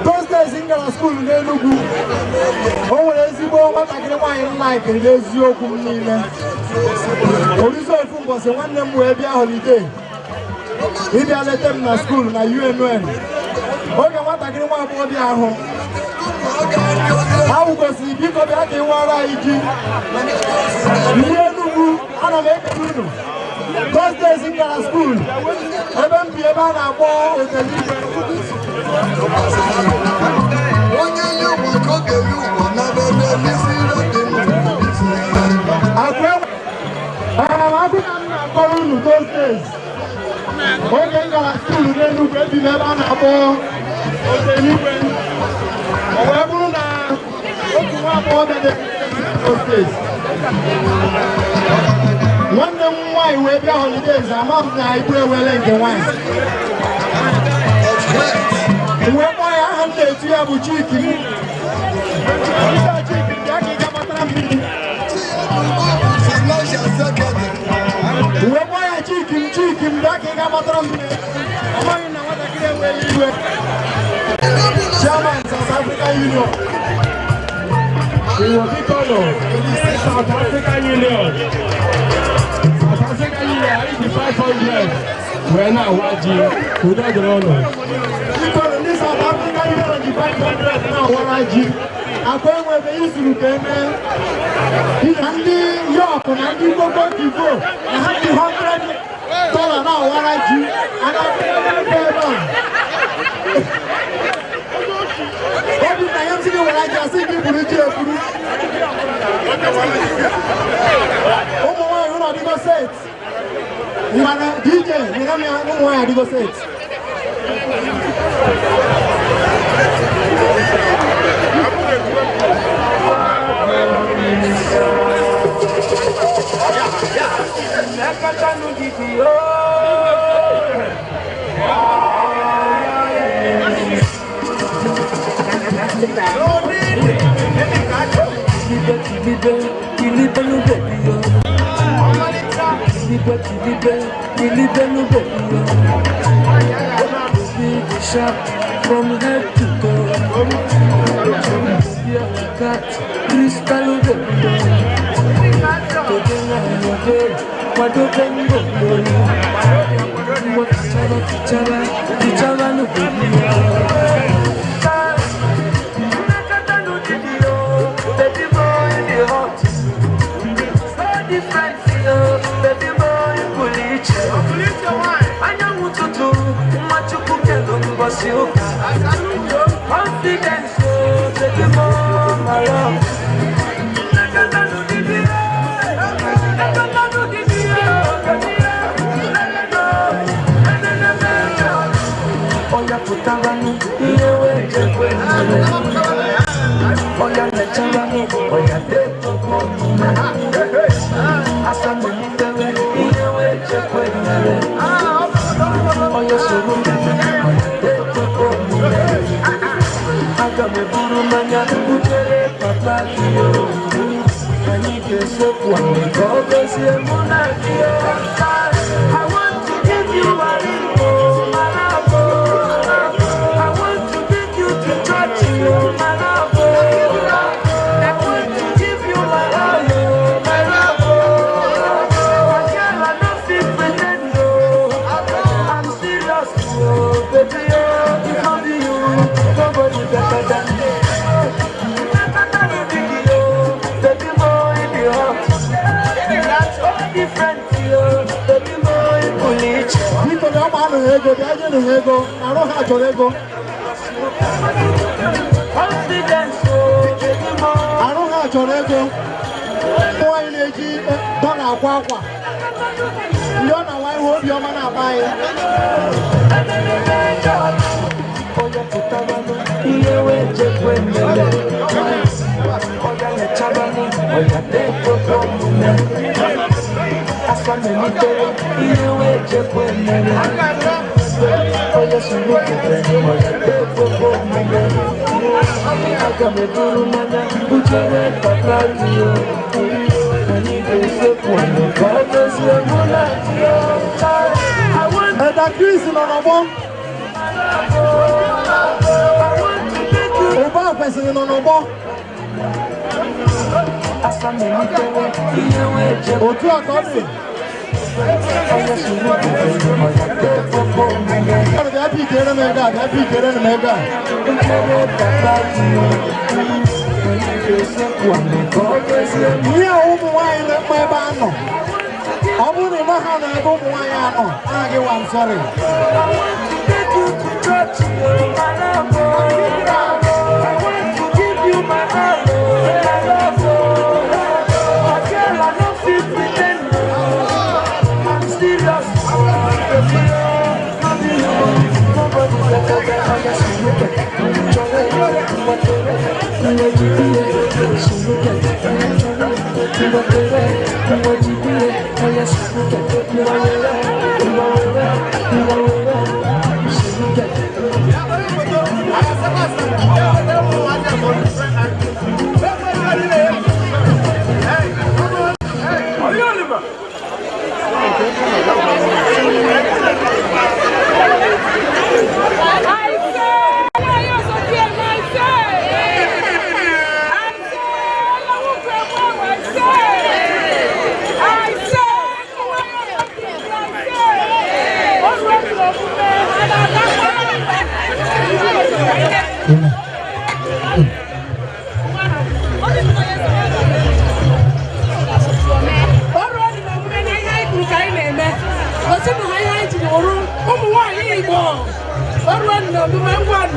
Those days in gara school n'Enugu, o nwere ezigbo nwatakịrị nwaanyị nna ekiri n'eziokwu m niile. Orizo ofu mbọsị nwanne m wee bịa holiday. Ịbịa leta m na school na UNN. Oge nwatakịrị nwa agbọghọbịa ahụ. Ha wugosiri biko bịa ka ị nwara anyị ji. Ndị Enugu ana m ekele unu. Those days in gara school, ebe m bi ebe a na-akpọ Oteli. akọrọ unu those days oge m gara skuulu n'Enugu ebi n'ebe a na-akpọ Odenigwe o wee bụrụ na otu nwa agbọghọ bịara those days nwanne m nwaanyị wee bịa holidays ama m na ibu ewele nke nwaanyị wee kpọọ ya aha m na-etu ya bụ Chiki uwe kpọọ ya Chiki m bịa ka ị ga-amatara m amaghị na nwatakịrị enweghị iwe Chairman South African Union He was econo. South African Union. South African Union, I need the 500. We're now watching without the honor. Econo, this South African Union, the 500 now watching. Akwe webe yisuru keme. Ndi York na ndi Gogo Kivo. Na hadi $100 now watching. And I'm going Obi na yam sigi wala ja sigi buru ji eburu. Omo wa you na digo set. You are DJ, you know me omo wa digo set. From head to toe, cat, crystal confidence, baby, more, my love. Oya putabanu, iyewe jekwe nare. Oya nechabanu, oya deto konume. Asame nitewe, iyewe jekwe nare. Oya suru nene, oya deto konume. Agame buru manya, ujere papatiyo. Anike sekwa, kogo siye munatiyo. I want to give you a ring, my love. I want to take you to church, my love. I want to give you my love, my love. Girl, I don't feel pretend, I'm serious, baby. If only you, nobody better than me. Baby boy, in the heart, that's all different, baby boy, pull it. People don't want to go, they don't go. I don't have to go. Confidence, baby boy. I don't have to go. Boy, energy, don't have quaqua. You don't know why hope your man are buying. Oya putabanu, iyewe jekwe nele. Oya nechabanu, oya deto konume. Asame nitewe, iyewe jekwe nele. Oya suru kete, oya deto konume. Agame buru manya, ujere papatiyo. Anike sekwa, kogo siye munatiyo. That Chris in on one. Oba person in on one. Otu akọni. Happy kere mega, happy kere mega. Ní àwọn ọmọ wa yìí lẹ́pọ̀ ẹ bá nọ. Ọmọ ní ma ha na ebe ọmọ wa yìí anọ. Anaghị wa I'm sorry. Oruan no Lumangwan.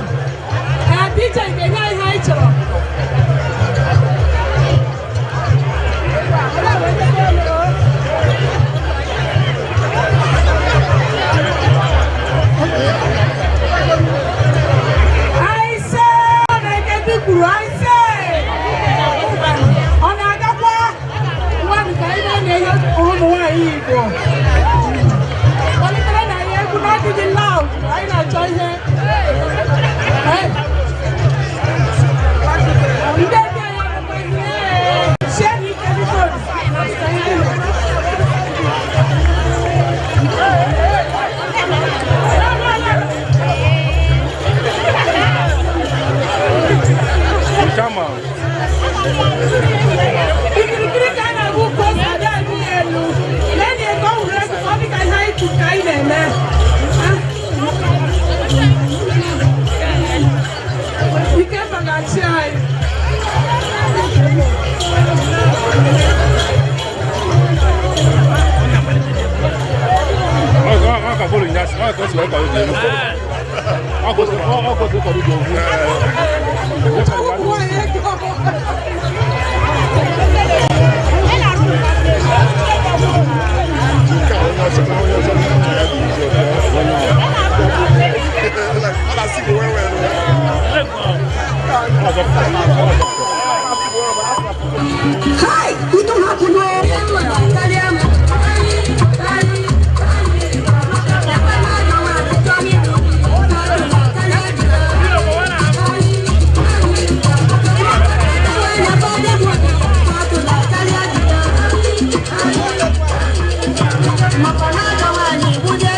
DJ Kenya Haicho. I say, I get the guru. I say, on Agapa, one guy on the way. One time I could not be loud. I not join him. Hi, you don't have to know. Makanaka wani, buja,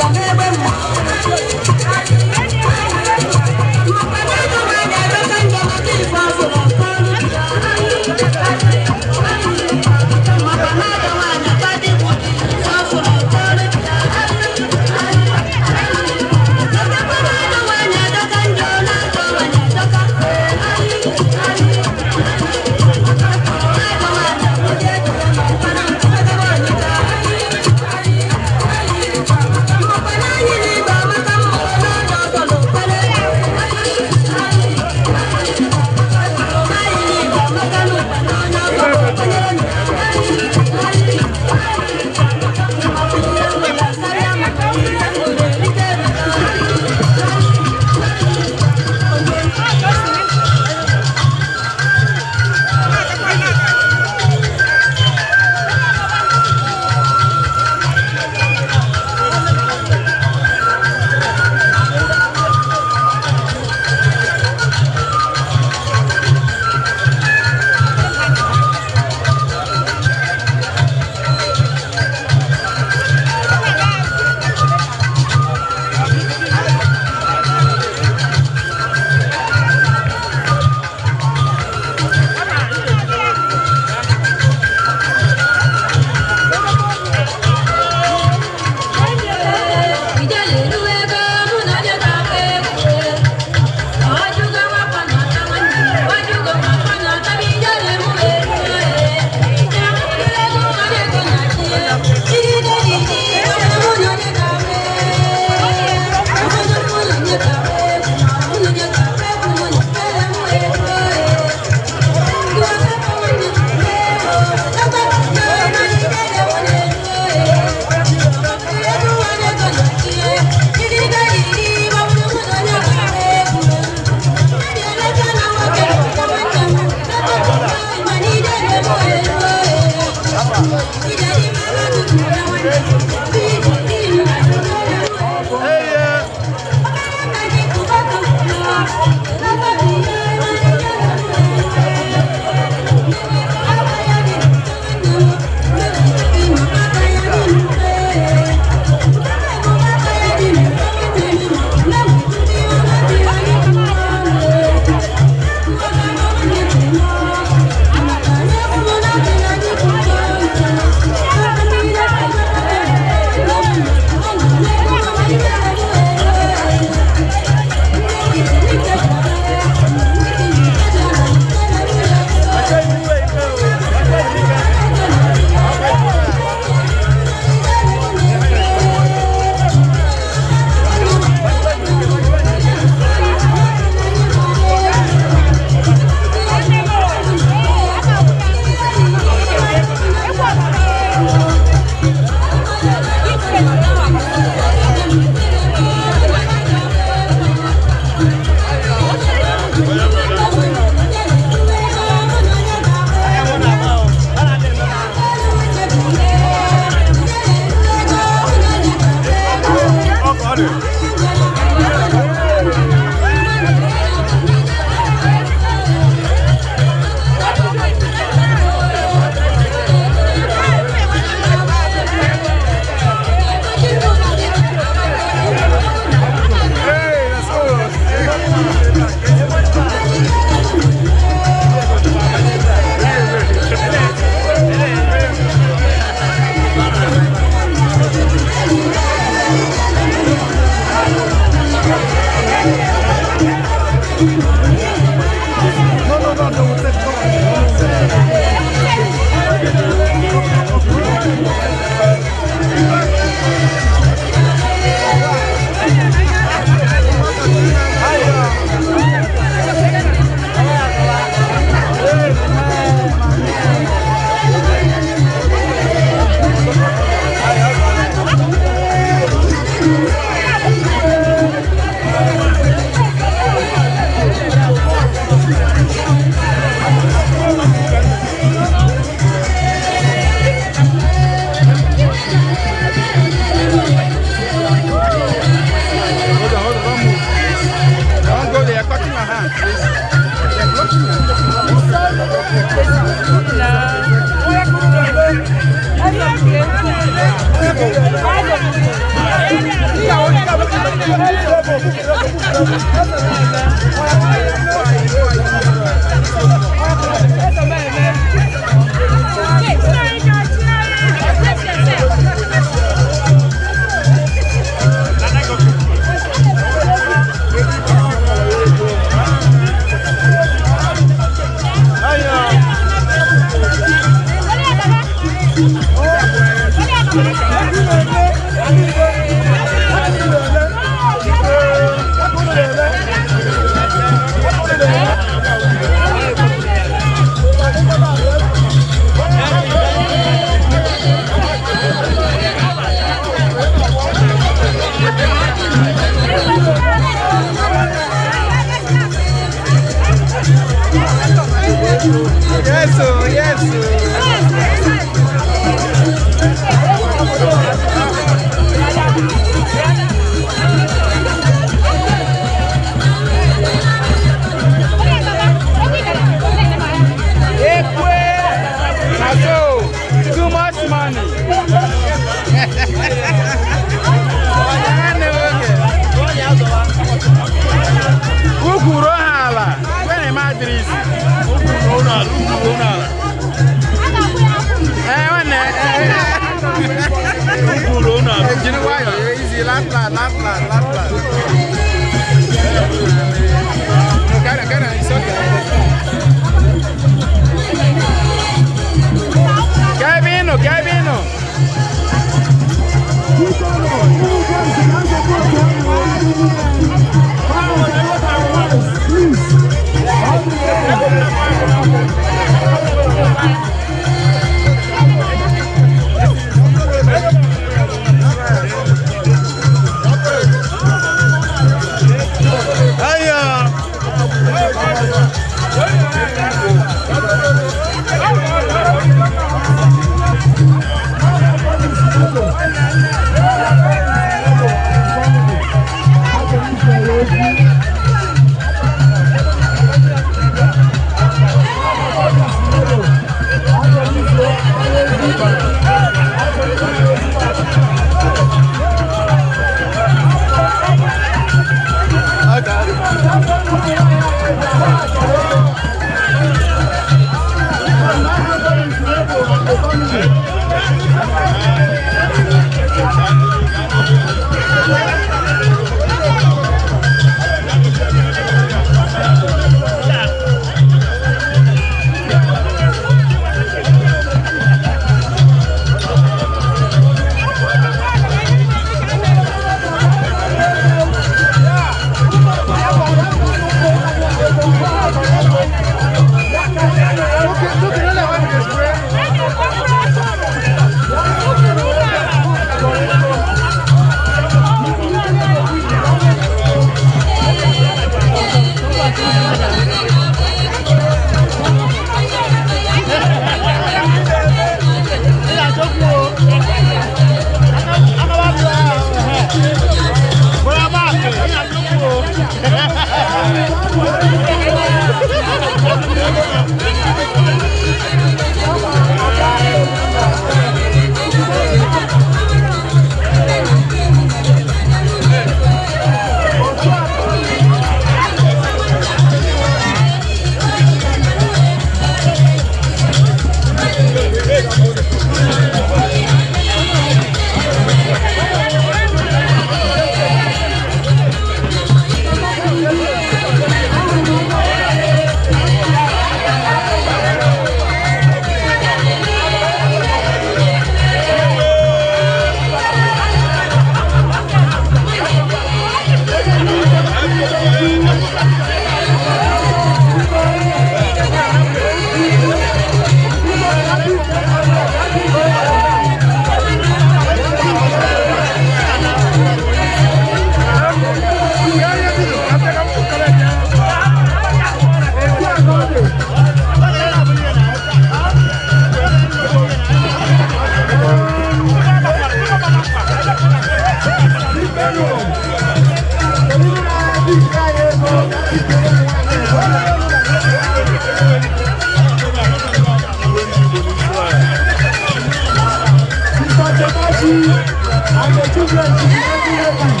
and the children should be happy.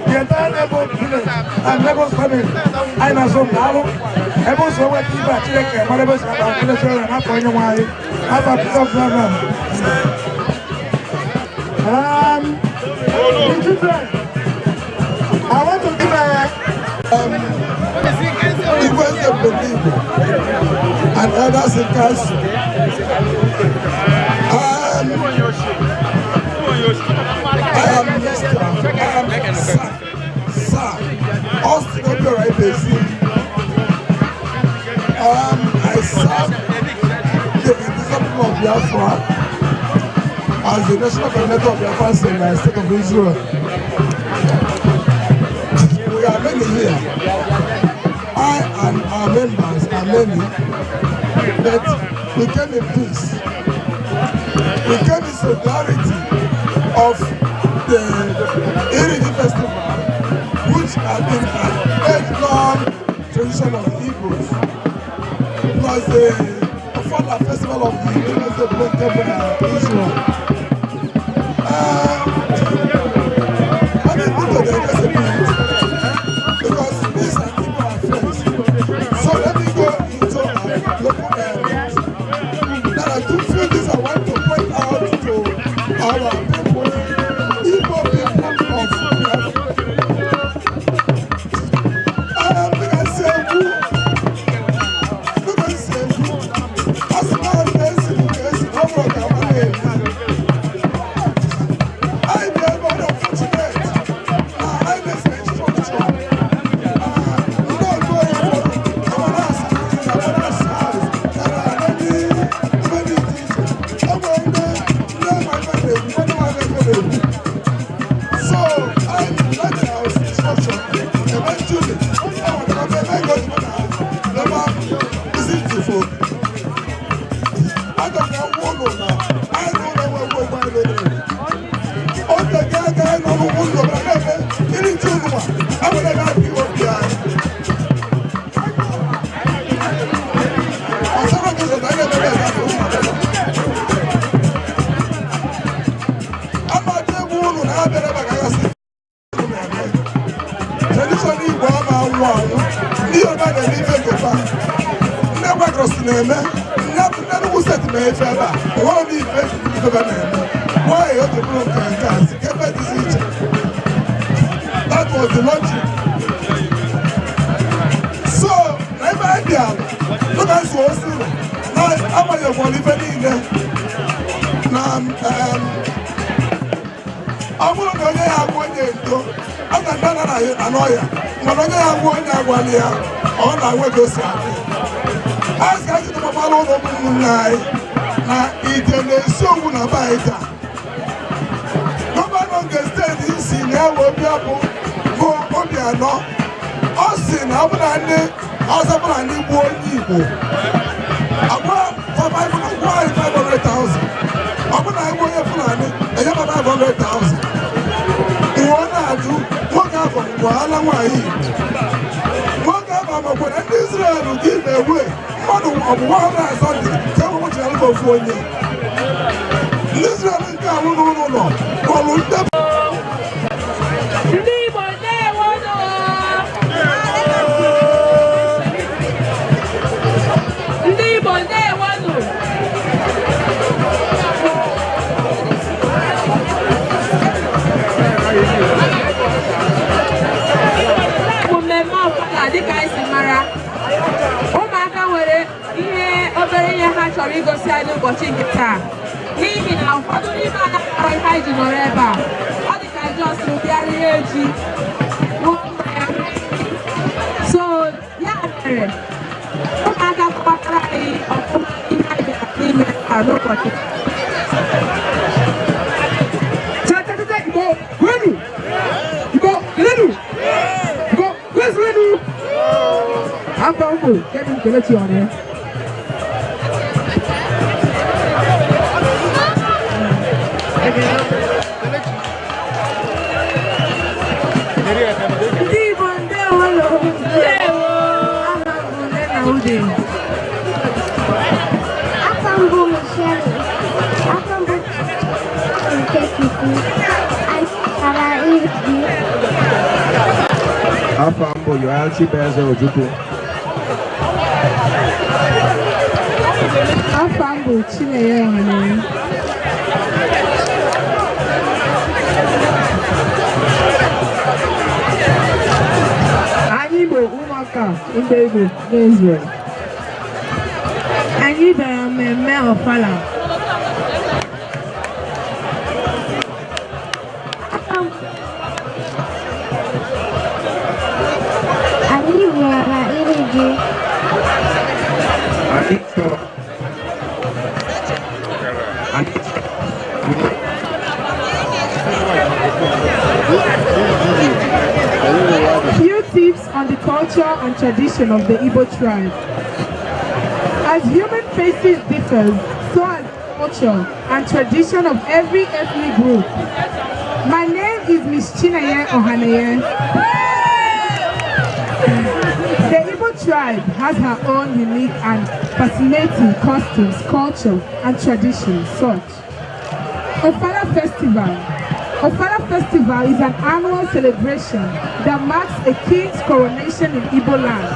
The entire and Lagos family. I know some now. Ebo so what you got check, but Lagos have a children not for anyone. Have a piece of problem. I want to give and other seekers. I am Sir Austin Obiora Ibesi. I serve the people of Biafra as the national coordinator of Biafra in the state of Israel. We are many here. I and our members are many, but we came in peace. We came in solidarity of the Iridi Festival, which has been an age-long tradition of the Igbos, plus the Ofala Festival of the Iridi Temple in Israel. I didn't go to the recipe because these are people are friends. So let me go into our local areas. There are two few things I want to point out to our people, Igbo people of Biafra. Look at Sebu. As a man, there's over I am very unfortunate. I am a structure. That was the logic. So, look at this. Now, I'm going to living in there. Now, I'm going to go there. I'm going to ask guys to follow the moonlight. Now, it's a show na baita. Governor of the state is in there. Will be able go on the ano. Austin, I'm going to go. I'm for 500,000. I'm going to go for 500,000. You want to do what happened? What happened when Israel will give away? One of Sunday, tell me what you're looking for. Israel is no. Chọrọ igosi anyị n'ụbọchị nke taa n'ihi na ụfọdụ n'ime anaghị ihe anyị ji nọrọ ebe a ọ dị ka Jos bịarịrị eji so ya mere ụmụaka kọwatara anyị ọfụma ihe anyị bịara n'ime ha n'ụbọchị afọ ụmụ kedu Kelechi ọrịa Afam for you. I'll chip as a Ojukwu. Afambo Chineye Ohanaye. Anyị bụ ụmụaka ndị Igbo n'Israel. Anyị bịara mmemme Ọfala. Anyị bịara iri ji. Few tips on the culture and tradition of the Igbo tribe. As human faces differ, so as culture and tradition of every ethnic group. My name is Miss Chineye Ohanaye. The Igbo tribe has her own unique and fascinating costumes, culture, and traditions, such. Ofala Festival. Ofala Festival is an annual celebration that marks a king's coronation in Igbo land,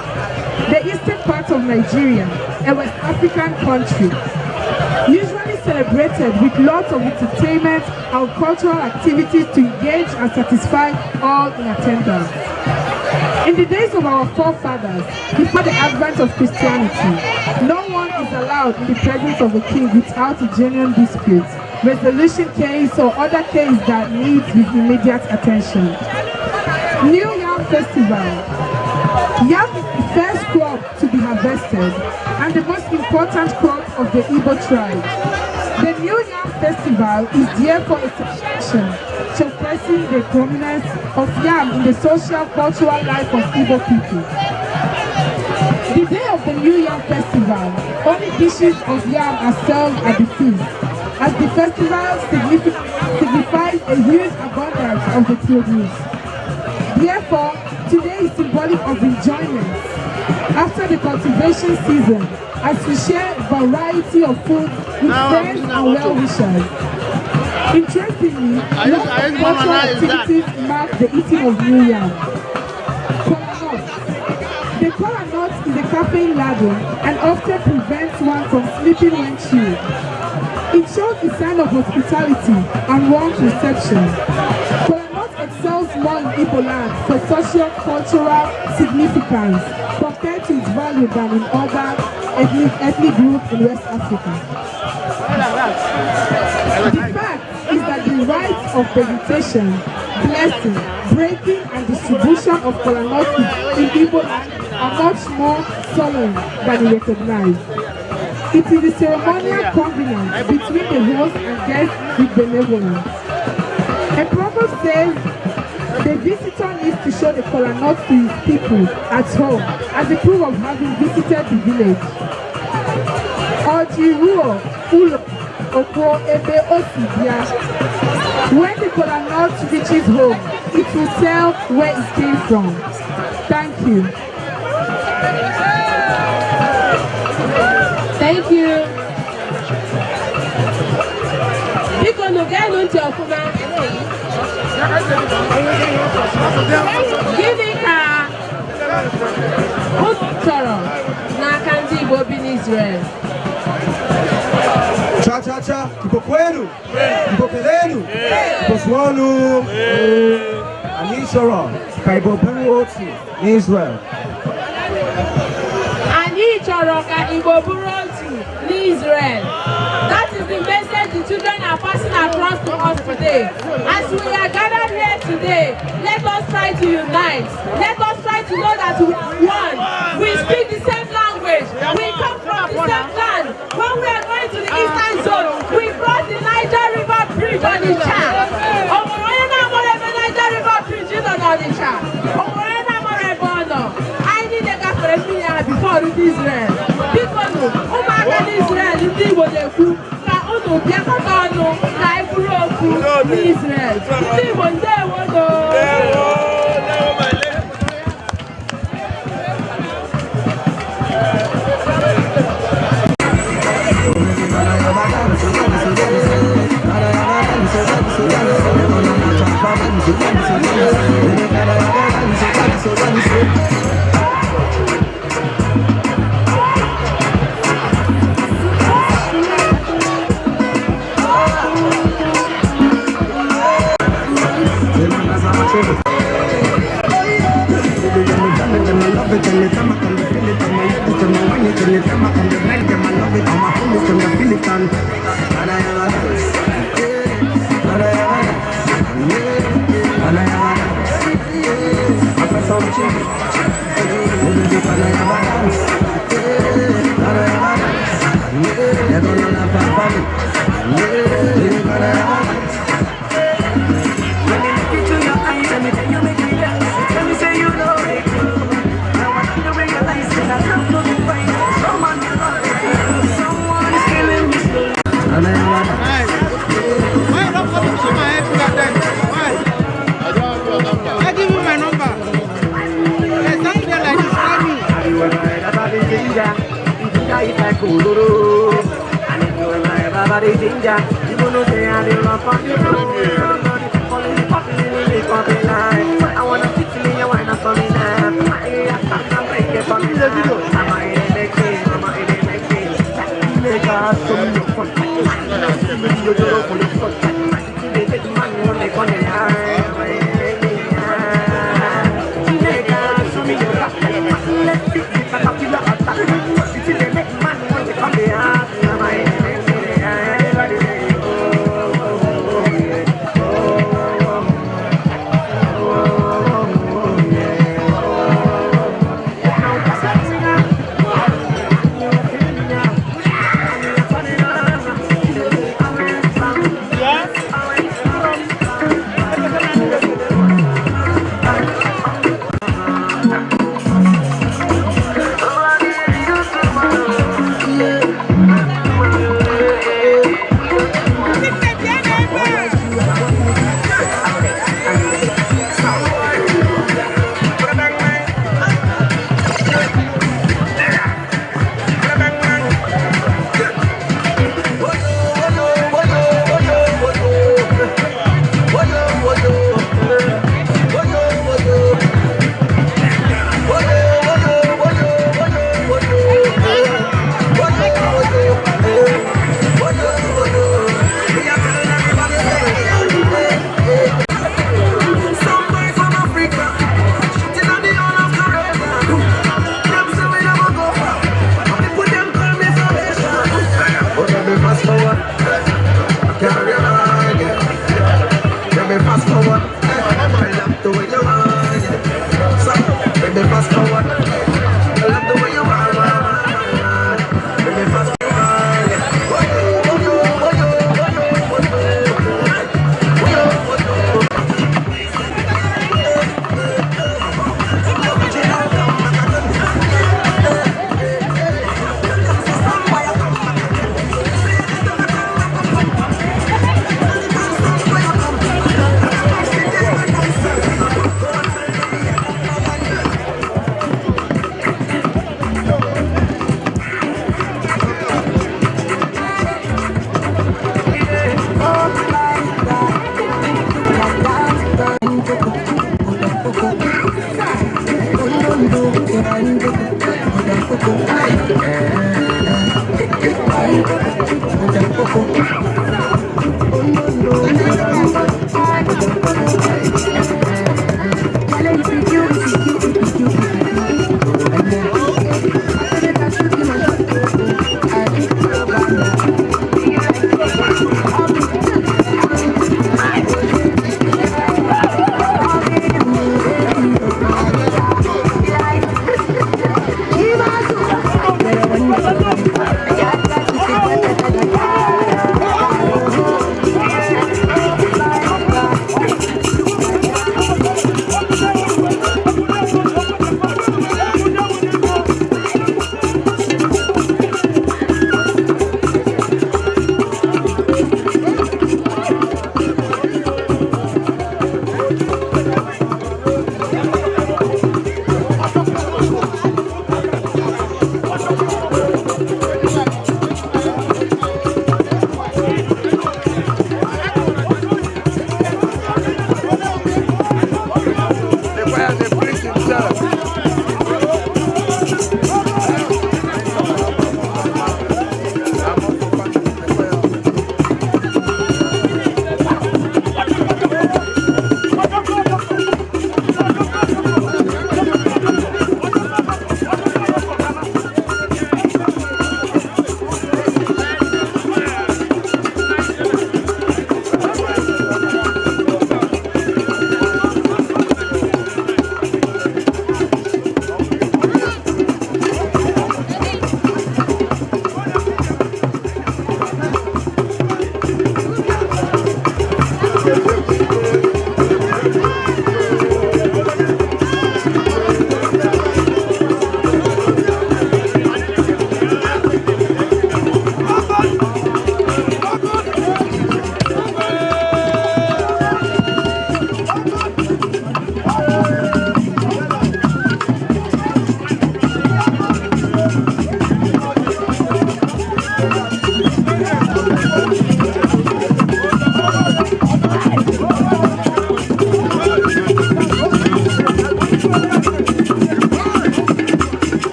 the eastern part of Nigeria, a West African country. Usually celebrated with lots of entertainment and cultural activities to engage and satisfy all in attendance. In the days of our forefathers, before the advent of Christianity, no one is allowed in the presence of a king without a genuine dispute, resolution case, or other case that needs his immediate attention. New Yam Festival. Yam is the first crop to be harvested and the most important crop of the Igbo tribe. The New Yam Festival is therefore a celebration showcasing the prominence of yam in the social cultural life of Igbo people. The day of the New Yam Festival, only dishes of yam are served at the feast, as the festival signifies a huge abundance of the produce. Therefore, today is symbolic of enjoyment after the cultivation season, as we share a variety of food with friends and well-wishers. Interestingly, lots of cultural activities mark the eating of New Yam. Kola nut. The kola nut is a caffeine laden and often prevents one from sleeping when chewed. It shows a sign of hospitality and warm reception. Kola nut excels more in Igbo land for socio-cultural significance compared to its value than in other ethnic groups in West Africa. The fact is that the rites of vegetation, blessing, breaking, and distribution of kola nut in Igbo land are much more solemn than recognized. It is a ceremonial covenant between the host and guest with benevolence. A proverb says the visitor needs to show the kola nut to his people at home as a proof of having visited the village. Ojiruo ulo okwo ebe osibia. When the kola nut reaches home, it will tell where it came from. Thank you. Thank you. Biko no get no ntị ọfụma. Gịnị ka unu chọrọ n'aka ndị Igbo bi n'Israel? Cha cha cha, Igbo kwenu, Igbo kelenu, Igbo swanu. Anyị chọrọ ka Igbo bụrụ otu n'Israel. Anyị chọrọ ka Igbo bụrụ otu n'Israel. That is the message the children are passing across to us today. As we are gathered here today, let us try to unite. Let us try to know that we are one. We speak the same language. We come from the same land. When we are going to the eastern zone, we cross the Niger River Bridge on the Cha. Niger River Bridge on the Cha. I need a gafere before Israel. Because ụmụaka n'Israel ndị Igbo na-ekwu ka unu bịakọta ọnụ ka anyị bụrụ okwu n'Israel. Ndị Igbo ndeewono.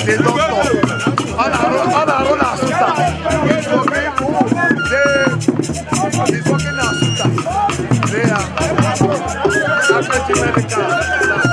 The doctor. All around Asuta. He's working in Asuta. They are medical.